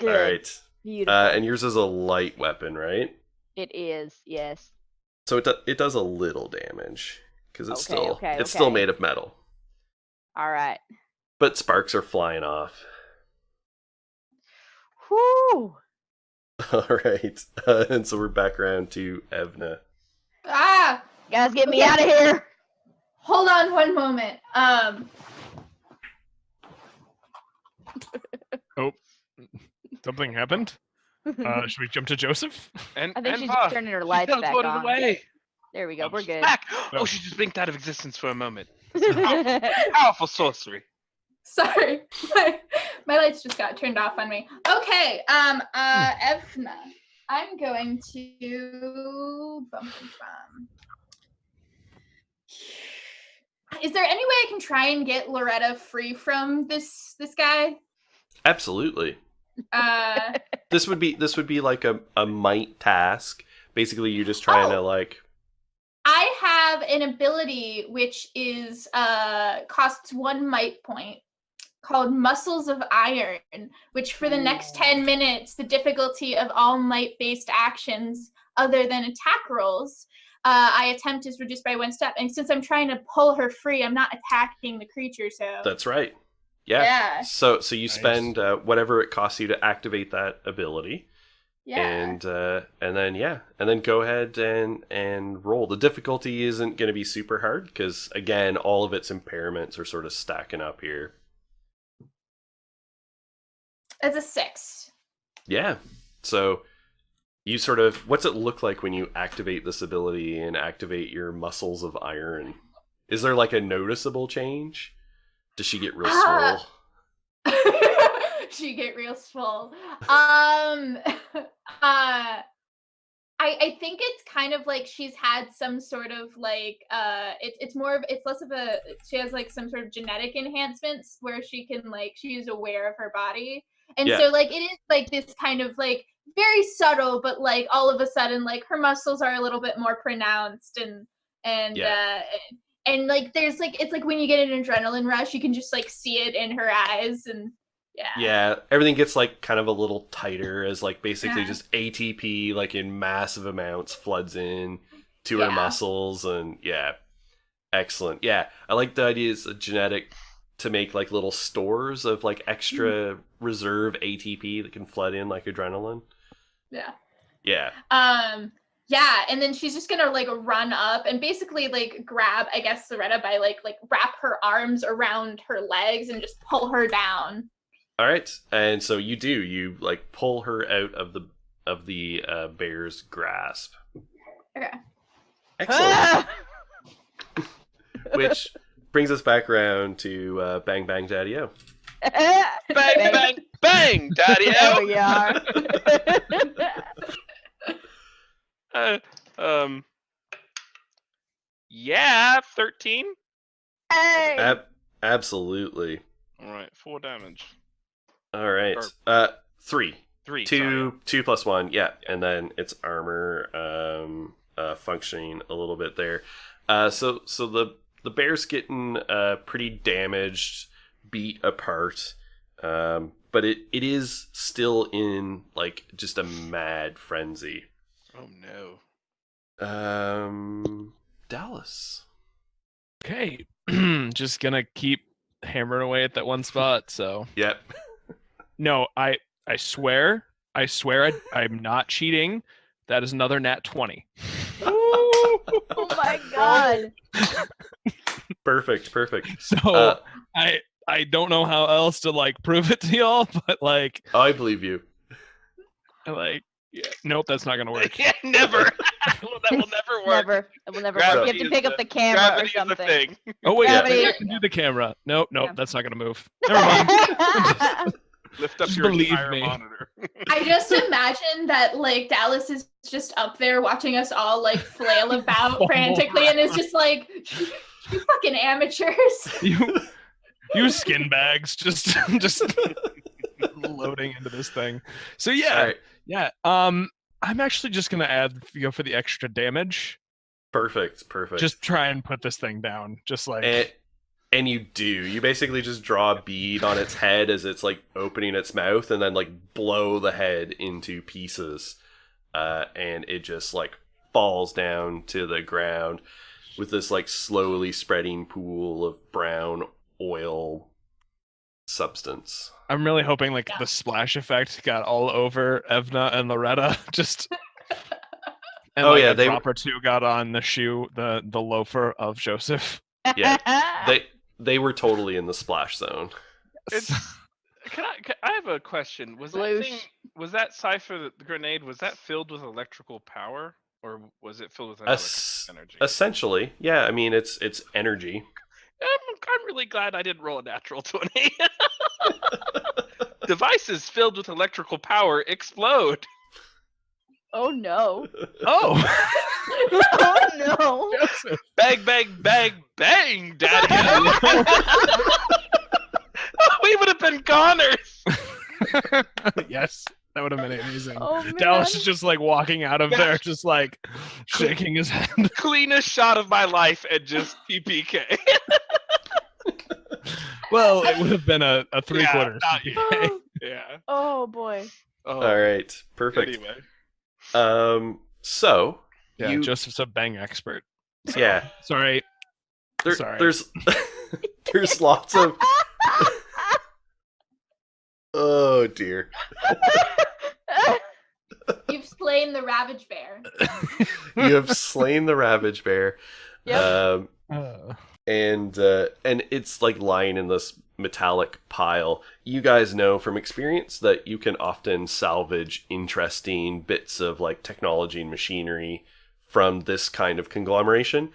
[SPEAKER 1] All right.
[SPEAKER 2] Beautiful.
[SPEAKER 1] And yours is a light weapon, right?
[SPEAKER 2] It is. Yes.
[SPEAKER 1] So it does a little damage because it's
[SPEAKER 2] Okay,
[SPEAKER 1] still
[SPEAKER 2] okay.
[SPEAKER 1] made of metal,
[SPEAKER 2] All right.
[SPEAKER 1] but sparks are flying off.
[SPEAKER 2] Whoo.
[SPEAKER 1] All right, and so we're back around to Evna.
[SPEAKER 3] Ah,
[SPEAKER 2] Guys, get me
[SPEAKER 3] Okay.
[SPEAKER 2] out of here.
[SPEAKER 3] hold on one moment.
[SPEAKER 5] Something happened. Should we jump to Joseph?
[SPEAKER 4] And
[SPEAKER 2] I think
[SPEAKER 4] and
[SPEAKER 2] she's
[SPEAKER 4] Voth,
[SPEAKER 2] just turning her lights
[SPEAKER 4] she
[SPEAKER 2] back
[SPEAKER 4] teleported
[SPEAKER 2] on.
[SPEAKER 4] away.
[SPEAKER 2] There we go. We're
[SPEAKER 4] she's
[SPEAKER 2] good.
[SPEAKER 4] Back.
[SPEAKER 5] No.
[SPEAKER 4] Oh, she just blinked out of existence for a moment. Powerful sorcery.
[SPEAKER 3] Sorry, my lights just got turned off on me. Okay, Evna, I'm going to. Is there any way I can try and get Loretta free from this guy?
[SPEAKER 1] Absolutely.
[SPEAKER 3] Uh,
[SPEAKER 1] This would be like a might task. Basically, you're just trying to like.
[SPEAKER 3] I have an ability which is costs 1 might point, called Muscles of Iron, which for the next 10 minutes, the difficulty of all might-based actions other than attack rolls I attempt is reduced by 1 step. And since I'm trying to pull her free, I'm not attacking the creature, so...
[SPEAKER 1] That's right. Yeah.
[SPEAKER 3] Yeah.
[SPEAKER 1] So you
[SPEAKER 5] Nice.
[SPEAKER 1] spend whatever it costs you to activate that ability.
[SPEAKER 3] Yeah.
[SPEAKER 1] And then go ahead and roll. The difficulty isn't going to be super hard because again, all of its impairments are sort of stacking up here.
[SPEAKER 3] As a 6.
[SPEAKER 1] Yeah. So you sort of, what's it look like when you activate this ability and activate your muscles of iron? Is there like a noticeable change? Does she get real swole?
[SPEAKER 3] She get real swole. I I think it's kind of like she's had some sort of like it's less of a, she has like some sort of genetic enhancements where she's aware of her body. And
[SPEAKER 1] Yeah.
[SPEAKER 3] so like it is like this kind of like very subtle, but like all of a sudden like her muscles are a little bit more pronounced and like there's like, it's like when you get an adrenaline rush, you can just like see it in her eyes. And
[SPEAKER 1] Yeah, everything gets like kind of a little tighter as like basically
[SPEAKER 3] Yeah.
[SPEAKER 1] just ATP like in massive amounts floods in to her
[SPEAKER 3] Yeah.
[SPEAKER 1] muscles, and excellent. Yeah, I like the idea it's a genetic to make like little stores of like extra reserve ATP that can flood in like adrenaline.
[SPEAKER 3] yeah.
[SPEAKER 1] Yeah.
[SPEAKER 3] Yeah, and then she's just gonna like run up and basically like grab, I guess, Loretta by like wrap her arms around her legs and just pull her down.
[SPEAKER 1] All right, and so you like pull her out of the bear's grasp.
[SPEAKER 3] Okay.
[SPEAKER 1] Excellent. Which brings us back around to Bang Bang Daddy-O.
[SPEAKER 2] Bang,
[SPEAKER 4] Bang, bang, bang, Daddy.
[SPEAKER 2] There we are.
[SPEAKER 4] Yeah, 13.
[SPEAKER 2] Hey.
[SPEAKER 1] Absolutely.
[SPEAKER 4] All right, 4 damage.
[SPEAKER 1] All right. 3.
[SPEAKER 4] 3.
[SPEAKER 1] 2 plus 1. Yeah, and then it's armor functioning a little bit there. So the bear's getting pretty damaged, beat apart. But it is still in like just a mad frenzy.
[SPEAKER 4] Oh no.
[SPEAKER 1] Dallas.
[SPEAKER 5] Okay, just gonna keep hammering away at that one spot. So
[SPEAKER 1] Yep.
[SPEAKER 5] no, I swear I'm not cheating. That is another nat 20.
[SPEAKER 2] Oh my god.
[SPEAKER 1] Perfect.
[SPEAKER 5] So I don't know how else to like prove it to y'all, but like
[SPEAKER 1] I believe you.
[SPEAKER 5] nope, that's not gonna work.
[SPEAKER 4] Yeah, never. That will never work.
[SPEAKER 2] Never. It will never
[SPEAKER 4] Gravity
[SPEAKER 2] work. You have to
[SPEAKER 4] is
[SPEAKER 2] pick
[SPEAKER 4] the-
[SPEAKER 2] up the camera or
[SPEAKER 4] Gravity is a
[SPEAKER 2] something.
[SPEAKER 4] thing.
[SPEAKER 5] Oh wait,
[SPEAKER 2] Gravity.
[SPEAKER 5] I can do the camera. Nope,
[SPEAKER 2] Yeah.
[SPEAKER 5] that's not gonna move. Never mind.
[SPEAKER 4] Lift up
[SPEAKER 5] Just
[SPEAKER 4] your
[SPEAKER 5] believe
[SPEAKER 4] entire
[SPEAKER 5] me.
[SPEAKER 4] monitor.
[SPEAKER 3] I just imagine that like Dallas is just up there watching us all like flail about
[SPEAKER 5] Oh
[SPEAKER 3] frantically and is just like, you fucking amateurs.
[SPEAKER 5] You skin bags just loading into this thing. So yeah,
[SPEAKER 1] All right.
[SPEAKER 5] yeah. I'm actually just gonna go for the extra damage.
[SPEAKER 1] Perfect.
[SPEAKER 5] Just try and put this thing down. Just like
[SPEAKER 1] And you do. You basically just draw a bead on its head as it's like opening its mouth, and then like blow the head into pieces, and it just like falls down to the ground with this like slowly spreading pool of brown oil substance.
[SPEAKER 5] I'm really hoping like
[SPEAKER 3] Yeah.
[SPEAKER 5] the splash effect got all over Evna and Loretta. Just and
[SPEAKER 1] Oh,
[SPEAKER 5] like
[SPEAKER 1] yeah,
[SPEAKER 5] a
[SPEAKER 1] they-
[SPEAKER 5] drop or two got on the shoe, the loafer of Joseph.
[SPEAKER 1] Yeah, They were totally in the splash zone.
[SPEAKER 4] It's, I have a question. Was that
[SPEAKER 2] Bloosh.
[SPEAKER 4] thing? Was that cipher, the grenade? Was that filled with electrical power, or was it filled with another
[SPEAKER 1] Es-
[SPEAKER 4] kind of energy?
[SPEAKER 1] Essentially, yeah. I mean, it's energy.
[SPEAKER 4] I'm really glad I didn't roll a natural 20. Devices filled with electrical power explode.
[SPEAKER 2] Oh no.
[SPEAKER 5] Oh,
[SPEAKER 2] Oh no.
[SPEAKER 5] Joseph.
[SPEAKER 4] Bang, bang, bang, bang, Daddy. We would have been goners.
[SPEAKER 5] Yes, that would have been amazing.
[SPEAKER 2] Oh man.
[SPEAKER 5] Dallas is just like walking out of there, just like shaking his head.
[SPEAKER 4] Cleanest shot of my life and just PPK.
[SPEAKER 5] Well, it would have been a 3/4.
[SPEAKER 4] Yeah, not you.
[SPEAKER 2] Oh,
[SPEAKER 4] Yeah.
[SPEAKER 2] oh boy.
[SPEAKER 4] Oh,
[SPEAKER 1] All right, perfect.
[SPEAKER 4] Anyway.
[SPEAKER 1] So
[SPEAKER 5] Yeah,
[SPEAKER 1] you,
[SPEAKER 5] Joseph's a bang expert.
[SPEAKER 1] yeah,
[SPEAKER 5] Sorry. Sorry.
[SPEAKER 1] there's there's lots of. Oh dear.
[SPEAKER 3] You've slain the Ravage Bear.
[SPEAKER 1] You have slain the Ravage Bear.
[SPEAKER 2] Yep.
[SPEAKER 1] And it's like lying in this metallic pile. You guys know from experience that you can often salvage interesting bits of like technology and machinery from this kind of conglomeration.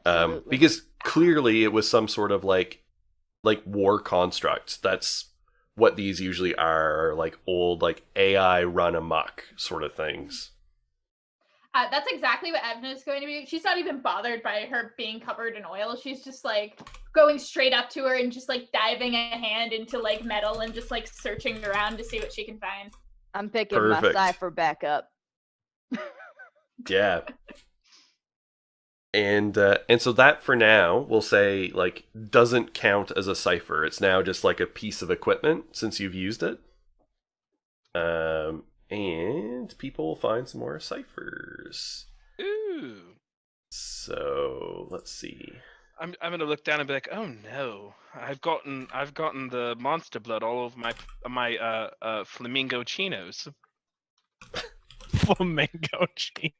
[SPEAKER 2] Absolutely.
[SPEAKER 1] Because clearly it was some sort of like war construct. That's what these usually are, like old like AI run amok sort of things.
[SPEAKER 3] That's exactly what Evna is going to be. She's not even bothered by her being covered in oil. She's just like going straight up to her and just like diving a hand into like metal and just like searching around to see what she can find.
[SPEAKER 2] I'm picking
[SPEAKER 1] Perfect.
[SPEAKER 2] my cipher back up.
[SPEAKER 1] Yeah. And so that for now we'll say like doesn't count as a cipher. It's now just like a piece of equipment since you've used it. And people will find some more ciphers.
[SPEAKER 4] Ooh.
[SPEAKER 1] So let's see.
[SPEAKER 4] I'm gonna look down and be like, oh no, I've gotten the monster blood all over my flamingo chinos.
[SPEAKER 5] Flamingo chinos.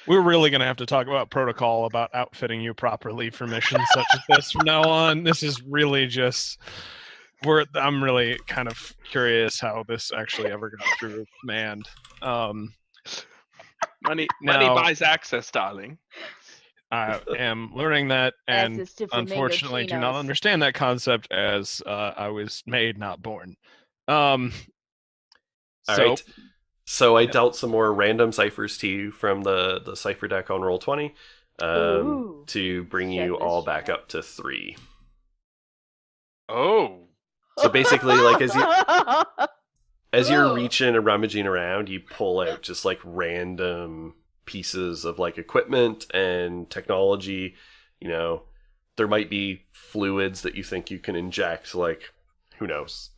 [SPEAKER 5] We're really gonna have to talk about protocol about outfitting you properly for missions such as this from now on. This is really just I'm really kind of curious how this actually ever got through command.
[SPEAKER 4] Money
[SPEAKER 5] Now-
[SPEAKER 4] buys access, darling.
[SPEAKER 5] I am learning that, and
[SPEAKER 2] Access to flamingo
[SPEAKER 5] unfortunately do not
[SPEAKER 2] chinos.
[SPEAKER 5] understand that concept as I was made, not born. So
[SPEAKER 1] Alright. So I
[SPEAKER 5] Yep.
[SPEAKER 1] dealt some more random ciphers to you from the cipher deck on Roll20
[SPEAKER 2] Ooh.
[SPEAKER 1] to bring
[SPEAKER 2] Check
[SPEAKER 1] you
[SPEAKER 2] this
[SPEAKER 1] all
[SPEAKER 2] shit
[SPEAKER 1] back
[SPEAKER 2] out.
[SPEAKER 1] up to 3.
[SPEAKER 4] Oh.
[SPEAKER 1] So basically, like as you're
[SPEAKER 3] Ooh.
[SPEAKER 1] reaching and rummaging around, you pull out just like random pieces of like equipment and technology. You know, there might be fluids that you think you can inject. Like, who knows?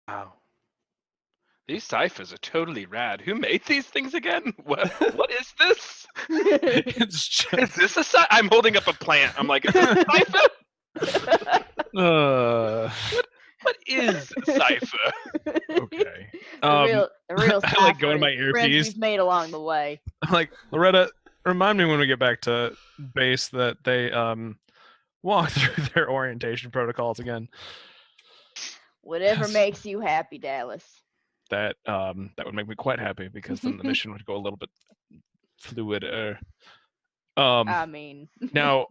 [SPEAKER 4] Wow. These ciphers are totally rad. Who made these things again? What is this?
[SPEAKER 5] it's just,
[SPEAKER 4] Is this a cipher? I'm holding up a plant. I'm like, is this a cipher? What is cipher?
[SPEAKER 5] okay.
[SPEAKER 2] The real
[SPEAKER 5] I like going to
[SPEAKER 2] cipher
[SPEAKER 5] my
[SPEAKER 2] is friends
[SPEAKER 5] earpiece.
[SPEAKER 2] we've made along the way.
[SPEAKER 5] I'm like, Loretta, remind me when we get back to base that they walk through their orientation protocols again.
[SPEAKER 2] Whatever
[SPEAKER 5] Yes.
[SPEAKER 2] makes you happy, Dallas.
[SPEAKER 5] That would make me quite happy because then the mission would go a little bit fluider.
[SPEAKER 2] I mean,
[SPEAKER 5] Now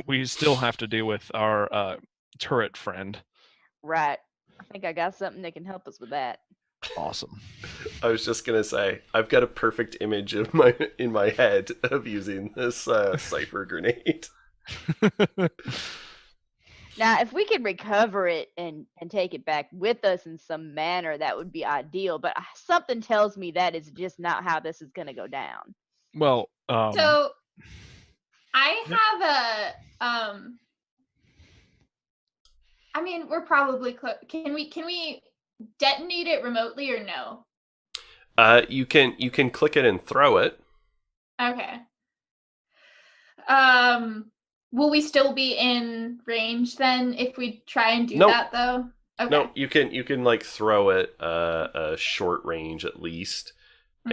[SPEAKER 5] we still have to deal with our turret friend.
[SPEAKER 2] right. I think I got something that can help us with that.
[SPEAKER 5] Awesome.
[SPEAKER 1] I was just gonna say I've got a perfect image of in my head of using this cipher grenade.
[SPEAKER 2] Now, if we could recover it and take it back with us in some manner, that would be ideal. But something tells me that is just not how this is going to go down.
[SPEAKER 5] Well,
[SPEAKER 3] So I
[SPEAKER 5] Yep.
[SPEAKER 3] have a I mean, we're probably can we detonate it remotely or no?
[SPEAKER 1] You can click it and throw it.
[SPEAKER 3] Okay. Will we still be in range then if we try and do
[SPEAKER 1] Nope.
[SPEAKER 3] that though? Okay.
[SPEAKER 1] No, you can like throw it a short range at least,
[SPEAKER 3] Mhm.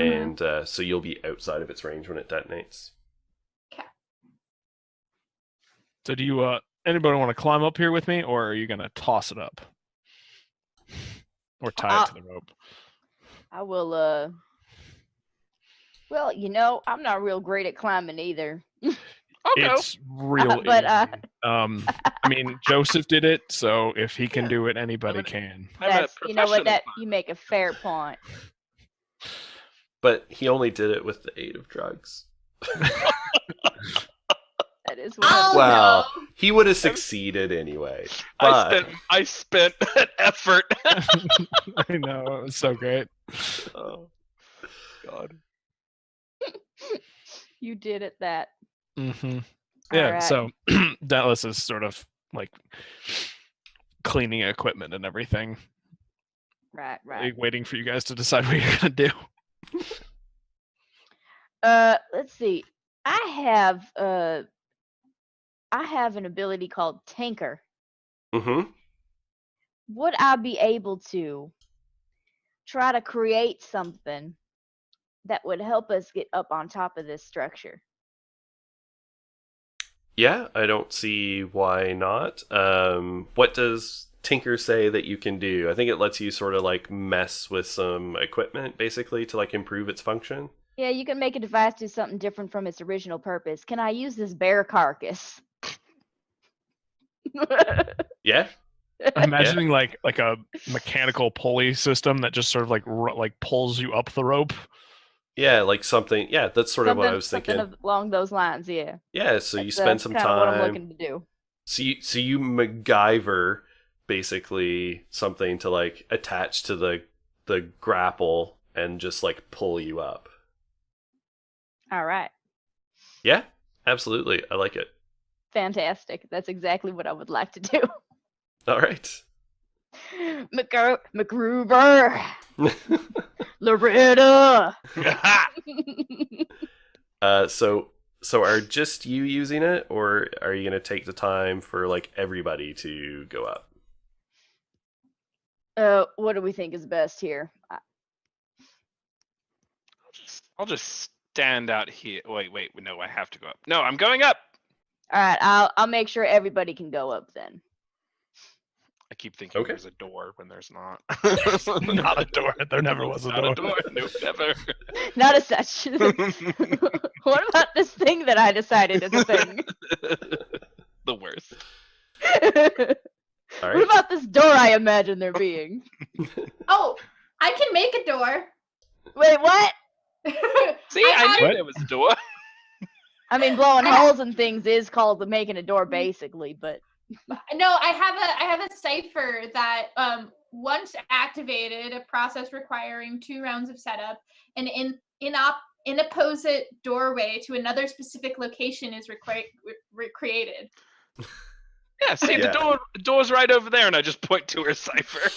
[SPEAKER 1] and so you'll be outside of its range when it detonates.
[SPEAKER 5] so do you anybody want to climb up here with me, or are you gonna toss it up or tie it to the rope?
[SPEAKER 2] I will, well, I'm not real great at climbing either.
[SPEAKER 4] I'll go.
[SPEAKER 5] It's real
[SPEAKER 2] But,
[SPEAKER 5] easy. I mean, Joseph did it, so if he can
[SPEAKER 4] Yeah.
[SPEAKER 5] do it, anybody
[SPEAKER 4] I'm
[SPEAKER 5] can.
[SPEAKER 4] I'm a
[SPEAKER 2] That's, you know what,
[SPEAKER 4] professional
[SPEAKER 2] you make a fair point.
[SPEAKER 1] But he only did it with the aid of drugs.
[SPEAKER 2] That is what
[SPEAKER 3] Oh,
[SPEAKER 1] Wow.
[SPEAKER 3] no.
[SPEAKER 1] He would have succeeded anyway.
[SPEAKER 4] climber.
[SPEAKER 1] But
[SPEAKER 4] I spent an effort.
[SPEAKER 5] I know, it was so great.
[SPEAKER 4] Oh God.
[SPEAKER 2] you did it that.
[SPEAKER 5] Mm-hmm. Yeah,
[SPEAKER 2] Alright.
[SPEAKER 5] so Dallas is sort of like cleaning equipment and everything,
[SPEAKER 2] Right.
[SPEAKER 5] waiting for you guys to decide what you're gonna do.
[SPEAKER 2] Let's see. I have an ability called Tinker.
[SPEAKER 1] mm-hmm.
[SPEAKER 2] Would I be able to try to create something that would help us get up on top of this structure?
[SPEAKER 1] Yeah, I don't see why not. What does Tinker say that you can do? I think it lets you sort of like mess with some equipment basically to like improve its function.
[SPEAKER 2] Yeah, you can make a device do something different from its original purpose. Can I use this bear carcass?
[SPEAKER 1] Yeah,
[SPEAKER 5] I'm imagining like a mechanical pulley system that just sort of like pulls you up the rope.
[SPEAKER 1] Yeah, like something. Yeah, that's sort of what I was thinking.
[SPEAKER 2] Something along those lines, yeah.
[SPEAKER 1] Yeah, so you spend some time.
[SPEAKER 2] What I'm looking to do.
[SPEAKER 1] So you MacGyver basically something to like attach to the grapple and just like pull you up.
[SPEAKER 2] All right.
[SPEAKER 1] Yeah, absolutely. I like it.
[SPEAKER 2] Fantastic. That's exactly what I would like to do.
[SPEAKER 1] All right.
[SPEAKER 2] MacGruber. Loretta.
[SPEAKER 1] So are just you using it, or are you gonna take the time for like everybody to go up?
[SPEAKER 2] What do we think is best here?
[SPEAKER 4] I'll just stand out here. Wait, no, I have to go up. No, I'm going up.
[SPEAKER 2] All right, I'll make sure everybody can go up then.
[SPEAKER 4] I keep thinking
[SPEAKER 1] Okay.
[SPEAKER 4] there's a door when there's not.
[SPEAKER 5] Not a door. There never was a
[SPEAKER 4] Not
[SPEAKER 5] door.
[SPEAKER 4] a door. Nope, never.
[SPEAKER 2] Not as such. What about this thing that I decided is a thing?
[SPEAKER 4] The worst.
[SPEAKER 1] All
[SPEAKER 2] What
[SPEAKER 1] right.
[SPEAKER 2] about this door I imagine there being?
[SPEAKER 3] Oh, I can make a door.
[SPEAKER 2] Wait, what?
[SPEAKER 4] See, I knew
[SPEAKER 5] What?
[SPEAKER 4] there was a door.
[SPEAKER 2] I mean, blowing holes in things is called making a door, basically, but
[SPEAKER 3] No, I have a cipher that once activated, a process requiring 2 rounds of setup, and in opposite doorway to another specific location is created.
[SPEAKER 4] Yeah, see,
[SPEAKER 1] Yeah.
[SPEAKER 4] the door's right over there, and I just point to her cipher.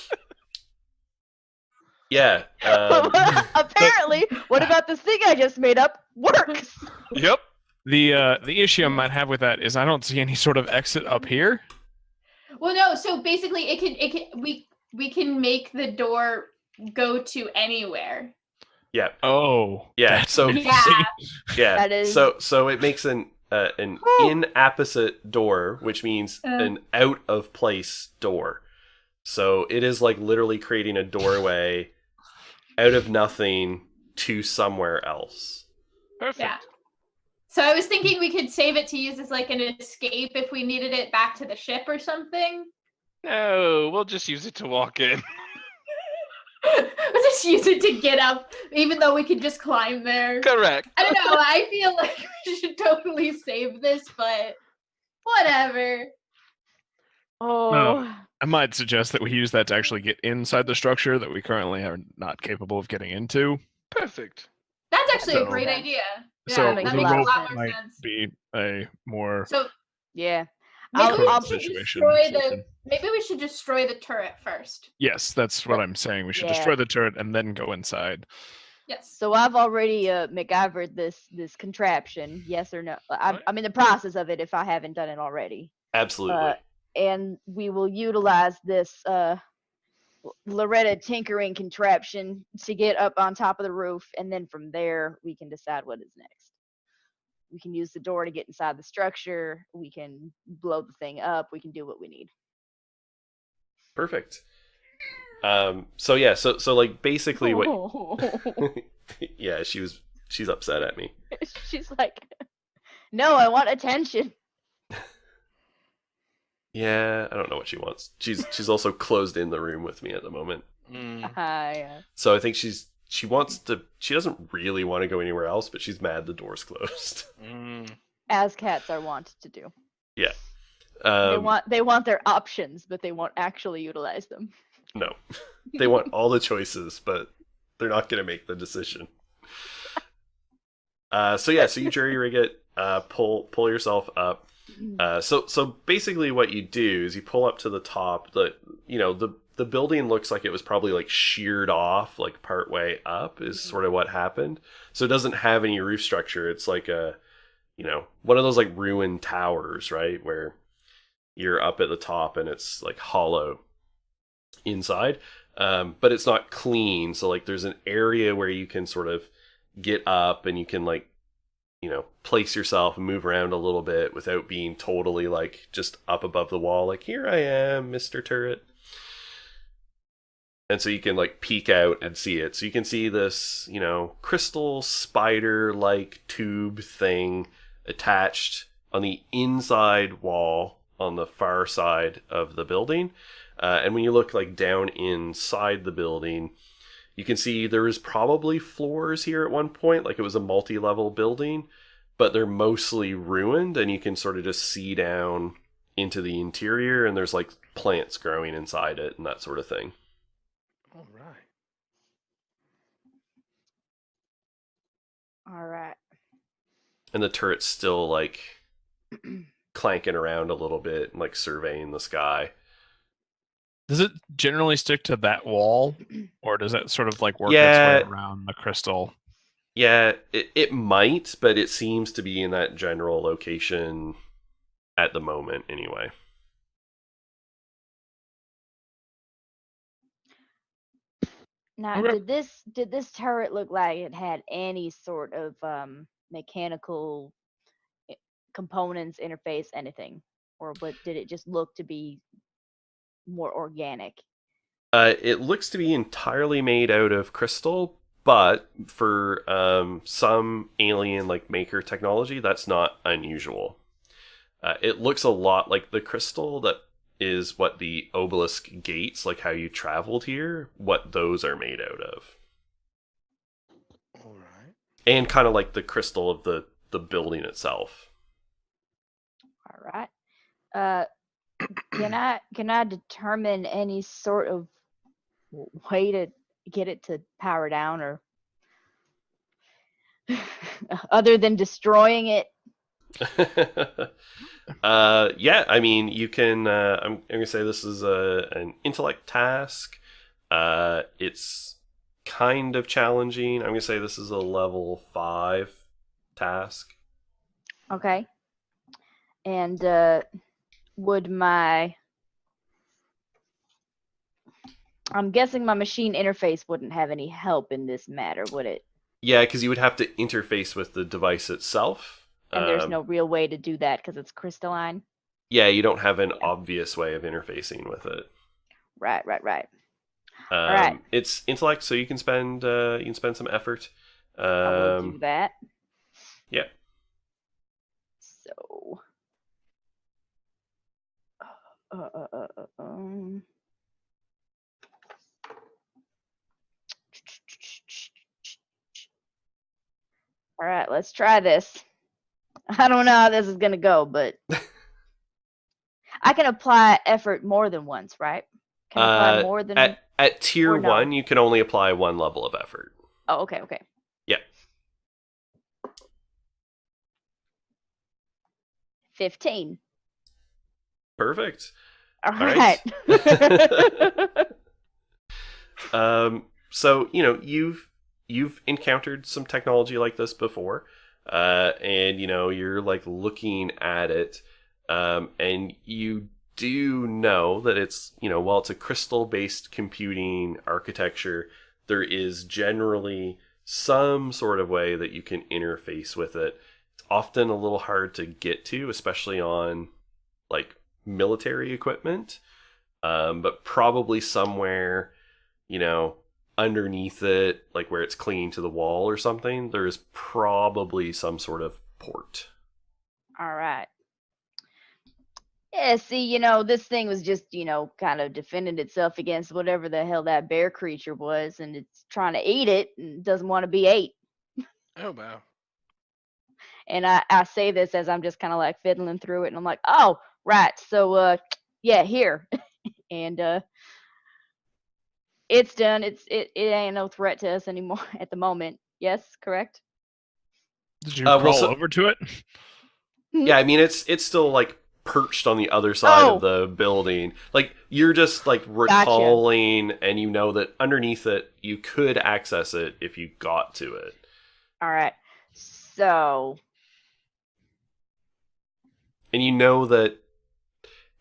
[SPEAKER 1] Yeah.
[SPEAKER 2] apparently, what about this thing I just made up works?
[SPEAKER 4] Yep.
[SPEAKER 5] The issue I might have with that is I don't see any sort of exit up here.
[SPEAKER 3] Well, no. So basically, we can make the door go to anywhere.
[SPEAKER 1] Yeah.
[SPEAKER 5] Oh.
[SPEAKER 1] Yeah.
[SPEAKER 5] that's
[SPEAKER 1] So
[SPEAKER 3] Yeah.
[SPEAKER 1] yeah.
[SPEAKER 2] That is-
[SPEAKER 1] So it makes an inapposite door, which means an out of place door. So it is like literally creating a doorway out of nothing to somewhere else.
[SPEAKER 4] Perfect.
[SPEAKER 3] Yeah. So I was thinking we could save it to use as like an escape if we needed it back to the ship or something.
[SPEAKER 4] No, we'll just use it to walk in.
[SPEAKER 3] We'll just use it to get up, even though we could just climb there.
[SPEAKER 4] Correct.
[SPEAKER 3] I don't know. I feel like we should totally save this, but whatever.
[SPEAKER 2] Oh,
[SPEAKER 5] I might suggest that we use that to actually get inside the structure that we currently are not capable of getting into.
[SPEAKER 4] Perfect.
[SPEAKER 3] That's actually a
[SPEAKER 5] So-
[SPEAKER 3] great idea. Yeah,
[SPEAKER 5] so
[SPEAKER 3] that
[SPEAKER 2] makes
[SPEAKER 3] makes
[SPEAKER 2] a
[SPEAKER 3] a
[SPEAKER 2] lot of
[SPEAKER 3] lot more
[SPEAKER 5] might
[SPEAKER 3] sense.
[SPEAKER 5] be a more
[SPEAKER 3] So
[SPEAKER 2] yeah.
[SPEAKER 3] maybe
[SPEAKER 2] I'll-
[SPEAKER 3] we
[SPEAKER 2] I'll-
[SPEAKER 3] should
[SPEAKER 5] situation.
[SPEAKER 3] maybe we should destroy the turret first.
[SPEAKER 5] Yes, that's what I'm saying. We should
[SPEAKER 2] Yeah.
[SPEAKER 5] destroy the turret and then go inside.
[SPEAKER 3] Yes.
[SPEAKER 2] So I've already MacGyvered this contraption. Yes or no? I'm in the process of it. If I haven't done it already.
[SPEAKER 1] Absolutely.
[SPEAKER 2] And we will utilize this Loretta tinkering contraption to get up on top of the roof, and then from there we can decide what is next. We can use the door to get inside the structure. We can blow the thing up. We can do what we need.
[SPEAKER 1] Perfect. So yeah, so like basically what yeah, she's upset at me.
[SPEAKER 2] She's like, no, I want attention.
[SPEAKER 1] Yeah, I don't know what she wants. She's also closed in the room with me at the moment.
[SPEAKER 2] Yeah.
[SPEAKER 1] So I think she doesn't really want to go anywhere else, but she's mad the door's closed.
[SPEAKER 2] As cats are wont to do.
[SPEAKER 1] Yeah.
[SPEAKER 2] They want their options, but they won't actually utilize them.
[SPEAKER 1] No. They want all the choices, but they're not going to make the decision. So you jury rig it, pull yourself up. So basically what you do is you pull up to the top. The building looks like it was probably like sheared off like part way up is sort of what happened. So it doesn't have any roof structure. It's like one of those like ruined towers, right? Where you're up at the top and it's like hollow inside. But it's not clean. So like there's an area where you can sort of get up and you can like, place yourself and move around a little bit without being totally like just up above the wall. Like, here I am, Mr. Turret. And so you can like peek out and see it. So you can see this, crystal spider-like tube thing attached on the inside wall on the far side of the building. And when you look like down inside the building, you can see there was probably floors here at one point, like it was a multi-level building, but they're mostly ruined, and you can sort of just see down into the interior, and there's like plants growing inside it and that sort of thing.
[SPEAKER 6] All right.
[SPEAKER 2] All right.
[SPEAKER 1] And the turret's still like clanking around a little bit and like surveying the sky.
[SPEAKER 5] Does it generally stick to that wall, or does it sort of like work
[SPEAKER 1] Yeah.
[SPEAKER 5] its way around the crystal?
[SPEAKER 1] Yeah, it might, but it seems to be in that general location at the moment anyway.
[SPEAKER 2] Now,
[SPEAKER 5] Okay.
[SPEAKER 2] did this turret look like it had any sort of mechanical components, interface, anything, or did it just look to be more organic?
[SPEAKER 1] It looks to be entirely made out of crystal, but for some alien like maker technology, that's not unusual. It looks a lot like the crystal that is what the obelisk gates, like how you traveled here, what those are made out of.
[SPEAKER 6] All right.
[SPEAKER 1] And kind of like the crystal of the building itself.
[SPEAKER 2] All right. Can I determine any sort of way to get it to power down, or other than destroying it?
[SPEAKER 1] Yeah, I mean, you can. I'm gonna say this is an intellect task. It's kind of challenging. I'm gonna say this is a level 5 task.
[SPEAKER 2] Okay. And would my... I'm guessing my machine interface wouldn't have any help in this matter, would it?
[SPEAKER 1] Yeah, because you would have to interface with the device itself.
[SPEAKER 2] And there's no real way to do that because it's crystalline.
[SPEAKER 1] Yeah, you don't have an obvious way of interfacing with it.
[SPEAKER 2] Right. All right.
[SPEAKER 1] It's intellect, so you can spend some effort.
[SPEAKER 2] I will do that.
[SPEAKER 1] Yeah.
[SPEAKER 2] So, all right, let's try this. I don't know how this is gonna go, but I can apply effort more than once, right? Can I apply more than...
[SPEAKER 1] at tier
[SPEAKER 2] or no?
[SPEAKER 1] 1, you can only apply one level of effort.
[SPEAKER 2] Oh, okay.
[SPEAKER 1] Yeah.
[SPEAKER 2] 15.
[SPEAKER 1] Perfect.
[SPEAKER 2] All
[SPEAKER 1] right.
[SPEAKER 2] right.
[SPEAKER 1] So you've encountered some technology like this before, and you're like looking at it, and you do know that it's while it's a crystal-based computing architecture, there is generally some sort of way that you can interface with it. It's often a little hard to get to, especially on like military equipment, but probably somewhere underneath it, like where it's clinging to the wall or something, there's probably some sort of port.
[SPEAKER 2] All right. Yeah, see, this thing was just, kind of defending itself against whatever the hell that bear creature was, and it's trying to eat it and doesn't want to be ate.
[SPEAKER 6] Oh, wow.
[SPEAKER 2] And I say this as I'm just kind of like fiddling through it, and I'm like, oh, right. So, yeah, here. And it's done. It ain't no threat to us anymore at the moment. Yes, correct?
[SPEAKER 5] Did you crawl over to it?
[SPEAKER 1] Yeah, I mean it's still like perched on the other side of the building. Like you're just like recalling, and you know that underneath it you could access it if you got to it.
[SPEAKER 2] All right. So,
[SPEAKER 1] and you know that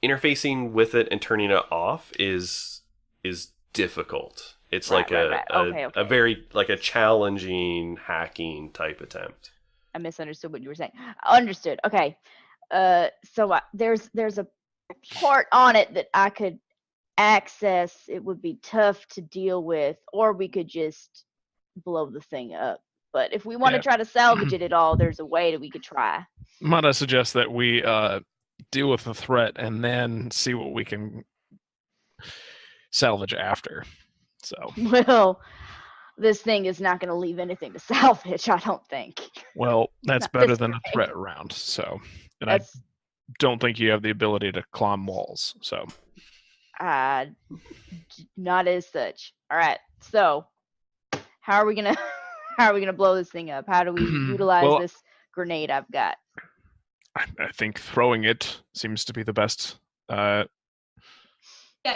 [SPEAKER 1] interfacing with it and turning it off is difficult. It's like a very like a challenging hacking type attempt.
[SPEAKER 2] I misunderstood what you were saying. Understood. Okay. So there's a part on it that I could access. It would be tough to deal with, or we could just blow the thing up. But if we want to try to salvage it at all, there's a way that we could try.
[SPEAKER 5] Might I suggest that we deal with the threat and then see what we can salvage after. So,
[SPEAKER 2] Well, this thing is not going to leave anything to salvage, I don't think.
[SPEAKER 5] well, that's
[SPEAKER 2] Not
[SPEAKER 5] better
[SPEAKER 2] this
[SPEAKER 5] than a
[SPEAKER 2] way.
[SPEAKER 5] threat round. So, and
[SPEAKER 2] That's
[SPEAKER 5] I don't think you have the ability to climb walls. So,
[SPEAKER 2] not as such. All right. So, how are we gonna how are we gonna blow this thing up? How do we utilize
[SPEAKER 5] Well-
[SPEAKER 2] this grenade I've got?
[SPEAKER 5] I think throwing it seems to be the best.
[SPEAKER 3] Yeah,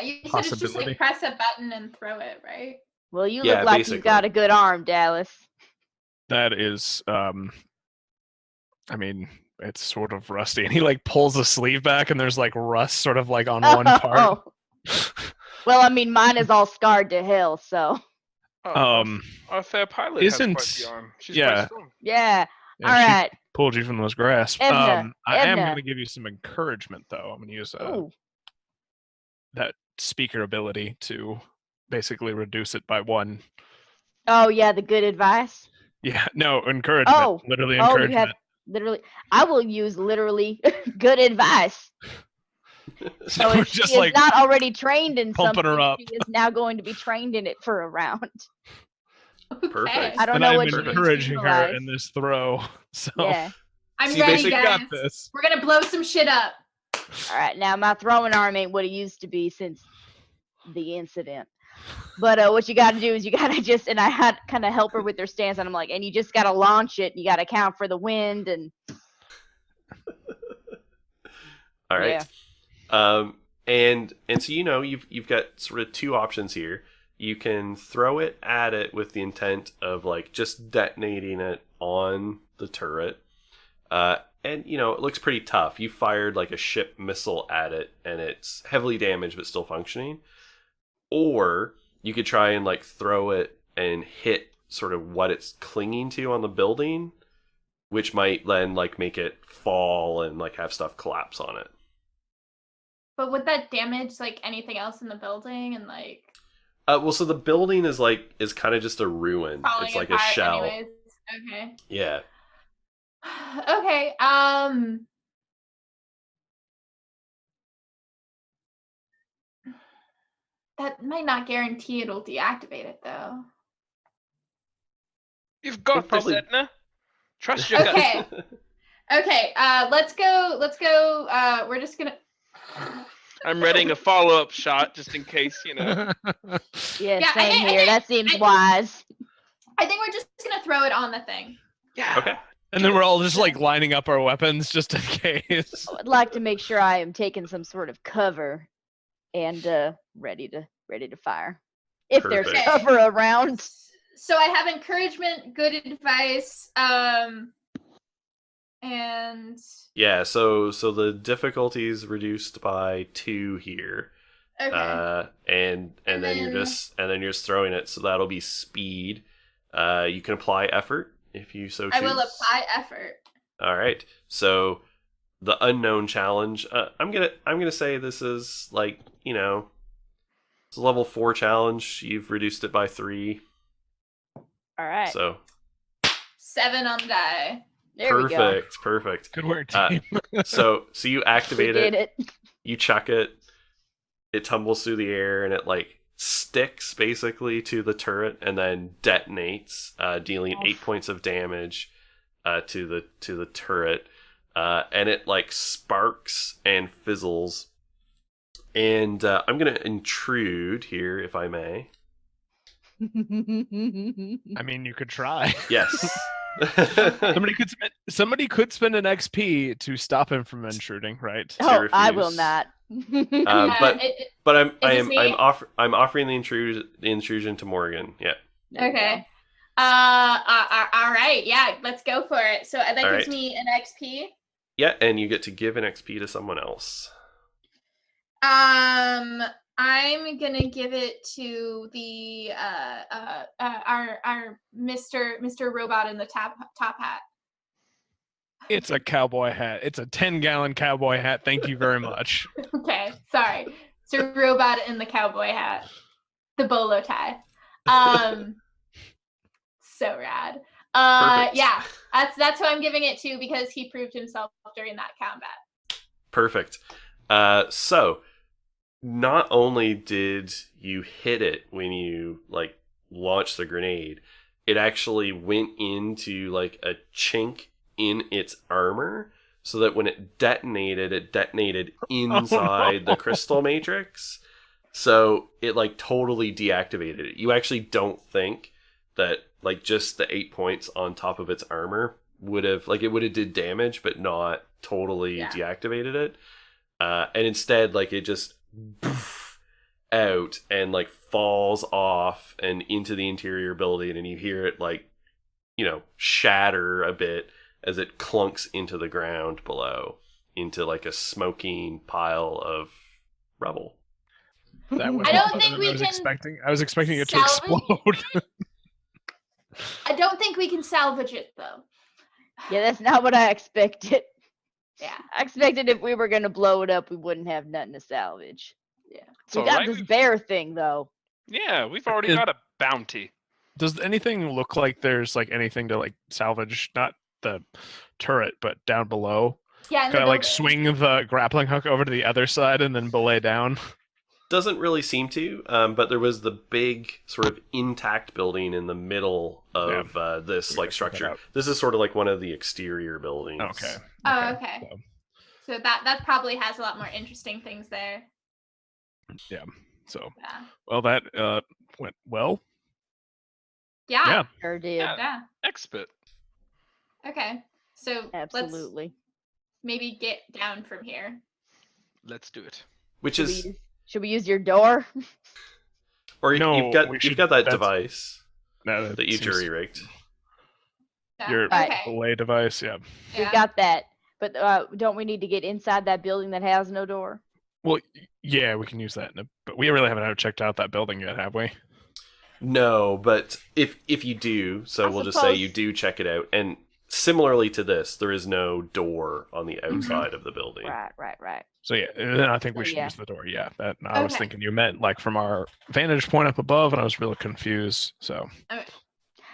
[SPEAKER 3] you said it's just
[SPEAKER 5] Possibility.
[SPEAKER 3] like press a button and throw it, right?
[SPEAKER 2] Well, you
[SPEAKER 1] Yeah,
[SPEAKER 2] look like
[SPEAKER 1] basically.
[SPEAKER 2] you've got a good arm, Dallas.
[SPEAKER 5] That is, I mean, it's sort of rusty, and he like pulls the sleeve back, and there's like rust sort of like on one part.
[SPEAKER 2] Well, I mean, mine is all scarred to hell, so
[SPEAKER 6] Our fair pilot has quite
[SPEAKER 5] isn't-
[SPEAKER 6] the arm. She's
[SPEAKER 5] yeah.
[SPEAKER 6] quite strong.
[SPEAKER 2] yeah.
[SPEAKER 5] Yeah,
[SPEAKER 2] All
[SPEAKER 5] she
[SPEAKER 2] right.
[SPEAKER 5] pulled you from those grasps.
[SPEAKER 2] Edna,
[SPEAKER 5] I am
[SPEAKER 2] Edna.
[SPEAKER 5] going to give you some encouragement, though. I'm going to use
[SPEAKER 2] Ooh.
[SPEAKER 5] that speaker ability to basically reduce it by 1.
[SPEAKER 2] Oh yeah, the good advice.
[SPEAKER 5] Yeah, no, encouragement.
[SPEAKER 2] Oh.
[SPEAKER 5] Literally
[SPEAKER 2] Oh, you
[SPEAKER 5] encouragement.
[SPEAKER 2] have literally. I will use literally good advice. So
[SPEAKER 5] We're
[SPEAKER 2] if she
[SPEAKER 5] just
[SPEAKER 2] is
[SPEAKER 5] like
[SPEAKER 2] not already trained in
[SPEAKER 5] pumping
[SPEAKER 2] something,
[SPEAKER 5] her up.
[SPEAKER 2] she is now going to be trained in it for a round.
[SPEAKER 1] Perfect.
[SPEAKER 2] I don't
[SPEAKER 5] and
[SPEAKER 2] know
[SPEAKER 5] I'm
[SPEAKER 2] what you
[SPEAKER 5] encouraging her
[SPEAKER 2] utilize.
[SPEAKER 5] in this throw. So
[SPEAKER 2] Yeah.
[SPEAKER 3] I'm
[SPEAKER 1] So you
[SPEAKER 3] ready,
[SPEAKER 1] basically
[SPEAKER 3] guys.
[SPEAKER 5] got this.
[SPEAKER 3] We're gonna blow some shit up.
[SPEAKER 2] All right. Now my throwing arm ain't what it used to be since the incident. But what you got to do is you got to just, and I had kind of help her with her stance, and I'm like, and you just got to launch it. And you got to account for the wind and.
[SPEAKER 1] All right.
[SPEAKER 2] Yeah.
[SPEAKER 1] And so you've got sort of 2 options here. You can throw it at it with the intent of like just detonating it on the turret. And it looks pretty tough. You fired like a ship missile at it and it's heavily damaged but still functioning. Or you could try and like throw it and hit sort of what it's clinging to on the building, which might then like make it fall and like have stuff collapse on it.
[SPEAKER 3] But would that damage like anything else in the building and like
[SPEAKER 1] Well, so the building is kind of just a ruin.
[SPEAKER 3] falling
[SPEAKER 1] It's like
[SPEAKER 3] apart
[SPEAKER 1] a shell.
[SPEAKER 3] anyways? Okay.
[SPEAKER 1] Yeah.
[SPEAKER 3] Okay. That might not guarantee it'll deactivate it though.
[SPEAKER 6] You've got
[SPEAKER 1] It probably-
[SPEAKER 6] this, Edna. Trust your gut.
[SPEAKER 3] Okay. Okay. Let's go. We're just gonna.
[SPEAKER 6] I'm readying a follow-up shot just in case,
[SPEAKER 2] Yeah,
[SPEAKER 3] Yeah,
[SPEAKER 2] same
[SPEAKER 3] I
[SPEAKER 2] here.
[SPEAKER 3] think-
[SPEAKER 2] That seems wise.
[SPEAKER 3] I think we're just gonna throw it on the thing.
[SPEAKER 6] Yeah.
[SPEAKER 1] Okay.
[SPEAKER 5] and then we're all just like lining up our weapons just in case.
[SPEAKER 2] I would like to make sure I am taking some sort of cover and ready to fire. If there's
[SPEAKER 1] Perfect.
[SPEAKER 2] cover around.
[SPEAKER 3] So I have encouragement, good advice, and
[SPEAKER 1] Yeah, so the difficulty is reduced by 2 here.
[SPEAKER 3] okay.
[SPEAKER 1] And then you're just throwing it, so that'll be speed. You can apply effort if you so choose.
[SPEAKER 3] I will apply effort.
[SPEAKER 1] All right. So the unknown challenge. I'm gonna say this is like it's a level 4 challenge. You've reduced it by 3.
[SPEAKER 2] All right.
[SPEAKER 1] So
[SPEAKER 3] 7 on the die.
[SPEAKER 2] There we go.
[SPEAKER 1] perfect.
[SPEAKER 5] Good work,
[SPEAKER 1] Uh,
[SPEAKER 5] team.
[SPEAKER 1] So you
[SPEAKER 2] We
[SPEAKER 1] activate
[SPEAKER 2] did
[SPEAKER 1] it,
[SPEAKER 2] it.
[SPEAKER 1] you chuck it, it tumbles through the air, and it like sticks basically to the turret, and then detonates, dealing 8 points of damage to the turret, and it like sparks and fizzles. And I'm gonna intrude here, if I may.
[SPEAKER 5] I mean, you could try.
[SPEAKER 1] Yes.
[SPEAKER 5] Somebody could spend an XP to stop him from intruding, right?
[SPEAKER 2] Oh, I will
[SPEAKER 1] refuse.
[SPEAKER 2] not.
[SPEAKER 1] But I'm
[SPEAKER 3] Is this me?
[SPEAKER 1] offering the intrusion to Morgan. Yeah.
[SPEAKER 2] There we
[SPEAKER 3] Okay.
[SPEAKER 2] go.
[SPEAKER 3] All right. Yeah, let's go for it. So that gives
[SPEAKER 1] right.
[SPEAKER 3] me an XP.
[SPEAKER 1] Yeah, and you get to give an XP to someone else.
[SPEAKER 3] I'm gonna give it to the our Mr. Robot in the top hat.
[SPEAKER 5] It's a cowboy hat. It's a 10-gallon cowboy hat. Thank you very much.
[SPEAKER 3] Okay, sorry. Mr. Robot in the cowboy hat, the bolo tie. So rad.
[SPEAKER 1] Perfect.
[SPEAKER 3] Yeah, that's who I'm giving it to because he proved himself during that combat.
[SPEAKER 1] Perfect. So not only did you hit it when you like launched the grenade, it actually went into like a chink in its armor, so that when it detonated inside the crystal matrix. So it like totally deactivated it. You actually don't think that like just the 8 points on top of its armor would have like it would have did damage, but not totally deactivated it. And instead, like it just out and like falls off and into the interior building, and you hear it like, shatter a bit as it clunks into the ground below, into like a smoking pile of rubble.
[SPEAKER 5] That was
[SPEAKER 3] I don't
[SPEAKER 5] not
[SPEAKER 3] think
[SPEAKER 5] what
[SPEAKER 3] we
[SPEAKER 5] I was
[SPEAKER 3] can
[SPEAKER 5] expecting. I was expecting it to
[SPEAKER 3] salvage-
[SPEAKER 5] explode.
[SPEAKER 3] I don't think we can salvage it though.
[SPEAKER 2] Yeah, that's not what I expected.
[SPEAKER 3] Yeah.
[SPEAKER 2] I expected if we were gonna blow it up, we wouldn't have nothing to salvage.
[SPEAKER 3] Yeah.
[SPEAKER 6] So,
[SPEAKER 2] We got
[SPEAKER 6] right,
[SPEAKER 2] this bear thing though.
[SPEAKER 6] Yeah, we've already
[SPEAKER 5] Is-
[SPEAKER 6] got a bounty.
[SPEAKER 5] Does anything look like there's like anything to like salvage? Not the turret, but down below.
[SPEAKER 3] Yeah. in
[SPEAKER 5] Could
[SPEAKER 3] the
[SPEAKER 5] I like
[SPEAKER 3] building.
[SPEAKER 5] swing the grappling hook over to the other side and then belay down?
[SPEAKER 1] Doesn't really seem to, but there was the big sort of intact building in the middle of this like
[SPEAKER 5] Check that
[SPEAKER 1] structure.
[SPEAKER 5] out.
[SPEAKER 1] This is sort of like one of the exterior buildings.
[SPEAKER 5] Okay.
[SPEAKER 3] Oh, okay.
[SPEAKER 5] So,
[SPEAKER 3] So that probably has a lot more interesting things there.
[SPEAKER 5] so
[SPEAKER 3] Yeah.
[SPEAKER 5] well, that went well.
[SPEAKER 3] Yeah.
[SPEAKER 5] Yeah.
[SPEAKER 2] Sure did.
[SPEAKER 3] Yeah.
[SPEAKER 6] Expert.
[SPEAKER 3] Okay. So let's
[SPEAKER 2] Absolutely.
[SPEAKER 3] maybe get down from here.
[SPEAKER 6] Let's do it.
[SPEAKER 1] Which
[SPEAKER 2] Should we,
[SPEAKER 1] is,
[SPEAKER 2] should we use your door?
[SPEAKER 1] or
[SPEAKER 5] No,
[SPEAKER 1] you've got
[SPEAKER 5] we
[SPEAKER 1] you've
[SPEAKER 5] should-
[SPEAKER 1] got that
[SPEAKER 5] that's-
[SPEAKER 1] device
[SPEAKER 5] No,
[SPEAKER 1] that you
[SPEAKER 5] seems-
[SPEAKER 1] jury rigged.
[SPEAKER 3] Yeah.
[SPEAKER 5] Your
[SPEAKER 3] Okay.
[SPEAKER 5] belay device. Yeah.
[SPEAKER 3] Yeah.
[SPEAKER 2] We've got that. But don't we need to get inside that building that has no door?
[SPEAKER 5] Well, yeah, we can use that, but we really haven't checked out that building yet, have we?
[SPEAKER 1] No, but if you do, so
[SPEAKER 2] I
[SPEAKER 1] we'll just say
[SPEAKER 2] suppose-
[SPEAKER 1] you do check it out, and similarly to this, there is no door on the outside of the building.
[SPEAKER 2] Right.
[SPEAKER 5] So yeah, then I think we
[SPEAKER 2] So,
[SPEAKER 5] should
[SPEAKER 2] yeah.
[SPEAKER 5] use the door. Yeah, that I was
[SPEAKER 3] Okay.
[SPEAKER 5] thinking you meant like from our vantage point up above, and I was really confused. So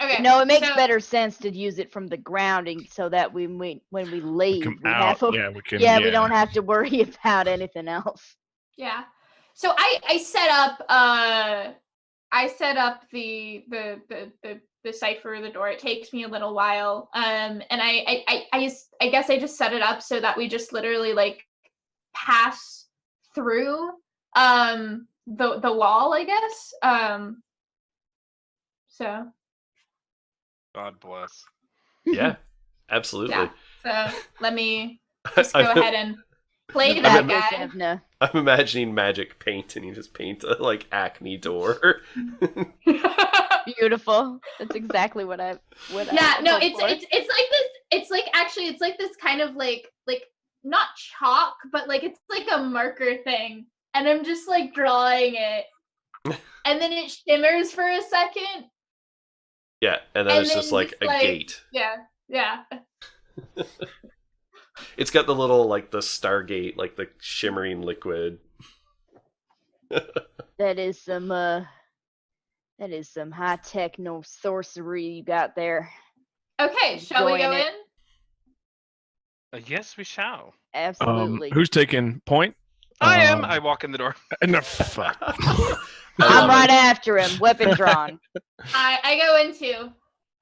[SPEAKER 3] Okay.
[SPEAKER 2] No, it makes
[SPEAKER 3] so-
[SPEAKER 2] better sense to use it from the grounding so that when we leave,
[SPEAKER 5] come
[SPEAKER 2] we
[SPEAKER 5] out.
[SPEAKER 2] have
[SPEAKER 5] Yeah, we can.
[SPEAKER 2] we don't have to worry about anything else.
[SPEAKER 3] Yeah. So I set up the cipher, the door. It takes me a little while. And I guess I just set it up so that we just literally like pass through the wall, I guess. So
[SPEAKER 6] God bless.
[SPEAKER 1] Yeah, absolutely.
[SPEAKER 3] yeah. So let me just go
[SPEAKER 1] I'm,
[SPEAKER 3] ahead and play
[SPEAKER 1] I'm
[SPEAKER 3] that
[SPEAKER 1] a-
[SPEAKER 3] guy.
[SPEAKER 2] Evna.
[SPEAKER 1] I'm imagining magic paint, and you just paint a like Acme door.
[SPEAKER 2] Beautiful. That's exactly what I
[SPEAKER 3] Yeah, no,
[SPEAKER 2] hoped
[SPEAKER 3] it's
[SPEAKER 2] for.
[SPEAKER 3] like this. It's like actually, it's like this kind of like not chalk, but like it's like a marker thing, and I'm just like drawing it, and then it shimmers for a second.
[SPEAKER 1] Yeah, and then
[SPEAKER 3] And
[SPEAKER 1] it's just
[SPEAKER 3] then
[SPEAKER 1] like
[SPEAKER 3] just,
[SPEAKER 1] a
[SPEAKER 3] like-
[SPEAKER 1] gate.
[SPEAKER 3] Yeah.
[SPEAKER 1] It's got the little like the Stargate, like the shimmering liquid.
[SPEAKER 2] That is some high techno sorcery you got there.
[SPEAKER 3] Okay, shall we go
[SPEAKER 2] Enjoying it.
[SPEAKER 3] in?
[SPEAKER 6] Yes, we shall.
[SPEAKER 2] Absolutely.
[SPEAKER 5] Who's taking point?
[SPEAKER 6] I am.
[SPEAKER 5] Um,
[SPEAKER 6] I walk in the door.
[SPEAKER 5] No, fuck.
[SPEAKER 2] I'm right after him, weapon drawn.
[SPEAKER 3] I go in too.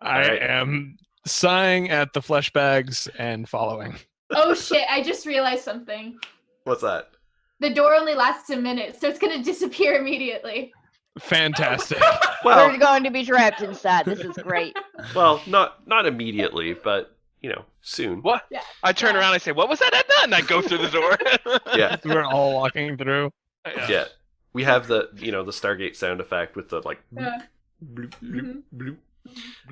[SPEAKER 5] I
[SPEAKER 1] Alright.
[SPEAKER 5] am sighing at the flesh bags and following.
[SPEAKER 3] Oh shit! I just realized something.
[SPEAKER 1] What's that?
[SPEAKER 3] The door only lasts a minute, so it's gonna disappear immediately.
[SPEAKER 5] Fantastic.
[SPEAKER 1] Well,
[SPEAKER 2] We're going to be trapped inside. This is great.
[SPEAKER 1] not immediately, but soon.
[SPEAKER 6] What?
[SPEAKER 3] Yeah.
[SPEAKER 6] I turn around. I say, "What was that, Edna?" And I go through the door.
[SPEAKER 1] Yeah,
[SPEAKER 5] We're all walking through.
[SPEAKER 1] yeah. We have the the Stargate sound effect with the like
[SPEAKER 3] Yeah.
[SPEAKER 1] bloop,
[SPEAKER 3] Mhm.
[SPEAKER 1] bloop,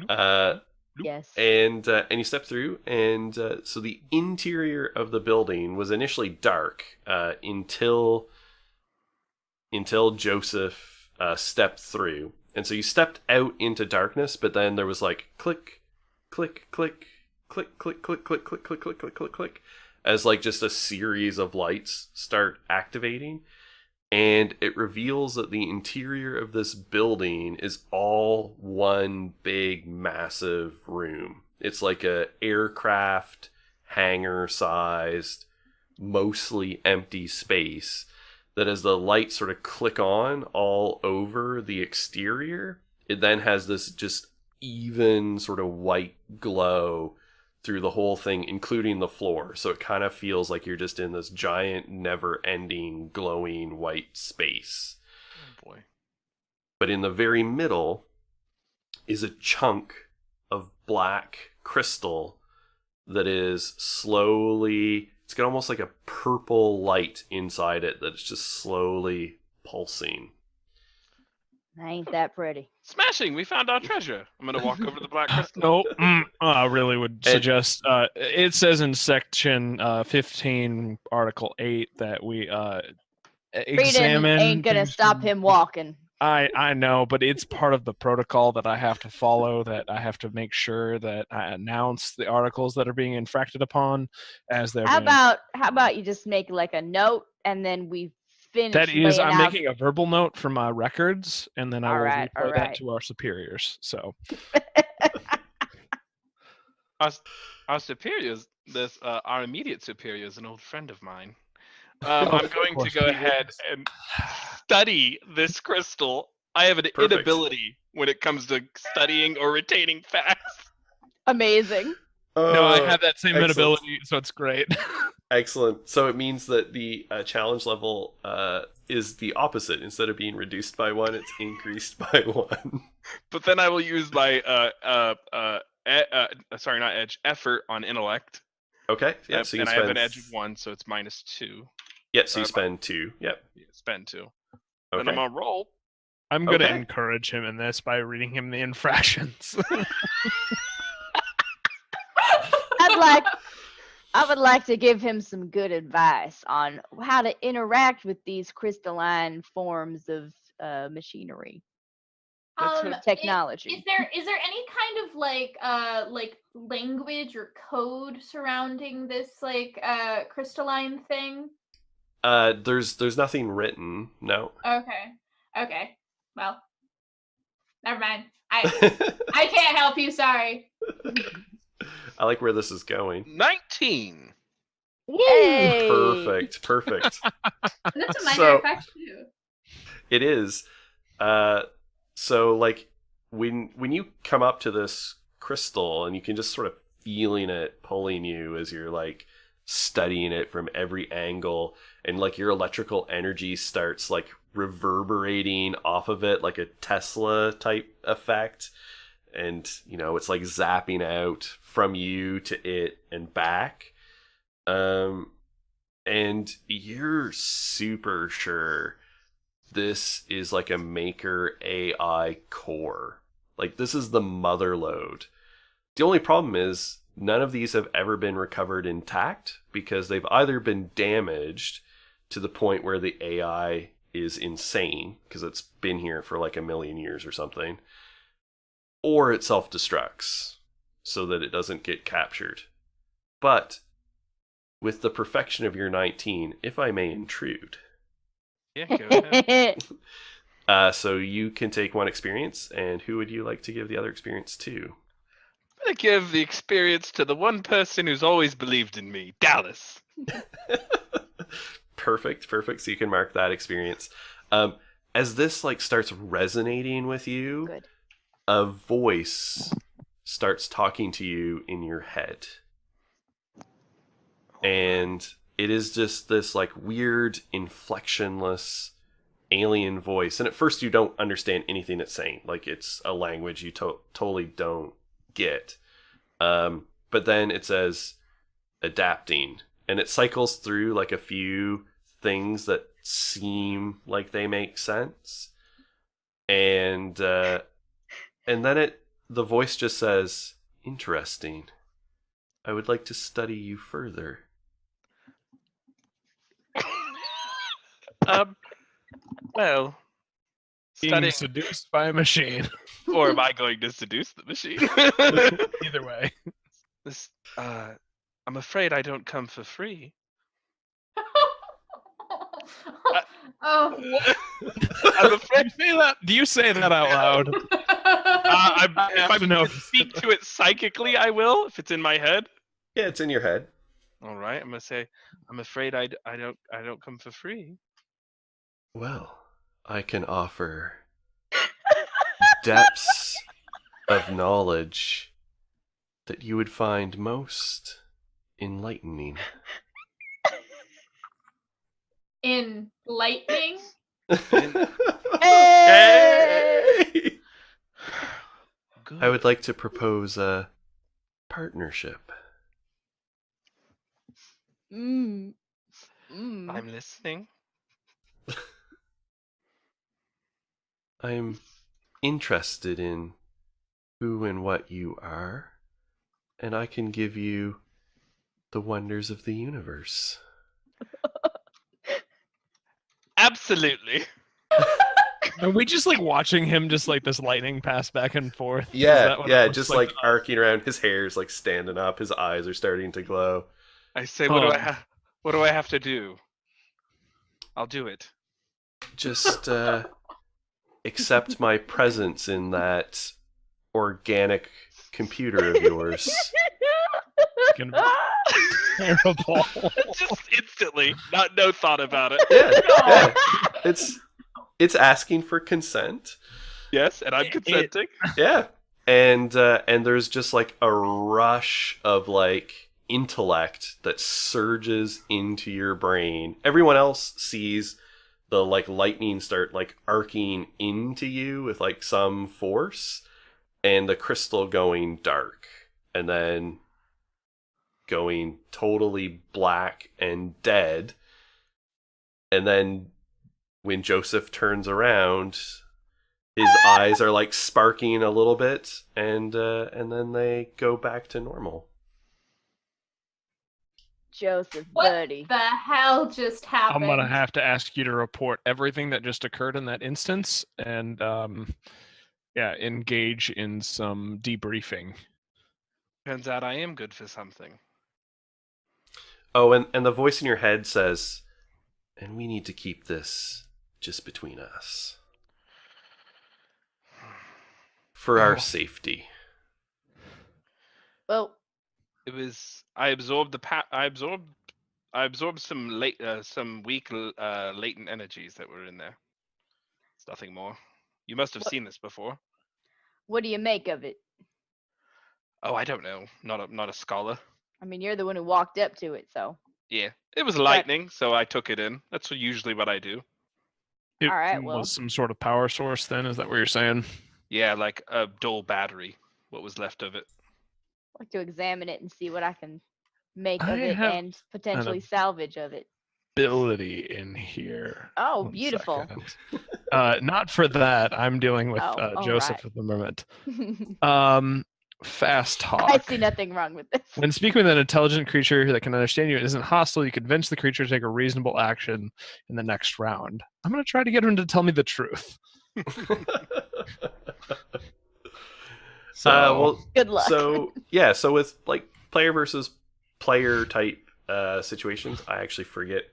[SPEAKER 1] bloop.
[SPEAKER 2] Yes.
[SPEAKER 1] And you step through, and so the interior of the building was initially dark until Joseph stepped through, and so you stepped out into darkness. But then there was like click, click, click, click, click, click, click, click, click, click, click, click, click, as like just a series of lights start activating. And it reveals that the interior of this building is all one big, massive room. It's like a aircraft hangar-sized, mostly empty space that as the lights sort of click on all over the exterior, it then has this just even sort of white glow through the whole thing, including the floor. So it kind of feels like you're just in this giant, never-ending, glowing white space.
[SPEAKER 4] Oh boy.
[SPEAKER 1] But in the very middle is a chunk of black crystal that is slowly, it's got almost like a purple light inside it that's just slowly pulsing.
[SPEAKER 2] Ain't that pretty?
[SPEAKER 6] Smashing! We found our treasure. I'm gonna walk over to the black crystal.
[SPEAKER 5] No, I really would suggest. It says in section 15, Article 8, that we examine.
[SPEAKER 2] Freedom ain't gonna stop him walking.
[SPEAKER 5] I know, but it's part of the protocol that I have to follow. That I have to make sure that I announce the articles that are being infracted upon as they're.
[SPEAKER 2] How about you just make like a note and then we finish.
[SPEAKER 5] That is, I'm
[SPEAKER 2] laying out-
[SPEAKER 5] making a verbal note for my records, and then I will
[SPEAKER 2] Alright,
[SPEAKER 5] report that
[SPEAKER 2] alright.
[SPEAKER 5] to our superiors. So
[SPEAKER 6] Our superiors, our immediate superior is an old friend of mine.
[SPEAKER 5] Of
[SPEAKER 6] I'm going to
[SPEAKER 5] course
[SPEAKER 6] go
[SPEAKER 5] he
[SPEAKER 6] ahead
[SPEAKER 5] is.
[SPEAKER 6] and study this crystal. I have an
[SPEAKER 1] Perfect.
[SPEAKER 6] inability when it comes to studying or retaining facts.
[SPEAKER 2] Amazing.
[SPEAKER 5] no, I have that same
[SPEAKER 1] excellent.
[SPEAKER 5] ability, so it's great.
[SPEAKER 1] Excellent. So it means that the challenge level is the opposite. Instead of being reduced by 1, it's increased by 1.
[SPEAKER 6] But then I will use my effort on intellect.
[SPEAKER 1] Okay. Yeah. So you
[SPEAKER 6] and I
[SPEAKER 1] spend.
[SPEAKER 6] have an edge of 1, so it's -2.
[SPEAKER 1] Yeah. So you spend 2. Yep.
[SPEAKER 6] Yeah, spend 2.
[SPEAKER 1] Okay.
[SPEAKER 6] And I'm on roll.
[SPEAKER 5] I'm going to
[SPEAKER 1] Okay.
[SPEAKER 5] encourage him in this by reading him the infractions.
[SPEAKER 2] I would like to give him some good advice on how to interact with these crystalline forms of machinery, technology.
[SPEAKER 3] Is there any kind of like language or code surrounding this crystalline thing?
[SPEAKER 1] There's nothing written. No.
[SPEAKER 3] Okay. Well, never mind. I can't help you. Sorry.
[SPEAKER 1] I like where this is going.
[SPEAKER 6] 19.
[SPEAKER 2] Yay!
[SPEAKER 1] Perfect.
[SPEAKER 3] And that's a minor
[SPEAKER 1] So-
[SPEAKER 3] effect too.
[SPEAKER 1] It is. So like when you come up to this crystal and you can just sort of feeling it pulling you as you're like studying it from every angle, and like your electrical energy starts like reverberating off of it like a Tesla type effect, and it's like zapping out from you to it and back, and you're super sure this is like a Maker AI core. Like this is the mother lode. The only problem is none of these have ever been recovered intact because they've either been damaged to the point where the AI is insane because it's been here for like 1 million years or something, or it self-destructs so that it doesn't get captured. But with the perfection of your 19, if I may intrude,
[SPEAKER 6] Yeah, go ahead.
[SPEAKER 1] so you can take 1 experience, and who would you like to give the other experience to?
[SPEAKER 6] I'm gonna give the experience to the one person who's always believed in me, Dallas.
[SPEAKER 1] Perfect. So you can mark that experience. As this like starts resonating with you,
[SPEAKER 2] Good.
[SPEAKER 1] a voice starts talking to you in your head. And it is just this like weird, inflectionless alien voice. And at first you don't understand anything it's saying. Like it's a language you totally don't get. But then it says adapting. And it cycles through like a few things that seem like they make sense. And then the voice just says, interesting. I would like to study you further.
[SPEAKER 6] Well,
[SPEAKER 5] Being
[SPEAKER 6] studying,
[SPEAKER 5] seduced by a machine.
[SPEAKER 6] or am I going to seduce the machine?
[SPEAKER 5] Either way.
[SPEAKER 6] This, I'm afraid I don't come for free.
[SPEAKER 3] Oh.
[SPEAKER 6] I'm afraid.
[SPEAKER 5] Do you say that out loud?
[SPEAKER 6] If I
[SPEAKER 5] know.
[SPEAKER 6] speak to it psychically, I will. If it's in my head.
[SPEAKER 1] Yeah, it's in your head.
[SPEAKER 6] All right, I'm gonna say, I'm afraid I don't come for free.
[SPEAKER 1] Well, I can offer depths of knowledge that you would find most enlightening.
[SPEAKER 3] In lightning.
[SPEAKER 1] Hey!
[SPEAKER 6] Good.
[SPEAKER 1] I would like to propose a partnership.
[SPEAKER 2] Mm.
[SPEAKER 6] I'm listening.
[SPEAKER 1] I'm interested in who and what you are, and I can give you the wonders of the universe.
[SPEAKER 6] Absolutely.
[SPEAKER 5] Are we just like watching him just like this lightning pass back and forth? Is
[SPEAKER 1] Yeah,
[SPEAKER 5] that what it
[SPEAKER 1] yeah,
[SPEAKER 5] looks
[SPEAKER 1] just like
[SPEAKER 5] to us?
[SPEAKER 1] arcing around. His hair's like standing up. His eyes are starting to glow.
[SPEAKER 6] I say, what do I
[SPEAKER 5] Um,
[SPEAKER 6] what do I have to do? I'll do it.
[SPEAKER 1] Just accept my presence in that organic computer of yours.
[SPEAKER 5] Gonna be terrible.
[SPEAKER 6] Just instantly, no thought about it.
[SPEAKER 1] Yeah. It's asking for consent.
[SPEAKER 6] Yes, and I'm consenting.
[SPEAKER 1] Yeah. And there's just like a rush of like intellect that surges into your brain. Everyone else sees the like lightning start like arcing into you with like some force, and the crystal going dark, and then going totally black and dead. And then when Joseph turns around, his eyes are like sparking a little bit, and then they go back to normal.
[SPEAKER 2] Joseph,
[SPEAKER 3] What
[SPEAKER 2] buddy.
[SPEAKER 3] the hell just happened?
[SPEAKER 5] I'm gonna have to ask you to report everything that just occurred in that instance, and engage in some debriefing.
[SPEAKER 6] Turns out I am good for something.
[SPEAKER 1] Oh, and the voice in your head says, and we need to keep this just between us. For our safety.
[SPEAKER 2] Well,
[SPEAKER 6] It was. I absorbed I absorbed some weak latent energies that were in there. It's nothing more. You must have
[SPEAKER 2] What-
[SPEAKER 6] seen this before.
[SPEAKER 2] what do you make of it?
[SPEAKER 6] Oh, I don't know. Not a scholar.
[SPEAKER 2] I mean, you're the one who walked up to it, so.
[SPEAKER 6] Yeah, it was lightning, so I took it in. That's usually what I do.
[SPEAKER 5] It
[SPEAKER 2] All right, well.
[SPEAKER 5] was some sort of power source. Then is that what you're saying?
[SPEAKER 6] Yeah, like a dull battery. What was left of it.
[SPEAKER 2] I'd like to examine it and see what I can make of
[SPEAKER 5] I
[SPEAKER 2] it
[SPEAKER 5] have
[SPEAKER 2] and potentially salvage of it.
[SPEAKER 5] Ability in here.
[SPEAKER 2] Oh,
[SPEAKER 5] One
[SPEAKER 2] beautiful.
[SPEAKER 5] second. Not for that. I'm dealing with
[SPEAKER 2] Oh, all
[SPEAKER 5] Joseph
[SPEAKER 2] right.
[SPEAKER 5] at the moment. Fast talk.
[SPEAKER 2] I see nothing wrong with this.
[SPEAKER 5] When speaking with an intelligent creature that can understand you and isn't hostile, you convince the creature to take a reasonable action in the next round. I'm going to try to get him to tell me the truth.
[SPEAKER 1] Well,
[SPEAKER 2] Good luck.
[SPEAKER 1] So with like player versus player type situations, I actually forget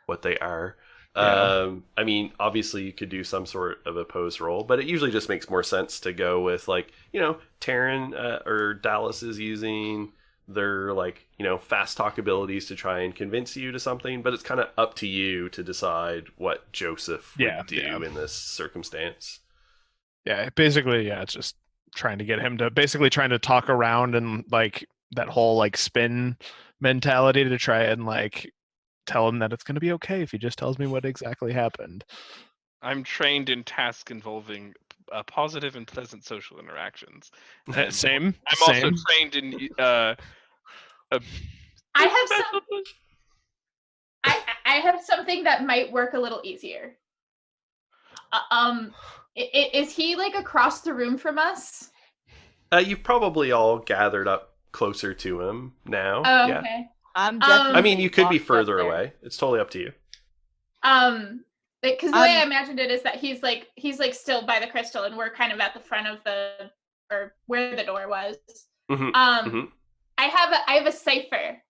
[SPEAKER 1] what they are.
[SPEAKER 5] Yeah.
[SPEAKER 1] I mean, obviously you could do some sort of opposed roll, but it usually just makes more sense to go with like, Taryn or Dallas is using their like, fast talk abilities to try and convince you to something, but it's kind of up to you to decide what Joseph would do in this circumstance.
[SPEAKER 5] Yeah, basically, it's just trying to get him to trying to talk around and like that whole like spin mentality to try and like tell him that it's going to be okay if he just tells me what exactly happened.
[SPEAKER 6] I'm trained in tasks involving positive and pleasant social interactions.
[SPEAKER 5] Same.
[SPEAKER 6] I'm also trained in.
[SPEAKER 3] I have something that might work a little easier. Is he like across the room from us?
[SPEAKER 1] You've probably all gathered up closer to him now.
[SPEAKER 3] Oh,
[SPEAKER 1] yeah.
[SPEAKER 3] okay.
[SPEAKER 2] I'm definitely
[SPEAKER 1] I mean, you could be
[SPEAKER 2] walked up
[SPEAKER 1] further
[SPEAKER 2] there.
[SPEAKER 1] away. It's totally up to you.
[SPEAKER 3] Because the way I imagined it is that he's like still by the crystal, and we're kind of at the front of or where the door was.
[SPEAKER 1] Mm-hmm.
[SPEAKER 3] I have a cipher.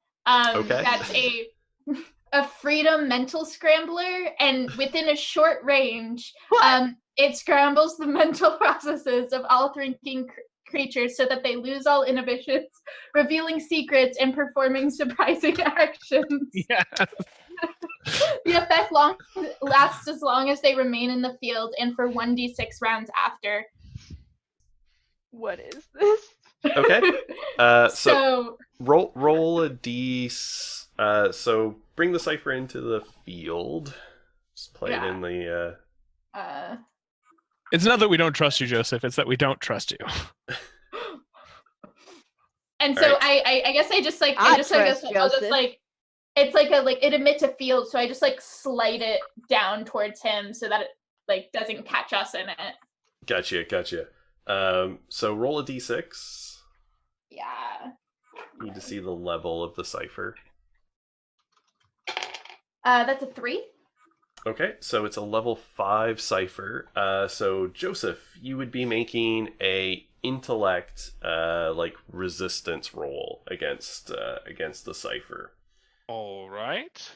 [SPEAKER 1] Okay.
[SPEAKER 3] That's a freedom mental scrambler, and within a short range, it scrambles the mental processes of all thinking creatures so that they lose all inhibitions, revealing secrets and performing surprising actions.
[SPEAKER 5] Yeah.
[SPEAKER 3] The effect lasts as long as they remain in the field and for 1d6 rounds after.
[SPEAKER 2] What is this?
[SPEAKER 1] Okay. So
[SPEAKER 3] So
[SPEAKER 1] roll a d. So bring the cipher into the field. Just play it in the.
[SPEAKER 5] It's not that we don't trust you, Joseph. It's that we don't trust you.
[SPEAKER 3] and so
[SPEAKER 1] Alright.
[SPEAKER 3] I guess I just like
[SPEAKER 2] I
[SPEAKER 3] I guess I'll
[SPEAKER 2] trust
[SPEAKER 3] just
[SPEAKER 2] Joseph.
[SPEAKER 3] like it's like it emits a field, so I just like slide it down towards him so that it like doesn't catch us in it.
[SPEAKER 1] Gotcha. So roll a d6.
[SPEAKER 3] Yeah.
[SPEAKER 1] Need to see the level of the cipher.
[SPEAKER 3] That's a 3.
[SPEAKER 1] Okay, so it's a level 5 cipher. So Joseph, you would be making a intellect like resistance roll against the cipher.
[SPEAKER 6] All right.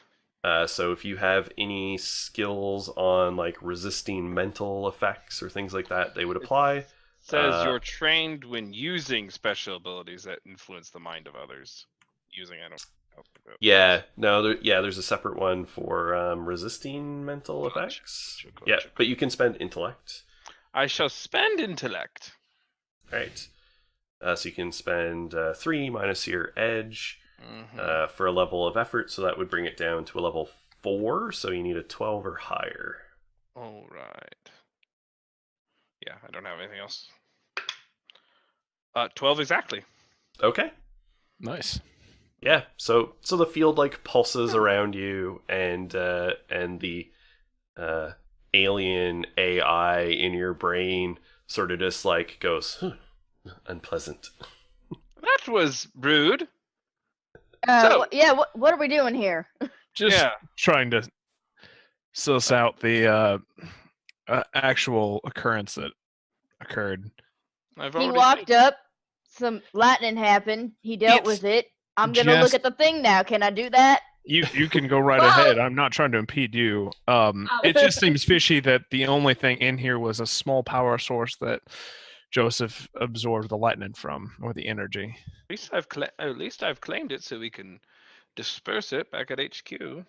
[SPEAKER 1] So if you have any skills on like resisting mental effects or things like that, they would apply.
[SPEAKER 6] Says you're trained when using special abilities that influence the mind of others. Using, I don't think that.
[SPEAKER 1] Yeah, no, there's a separate one for resisting mental effects.
[SPEAKER 6] Gotcha.
[SPEAKER 1] Yeah, but you can spend intellect.
[SPEAKER 6] I shall spend intellect.
[SPEAKER 1] All right. So you can spend 3 minus your edge for a level of effort, so that would bring it down to a level 4, so you need a 12 or higher.
[SPEAKER 6] All right. Yeah, I don't have anything else. 12 exactly.
[SPEAKER 1] Okay.
[SPEAKER 5] Nice.
[SPEAKER 1] Yeah, so the field like pulses around you, and the alien AI in your brain sort of just like goes unpleasant.
[SPEAKER 6] That was rude.
[SPEAKER 2] What are we doing here?
[SPEAKER 5] Just trying to suss out the actual occurrence that occurred.
[SPEAKER 2] He walked up, some lightning happened, he dealt with it. I'm going to look at the thing now. Can I do that?
[SPEAKER 5] You can go right ahead. I'm not trying to impede you. It just seems fishy that the only thing in here was a small power source that Joseph absorbed the lightning from, or the energy.
[SPEAKER 6] At least I've claimed it so we can disperse it back at HQ.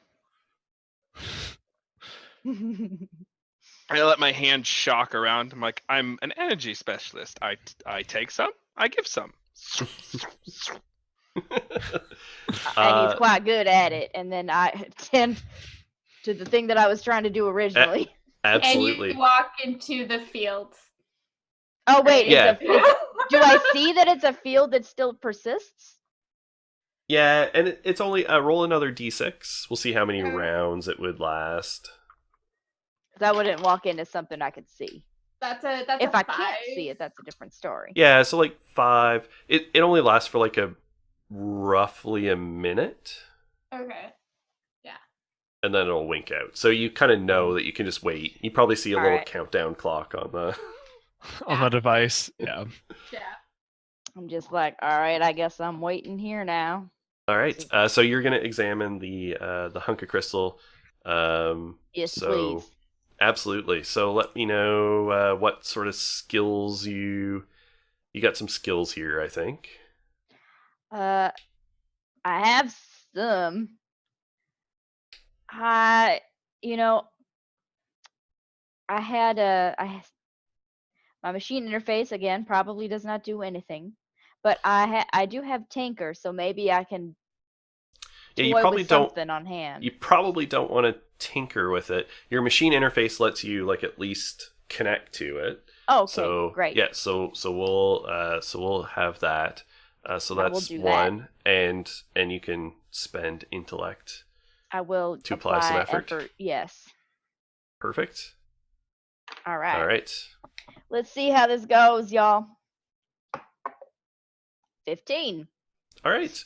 [SPEAKER 6] I let my hand shock around. I'm like, I'm an energy specialist. I take some, I give some.
[SPEAKER 2] And he's quite good at it. And then I tend to the thing that I was trying to do originally.
[SPEAKER 1] Absolutely.
[SPEAKER 3] And you walk into the field.
[SPEAKER 2] Oh wait,
[SPEAKER 1] Yeah.
[SPEAKER 2] do I see that it's a field that still persists?
[SPEAKER 1] Yeah, and it's only roll another d6. We'll see how many rounds it would last.
[SPEAKER 2] Because I wouldn't walk into something I could see.
[SPEAKER 3] That's
[SPEAKER 2] if
[SPEAKER 3] a
[SPEAKER 2] I
[SPEAKER 3] 5.
[SPEAKER 2] can't see it, that's a different story.
[SPEAKER 1] Yeah, so like 5. It only lasts for like roughly a minute.
[SPEAKER 3] Okay. Yeah.
[SPEAKER 1] And then it'll wink out. So you kind of know that you can just wait. You probably see a
[SPEAKER 2] All
[SPEAKER 1] little
[SPEAKER 2] right.
[SPEAKER 1] countdown clock on the
[SPEAKER 5] on the device. Yeah.
[SPEAKER 3] Yeah.
[SPEAKER 2] I'm just like, all right, I guess I'm waiting here now.
[SPEAKER 1] All right. So you're gonna examine the hunk of crystal.
[SPEAKER 2] Yes,
[SPEAKER 1] so,
[SPEAKER 2] please.
[SPEAKER 1] Absolutely. So let me know what sort of skills you got. Some skills here, I think.
[SPEAKER 2] I have some. I had my machine interface again probably does not do anything, but I do have Tinker, so maybe I can.
[SPEAKER 1] Yeah, you
[SPEAKER 2] toy
[SPEAKER 1] probably
[SPEAKER 2] with
[SPEAKER 1] don't.
[SPEAKER 2] Something on hand.
[SPEAKER 1] You probably don't want to tinker with it. Your machine interface lets you like at least connect to it.
[SPEAKER 2] Oh, okay,
[SPEAKER 1] so,
[SPEAKER 2] great.
[SPEAKER 1] Yeah, so we'll have that. So that's one,
[SPEAKER 2] that.
[SPEAKER 1] and you can spend intellect.
[SPEAKER 2] I will
[SPEAKER 1] to apply some effort.
[SPEAKER 2] Yes.
[SPEAKER 1] Perfect.
[SPEAKER 2] All right.
[SPEAKER 1] All right.
[SPEAKER 2] Let's see how this goes, y'all. 15.
[SPEAKER 1] All right.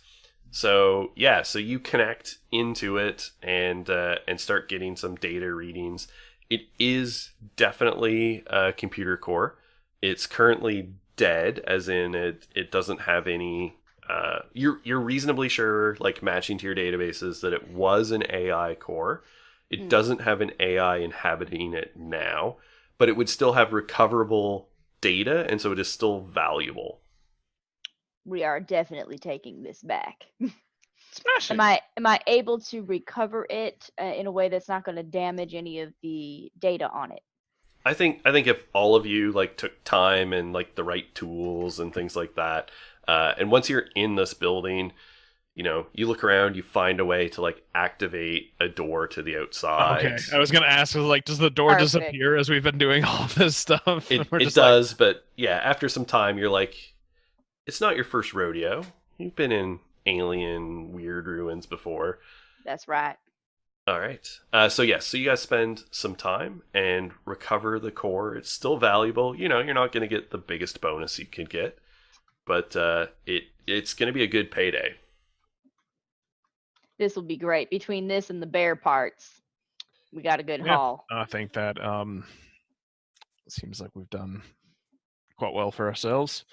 [SPEAKER 1] So yeah, so you connect into it and start getting some data readings. It is definitely a computer core. It's currently dead, as in it doesn't have any. You're reasonably sure, like matching to your databases, that it was an AI core. It doesn't have an AI inhabiting it now, but it would still have recoverable data, and so it is still valuable.
[SPEAKER 2] We are definitely taking this back.
[SPEAKER 6] Smash it.
[SPEAKER 2] Am I able to recover it in a way that's not going to damage any of the data on it?
[SPEAKER 1] I think if all of you like took time and like the right tools and things like that, and once you're in this building, you know, you look around, you find a way to like activate a door to the outside.
[SPEAKER 5] Okay, I was gonna ask, like, does the door
[SPEAKER 2] Perfect.
[SPEAKER 5] disappear as we've been doing all this stuff?
[SPEAKER 1] It
[SPEAKER 5] We're
[SPEAKER 1] it
[SPEAKER 5] just
[SPEAKER 1] does, but yeah, after some time, you're like, it's not your first rodeo. You've been in alien weird ruins before.
[SPEAKER 2] That's right.
[SPEAKER 1] All right. So you guys spend some time and recover the core. It's still valuable. You know, you're not going to get the biggest bonus you could get, but it's going to be a good payday.
[SPEAKER 2] This will be great. Between this and the bear parts, we got a good
[SPEAKER 5] Yeah.
[SPEAKER 2] haul.
[SPEAKER 5] I think that seems like we've done quite well for ourselves.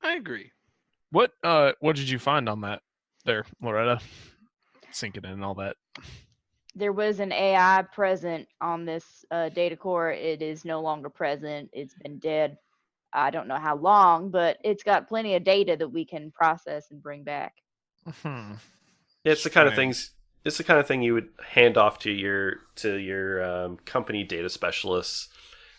[SPEAKER 6] I agree.
[SPEAKER 5] What did you find on that there, Loretta? Sink it in and all that.
[SPEAKER 2] There was an AI present on this data core. It is no longer present. It's been dead. I don't know how long, but it's got plenty of data that we can process and bring back.
[SPEAKER 5] Hmm.
[SPEAKER 1] Yeah, it's the kind of
[SPEAKER 5] Strange.
[SPEAKER 1] things. It's the kind of thing you would hand off to your company data specialists.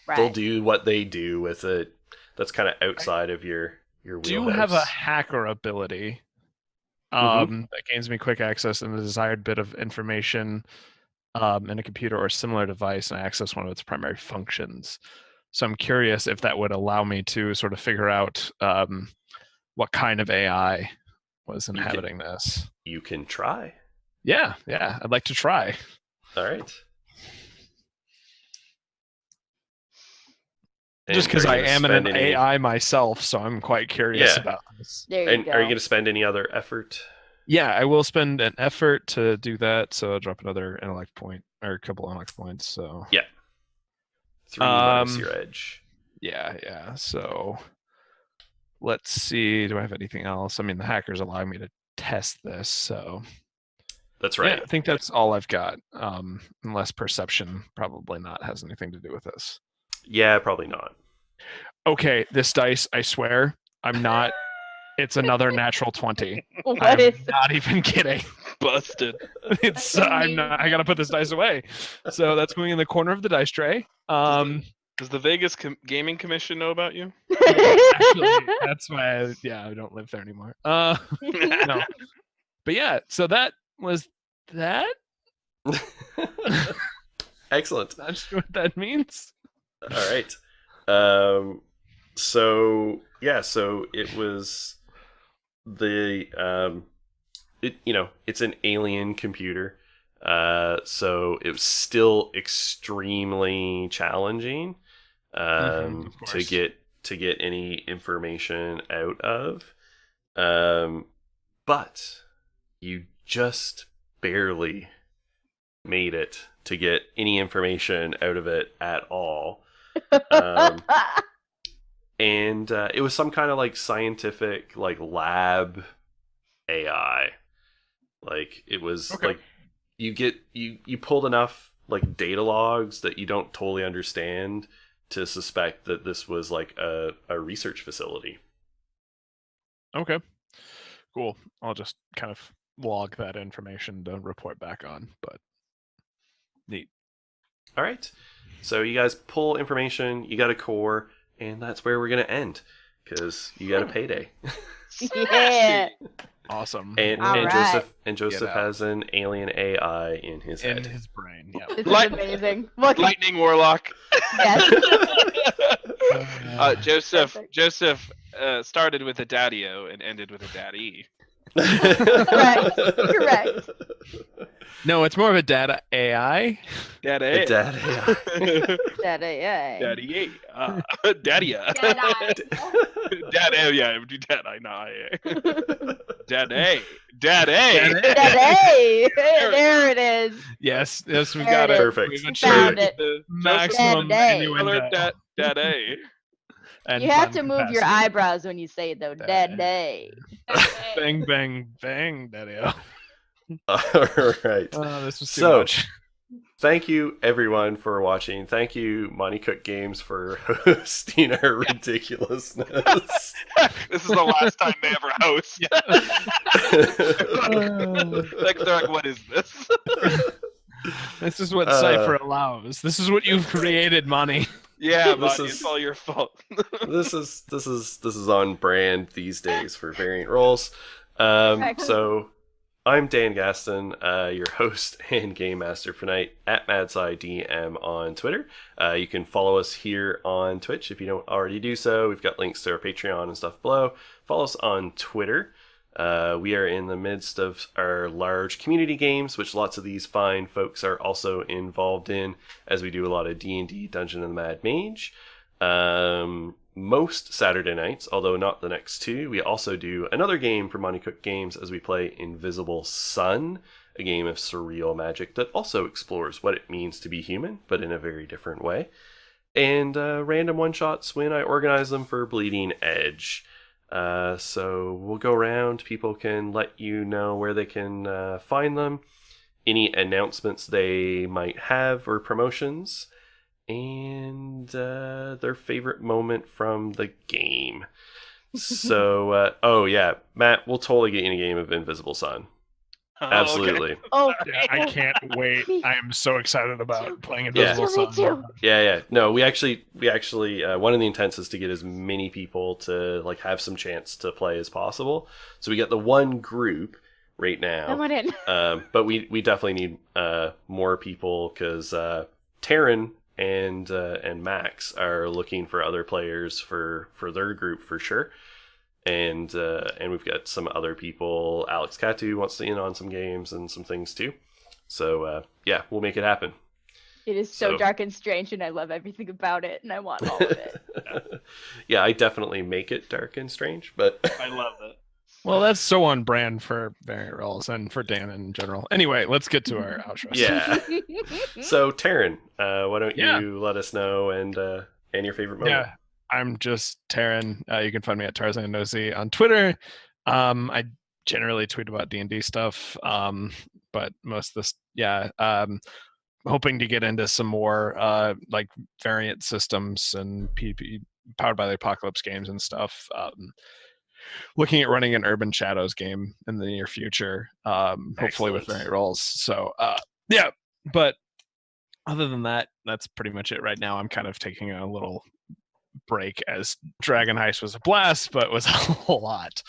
[SPEAKER 1] They'll
[SPEAKER 2] Right.
[SPEAKER 1] do what they do with it. That's kind of outside of your wheelhouse.
[SPEAKER 5] Do you have a hacker ability that gains me quick access and the desired bit of information in a computer or similar device, and I access one of its primary functions? So I'm curious if that would allow me to sort of figure out what kind of AI was inhabiting this.
[SPEAKER 1] You can try.
[SPEAKER 5] Yeah, I'd like to try.
[SPEAKER 1] All right.
[SPEAKER 5] Just
[SPEAKER 1] And
[SPEAKER 5] because
[SPEAKER 1] are
[SPEAKER 5] I
[SPEAKER 1] you gonna
[SPEAKER 5] am an
[SPEAKER 1] spend any-
[SPEAKER 5] AI myself, so I'm quite curious
[SPEAKER 1] Yeah.
[SPEAKER 5] about this.
[SPEAKER 2] There you
[SPEAKER 1] And
[SPEAKER 2] go.
[SPEAKER 1] are you going to spend any other effort?
[SPEAKER 5] Yeah, I will spend an effort to do that, so I'll drop another intellect point, or a couple intellect points, so...
[SPEAKER 1] 3 minus your edge.
[SPEAKER 5] Yeah, so... Let's see, do I have anything else? I mean, the hacker's allowing me to test this, so...
[SPEAKER 1] That's right.
[SPEAKER 5] Yeah, I think that's all I've got, unless perception probably not has anything to do with this.
[SPEAKER 1] Yeah, probably not.
[SPEAKER 5] Okay, this dice, I swear, I'm not... It's another natural 20.
[SPEAKER 2] What
[SPEAKER 5] I'm
[SPEAKER 2] is
[SPEAKER 5] not even kidding.
[SPEAKER 6] Busted.
[SPEAKER 5] It's I'm not. I gotta put this dice away. So that's going in the corner of the dice tray.
[SPEAKER 6] Does the Vegas Gaming Commission know about you?
[SPEAKER 5] Actually, that's why. I don't live there anymore. No. But yeah, so that was that.
[SPEAKER 1] Excellent.
[SPEAKER 5] Not sure what that means.
[SPEAKER 1] All right. So it was the it's an alien computer. So it was still extremely challenging
[SPEAKER 5] Of
[SPEAKER 1] to
[SPEAKER 5] course.
[SPEAKER 1] get any information out of. But you just barely made it to get any information out of it at all. And it was some kind of like scientific like lab AI. Like it was
[SPEAKER 5] Okay.
[SPEAKER 1] like you pulled enough like data logs that you don't totally understand to suspect that this was like a research facility.
[SPEAKER 5] Okay. Cool. I'll just kind of log that information to report back on. But neat.
[SPEAKER 1] All right. So you guys pull information, you got a core, and that's where we're going to end because you got a payday.
[SPEAKER 2] Yeah.
[SPEAKER 5] Awesome.
[SPEAKER 1] And
[SPEAKER 2] All right.
[SPEAKER 1] Joseph
[SPEAKER 5] out.
[SPEAKER 1] has an alien AI in his
[SPEAKER 5] In
[SPEAKER 1] head.
[SPEAKER 5] his brain. Yeah.
[SPEAKER 2] This is
[SPEAKER 6] Light-
[SPEAKER 2] amazing. Look,
[SPEAKER 6] Lightning Warlock.
[SPEAKER 2] yes.
[SPEAKER 6] Joseph
[SPEAKER 2] Perfect.
[SPEAKER 6] started with a daddy-o and ended with a daddy.
[SPEAKER 2] Correct.
[SPEAKER 5] No, it's more of a data AI.
[SPEAKER 6] Daddy.
[SPEAKER 1] Dad AI.
[SPEAKER 2] That AI.
[SPEAKER 6] Daddy. Daddy-o.
[SPEAKER 3] Jedi.
[SPEAKER 6] Daddy. Yeah, do daddy. No, Daddy. Daddy.
[SPEAKER 2] That A. There it is.
[SPEAKER 5] Yes, we
[SPEAKER 2] There
[SPEAKER 5] got
[SPEAKER 2] it
[SPEAKER 5] it.
[SPEAKER 2] is.
[SPEAKER 1] Perfect.
[SPEAKER 5] We've
[SPEAKER 2] Found
[SPEAKER 5] achieved
[SPEAKER 2] it.
[SPEAKER 5] maximum
[SPEAKER 2] Daddy.
[SPEAKER 5] innuendo.
[SPEAKER 6] Daddy.
[SPEAKER 5] and
[SPEAKER 2] You have
[SPEAKER 5] fun
[SPEAKER 2] to move your
[SPEAKER 5] capacity.
[SPEAKER 2] eyebrows when you say it, though.
[SPEAKER 5] That
[SPEAKER 2] Day.
[SPEAKER 5] Bang, bang, bang, daddy.
[SPEAKER 1] All right.
[SPEAKER 5] Oh, this was too
[SPEAKER 1] So-
[SPEAKER 5] much.
[SPEAKER 1] Thank you, everyone, for watching. Thank you, Monty Cook Games, for hosting our ridiculousness.
[SPEAKER 6] This is the last time they ever host. Like, they're like, what is this?
[SPEAKER 5] This is what Cypher allows. This is what you've created, Monty.
[SPEAKER 6] Yeah,
[SPEAKER 1] This
[SPEAKER 6] buddy,
[SPEAKER 1] is-
[SPEAKER 6] it's all your fault.
[SPEAKER 1] this is on brand these days for Variant Roles. So I'm Dan Gaston, your host and game master for tonight at MadSciDM on Twitter. You can follow us here on Twitch if you don't already do so. We've got links to our Patreon and stuff below. Follow us on Twitter. We are in the midst of our large community games, which lots of these fine folks are also involved in, as we do a lot of D&D Dungeon of the Mad Mage. Most Saturday nights, although not the next two, we also do another game for Monty Cook Games as we play Invisible Sun, a game of surreal magic that also explores what it means to be human, but in a very different way. And random one-shots when I organize them for Bleeding Edge. So we'll go around, people can let you know where they can find them, any announcements they might have or promotions, and their favorite moment from the game. So, oh yeah, Matt, we'll totally get you in a game of Invisible Sun. Absolutely.
[SPEAKER 2] Oh,
[SPEAKER 5] Yeah, I can't wait. I am so excited about playing
[SPEAKER 1] Yeah.
[SPEAKER 5] Invisible
[SPEAKER 2] Me
[SPEAKER 5] Sun.
[SPEAKER 2] too.
[SPEAKER 1] Yeah. No, we actually, one of the intents is to get as many people to like have some chance to play as possible. So we got the one group right
[SPEAKER 2] I
[SPEAKER 1] now,
[SPEAKER 2] went in.
[SPEAKER 1] but we definitely need more people because Taryn and Max are looking for other players for their group for sure. And we've got some other people. Alex Catu wants to in on some games and some things too. So yeah, we'll make it happen.
[SPEAKER 2] It is so
[SPEAKER 1] So-
[SPEAKER 2] dark and strange, and I love everything about it, and I want all of it.
[SPEAKER 1] Yeah, I definitely make it dark and strange, but
[SPEAKER 6] I love it.
[SPEAKER 5] Well, that's so on brand for Variant Roles and for Dan in general. Anyway, let's get to our outro.
[SPEAKER 1] yeah. So Taryn, why don't
[SPEAKER 5] Yeah.
[SPEAKER 1] you let us know and your favorite moment?
[SPEAKER 5] Yeah, I'm just Taryn. You can find me at Tarzan Nosy on Twitter. I generally tweet about D&D stuff, but most of this, hoping to get into some more like variant systems and PP powered by the Apocalypse games and stuff. Looking at running an Urban Shadows game in the near future, hopefully with
[SPEAKER 1] Excellent.
[SPEAKER 5] variant roles. So yeah, but other than that, that's pretty much it right now. I'm kind of taking a little break as Dragon Heist was a blast, but was a whole lot.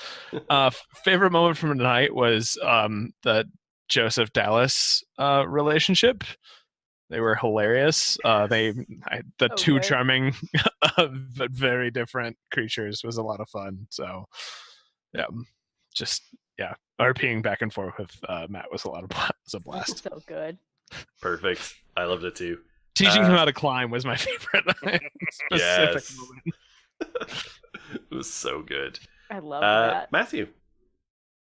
[SPEAKER 5] Favorite moment from tonight was the Joseph Dallas relationship. They were hilarious. The two
[SPEAKER 2] Okay.
[SPEAKER 5] charming but very different creatures was a lot of fun. So yeah, just RPing back and forth with Matt was was a blast.
[SPEAKER 2] So good.
[SPEAKER 1] Perfect. I loved it too.
[SPEAKER 5] Teaching him how to climb was my favorite specific
[SPEAKER 1] Yes.
[SPEAKER 5] moment.
[SPEAKER 1] It was so good.
[SPEAKER 2] I love that.
[SPEAKER 1] Matthew.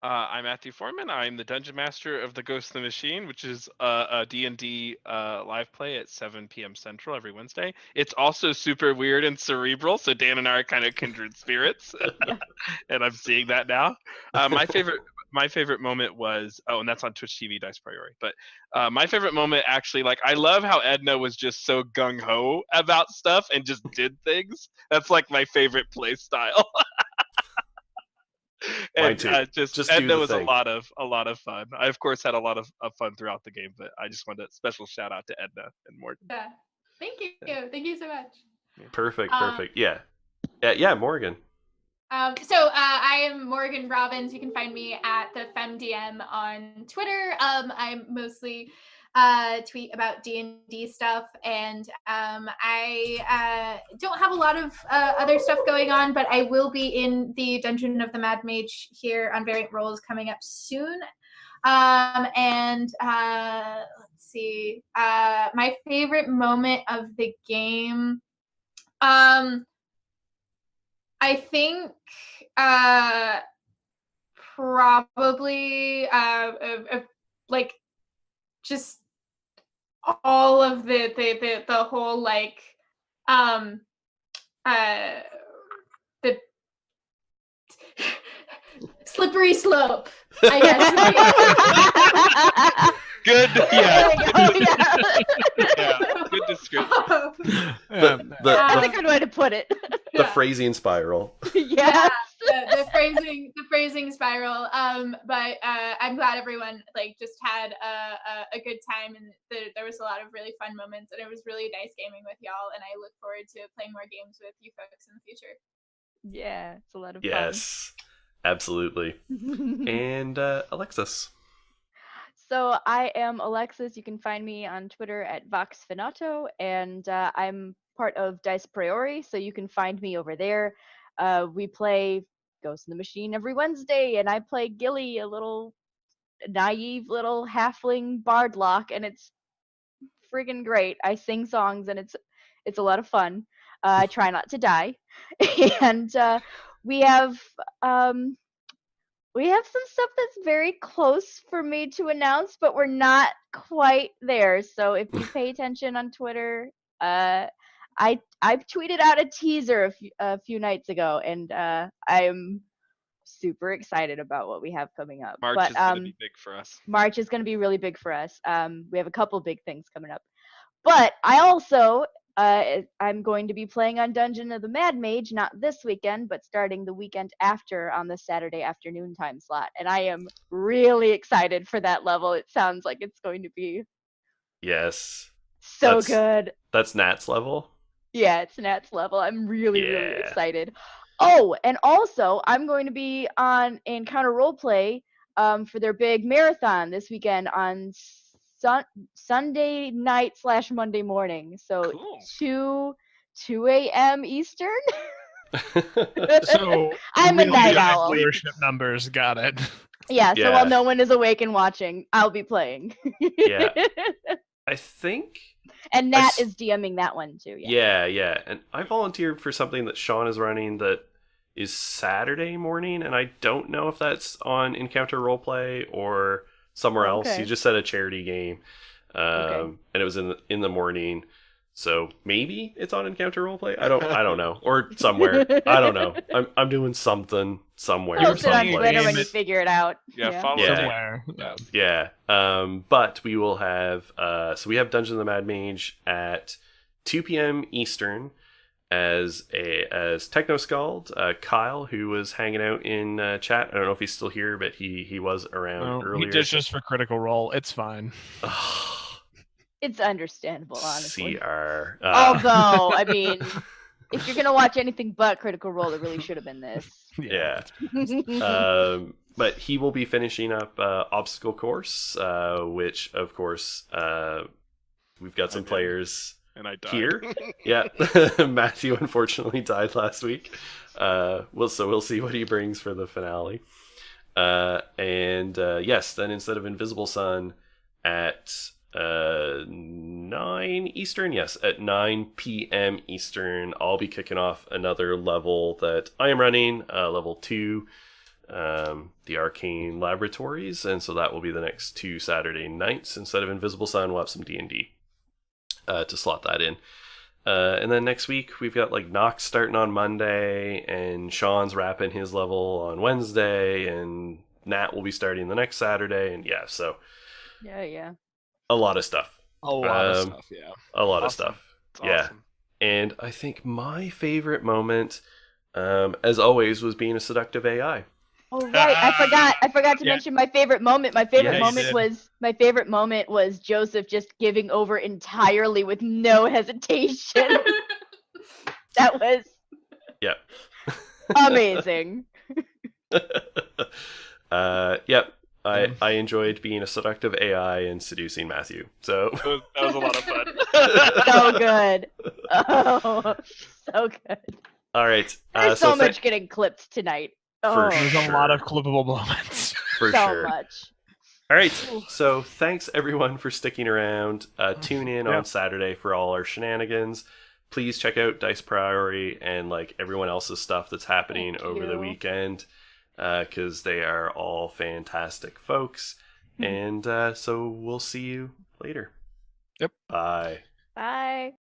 [SPEAKER 6] I'm Matthew Foreman. I'm the Dungeon Master of the Ghost of the Machine, which is a D&D live play at 7 p.m. Central every Wednesday. It's also super weird and cerebral, so Dan and I are kind of kindred spirits, and I'm seeing that now. My favorite moment was, and that's on Twitch TV, Dice Priori. But my favorite moment, actually, like, I love how Edna was just so gung-ho about stuff and just did things. That's like my favorite play style.
[SPEAKER 1] Mine
[SPEAKER 6] And
[SPEAKER 1] too.
[SPEAKER 6] just
[SPEAKER 1] Just do
[SPEAKER 6] Edna
[SPEAKER 1] the
[SPEAKER 6] was
[SPEAKER 1] thing.
[SPEAKER 6] a lot of fun. I of course had a lot of fun throughout the game, but I just wanted a special shout out to Edna and Morgan.
[SPEAKER 3] Yeah. Thank you so much.
[SPEAKER 1] Perfect.
[SPEAKER 3] Um,
[SPEAKER 1] Yeah. Yeah, Morgan.
[SPEAKER 3] So I am Morgan Robbins. You can find me at the FemDM on Twitter. I mostly tweet about D&D stuff, and I don't have a lot of other stuff going on, but I will be in the Dungeon of the Mad Mage here on Variant Roles coming up soon. And let's see, my favorite moment of the game. I think probably like just all of the whole like the slippery slope, I guess.
[SPEAKER 6] Good.
[SPEAKER 2] There we go. Yeah.
[SPEAKER 6] Yeah. Good description.
[SPEAKER 5] Yeah,
[SPEAKER 2] That's a good way to put it.
[SPEAKER 1] The
[SPEAKER 3] Yeah.
[SPEAKER 1] phrasing spiral.
[SPEAKER 2] Yes.
[SPEAKER 3] the phrasing spiral. But I'm glad everyone just had a good time, and there was a lot of really fun moments, and it was really nice gaming with y'all, and I look forward to playing more games with you folks in the future.
[SPEAKER 2] Yeah, it's a lot of
[SPEAKER 1] Yes, absolutely.
[SPEAKER 2] fun.
[SPEAKER 1] And Alexis.
[SPEAKER 2] So I am Alexis. You can find me on Twitter at VoxFinato, and I'm part of Dice Priori, so you can find me over there. We play Ghost in the Machine every Wednesday, and I play Gilly, a little naive little halfling bardlock, and it's friggin' great. I sing songs, and it's a lot of fun. I try not to die, and we have um, we have some stuff that's very close for me to announce, but we're not quite there. So if you pay attention on Twitter, I tweeted out a teaser a few nights ago, and I'm super excited about what we have coming up.
[SPEAKER 6] March
[SPEAKER 2] but
[SPEAKER 6] is going to be big for us.
[SPEAKER 2] March is going to be really big for us. We have a couple big things coming up. But I also I'm going to be playing on Dungeon of the Mad Mage, not this weekend, but starting the weekend after on the Saturday afternoon time slot. And I am really excited for that level. It sounds like it's going to be
[SPEAKER 1] Yes.
[SPEAKER 2] so good.
[SPEAKER 1] That's Nat's level.
[SPEAKER 2] Yeah, it's Nat's level. I'm really
[SPEAKER 1] Yeah.
[SPEAKER 2] excited. Oh, and also I'm going to be on Encounter Roleplay for their big marathon this weekend on Sunday night / Monday morning. So
[SPEAKER 6] Cool.
[SPEAKER 2] 2 a.m. Eastern.
[SPEAKER 5] So
[SPEAKER 2] I'm a
[SPEAKER 5] real
[SPEAKER 2] night
[SPEAKER 5] high
[SPEAKER 2] owl.
[SPEAKER 5] viewership numbers. Got it.
[SPEAKER 2] Yeah, so
[SPEAKER 1] Yeah.
[SPEAKER 2] while no one is awake and watching, I'll be playing.
[SPEAKER 1] Yeah. I think.
[SPEAKER 2] And Nat
[SPEAKER 1] s-
[SPEAKER 2] is DMing that one too. Yeah.
[SPEAKER 1] Yeah. And I volunteered for something that Sean is running that is Saturday morning, and I don't know if that's on Encounter Roleplay or somewhere else.
[SPEAKER 2] Okay.
[SPEAKER 1] He just said a charity game,
[SPEAKER 2] Okay.
[SPEAKER 1] and it was in the morning. So maybe it's on Encounter Roleplay. I don't know, or somewhere. I don't know. I'm doing something somewhere.
[SPEAKER 2] Post it on
[SPEAKER 5] someplace.
[SPEAKER 2] Twitter when
[SPEAKER 5] Game
[SPEAKER 2] you
[SPEAKER 5] it-
[SPEAKER 2] figure it out.
[SPEAKER 6] Yeah, follow
[SPEAKER 1] Yeah.
[SPEAKER 5] Somewhere.
[SPEAKER 6] Yeah.
[SPEAKER 1] Yeah. But we will have so we have Dungeon of the Mad Mage at 2 p.m. Eastern as Techno Scald, Kyle, who was hanging out in chat. I don't know if he's still here, but he was around
[SPEAKER 5] He
[SPEAKER 1] earlier.
[SPEAKER 5] did just for Critical Role. It's fine.
[SPEAKER 2] It's understandable, honestly.
[SPEAKER 1] CR.
[SPEAKER 2] Although, I mean, if you're gonna watch anything but Critical Role, it really should have been this.
[SPEAKER 1] Yeah. But he will be finishing up Obstacle Course, which, of course, we've got some
[SPEAKER 6] did.
[SPEAKER 1] players
[SPEAKER 6] And I died.
[SPEAKER 1] here. Yeah. Matthew unfortunately died last week. We'll see what he brings for the finale. Yes, then instead of Invisible Sun at 9 Eastern, yes, at 9 p.m. Eastern, I'll be kicking off another level that I am running, level 2, the Arcane Laboratories, and so that will be the next 2 Saturday nights. Instead of Invisible Sun, we'll have some D&D to slot that in. And then next week, we've got like Nox starting on Monday, and Sean's wrapping his level on Wednesday, and Nat will be starting the next Saturday, and yeah, so
[SPEAKER 2] Yeah.
[SPEAKER 1] a lot of stuff.
[SPEAKER 5] A lot of
[SPEAKER 1] Um,
[SPEAKER 5] stuff, yeah.
[SPEAKER 1] A lot of
[SPEAKER 6] Awesome.
[SPEAKER 1] stuff.
[SPEAKER 6] It's
[SPEAKER 1] Yeah.
[SPEAKER 6] awesome.
[SPEAKER 1] And I think my favorite moment, as always, was being a seductive AI.
[SPEAKER 2] Oh right, I forgot to
[SPEAKER 5] Yeah.
[SPEAKER 2] mention my favorite moment. My favorite
[SPEAKER 1] Yeah, you
[SPEAKER 2] moment was Joseph just giving over entirely with no hesitation. That was
[SPEAKER 1] Yep.
[SPEAKER 2] amazing.
[SPEAKER 1] Yep. I enjoyed being a seductive AI and seducing Matthew. So
[SPEAKER 6] That was a lot of fun.
[SPEAKER 2] So good. Oh, so good.
[SPEAKER 1] all right.
[SPEAKER 2] There's so much getting clipped tonight.
[SPEAKER 1] For
[SPEAKER 2] Oh,
[SPEAKER 5] There's
[SPEAKER 1] sure.
[SPEAKER 5] a lot of clippable moments.
[SPEAKER 1] for
[SPEAKER 2] so
[SPEAKER 1] sure.
[SPEAKER 2] much.
[SPEAKER 1] All right. So thanks everyone for sticking around. Tune in
[SPEAKER 5] Yeah.
[SPEAKER 1] on Saturday for all our shenanigans. Please check out Dice Priori and like everyone else's stuff that's happening
[SPEAKER 2] Thank
[SPEAKER 1] over the
[SPEAKER 2] you.
[SPEAKER 1] weekend, because they are all fantastic folks. And so we'll see you later.
[SPEAKER 5] Yep.
[SPEAKER 1] Bye.
[SPEAKER 2] Bye.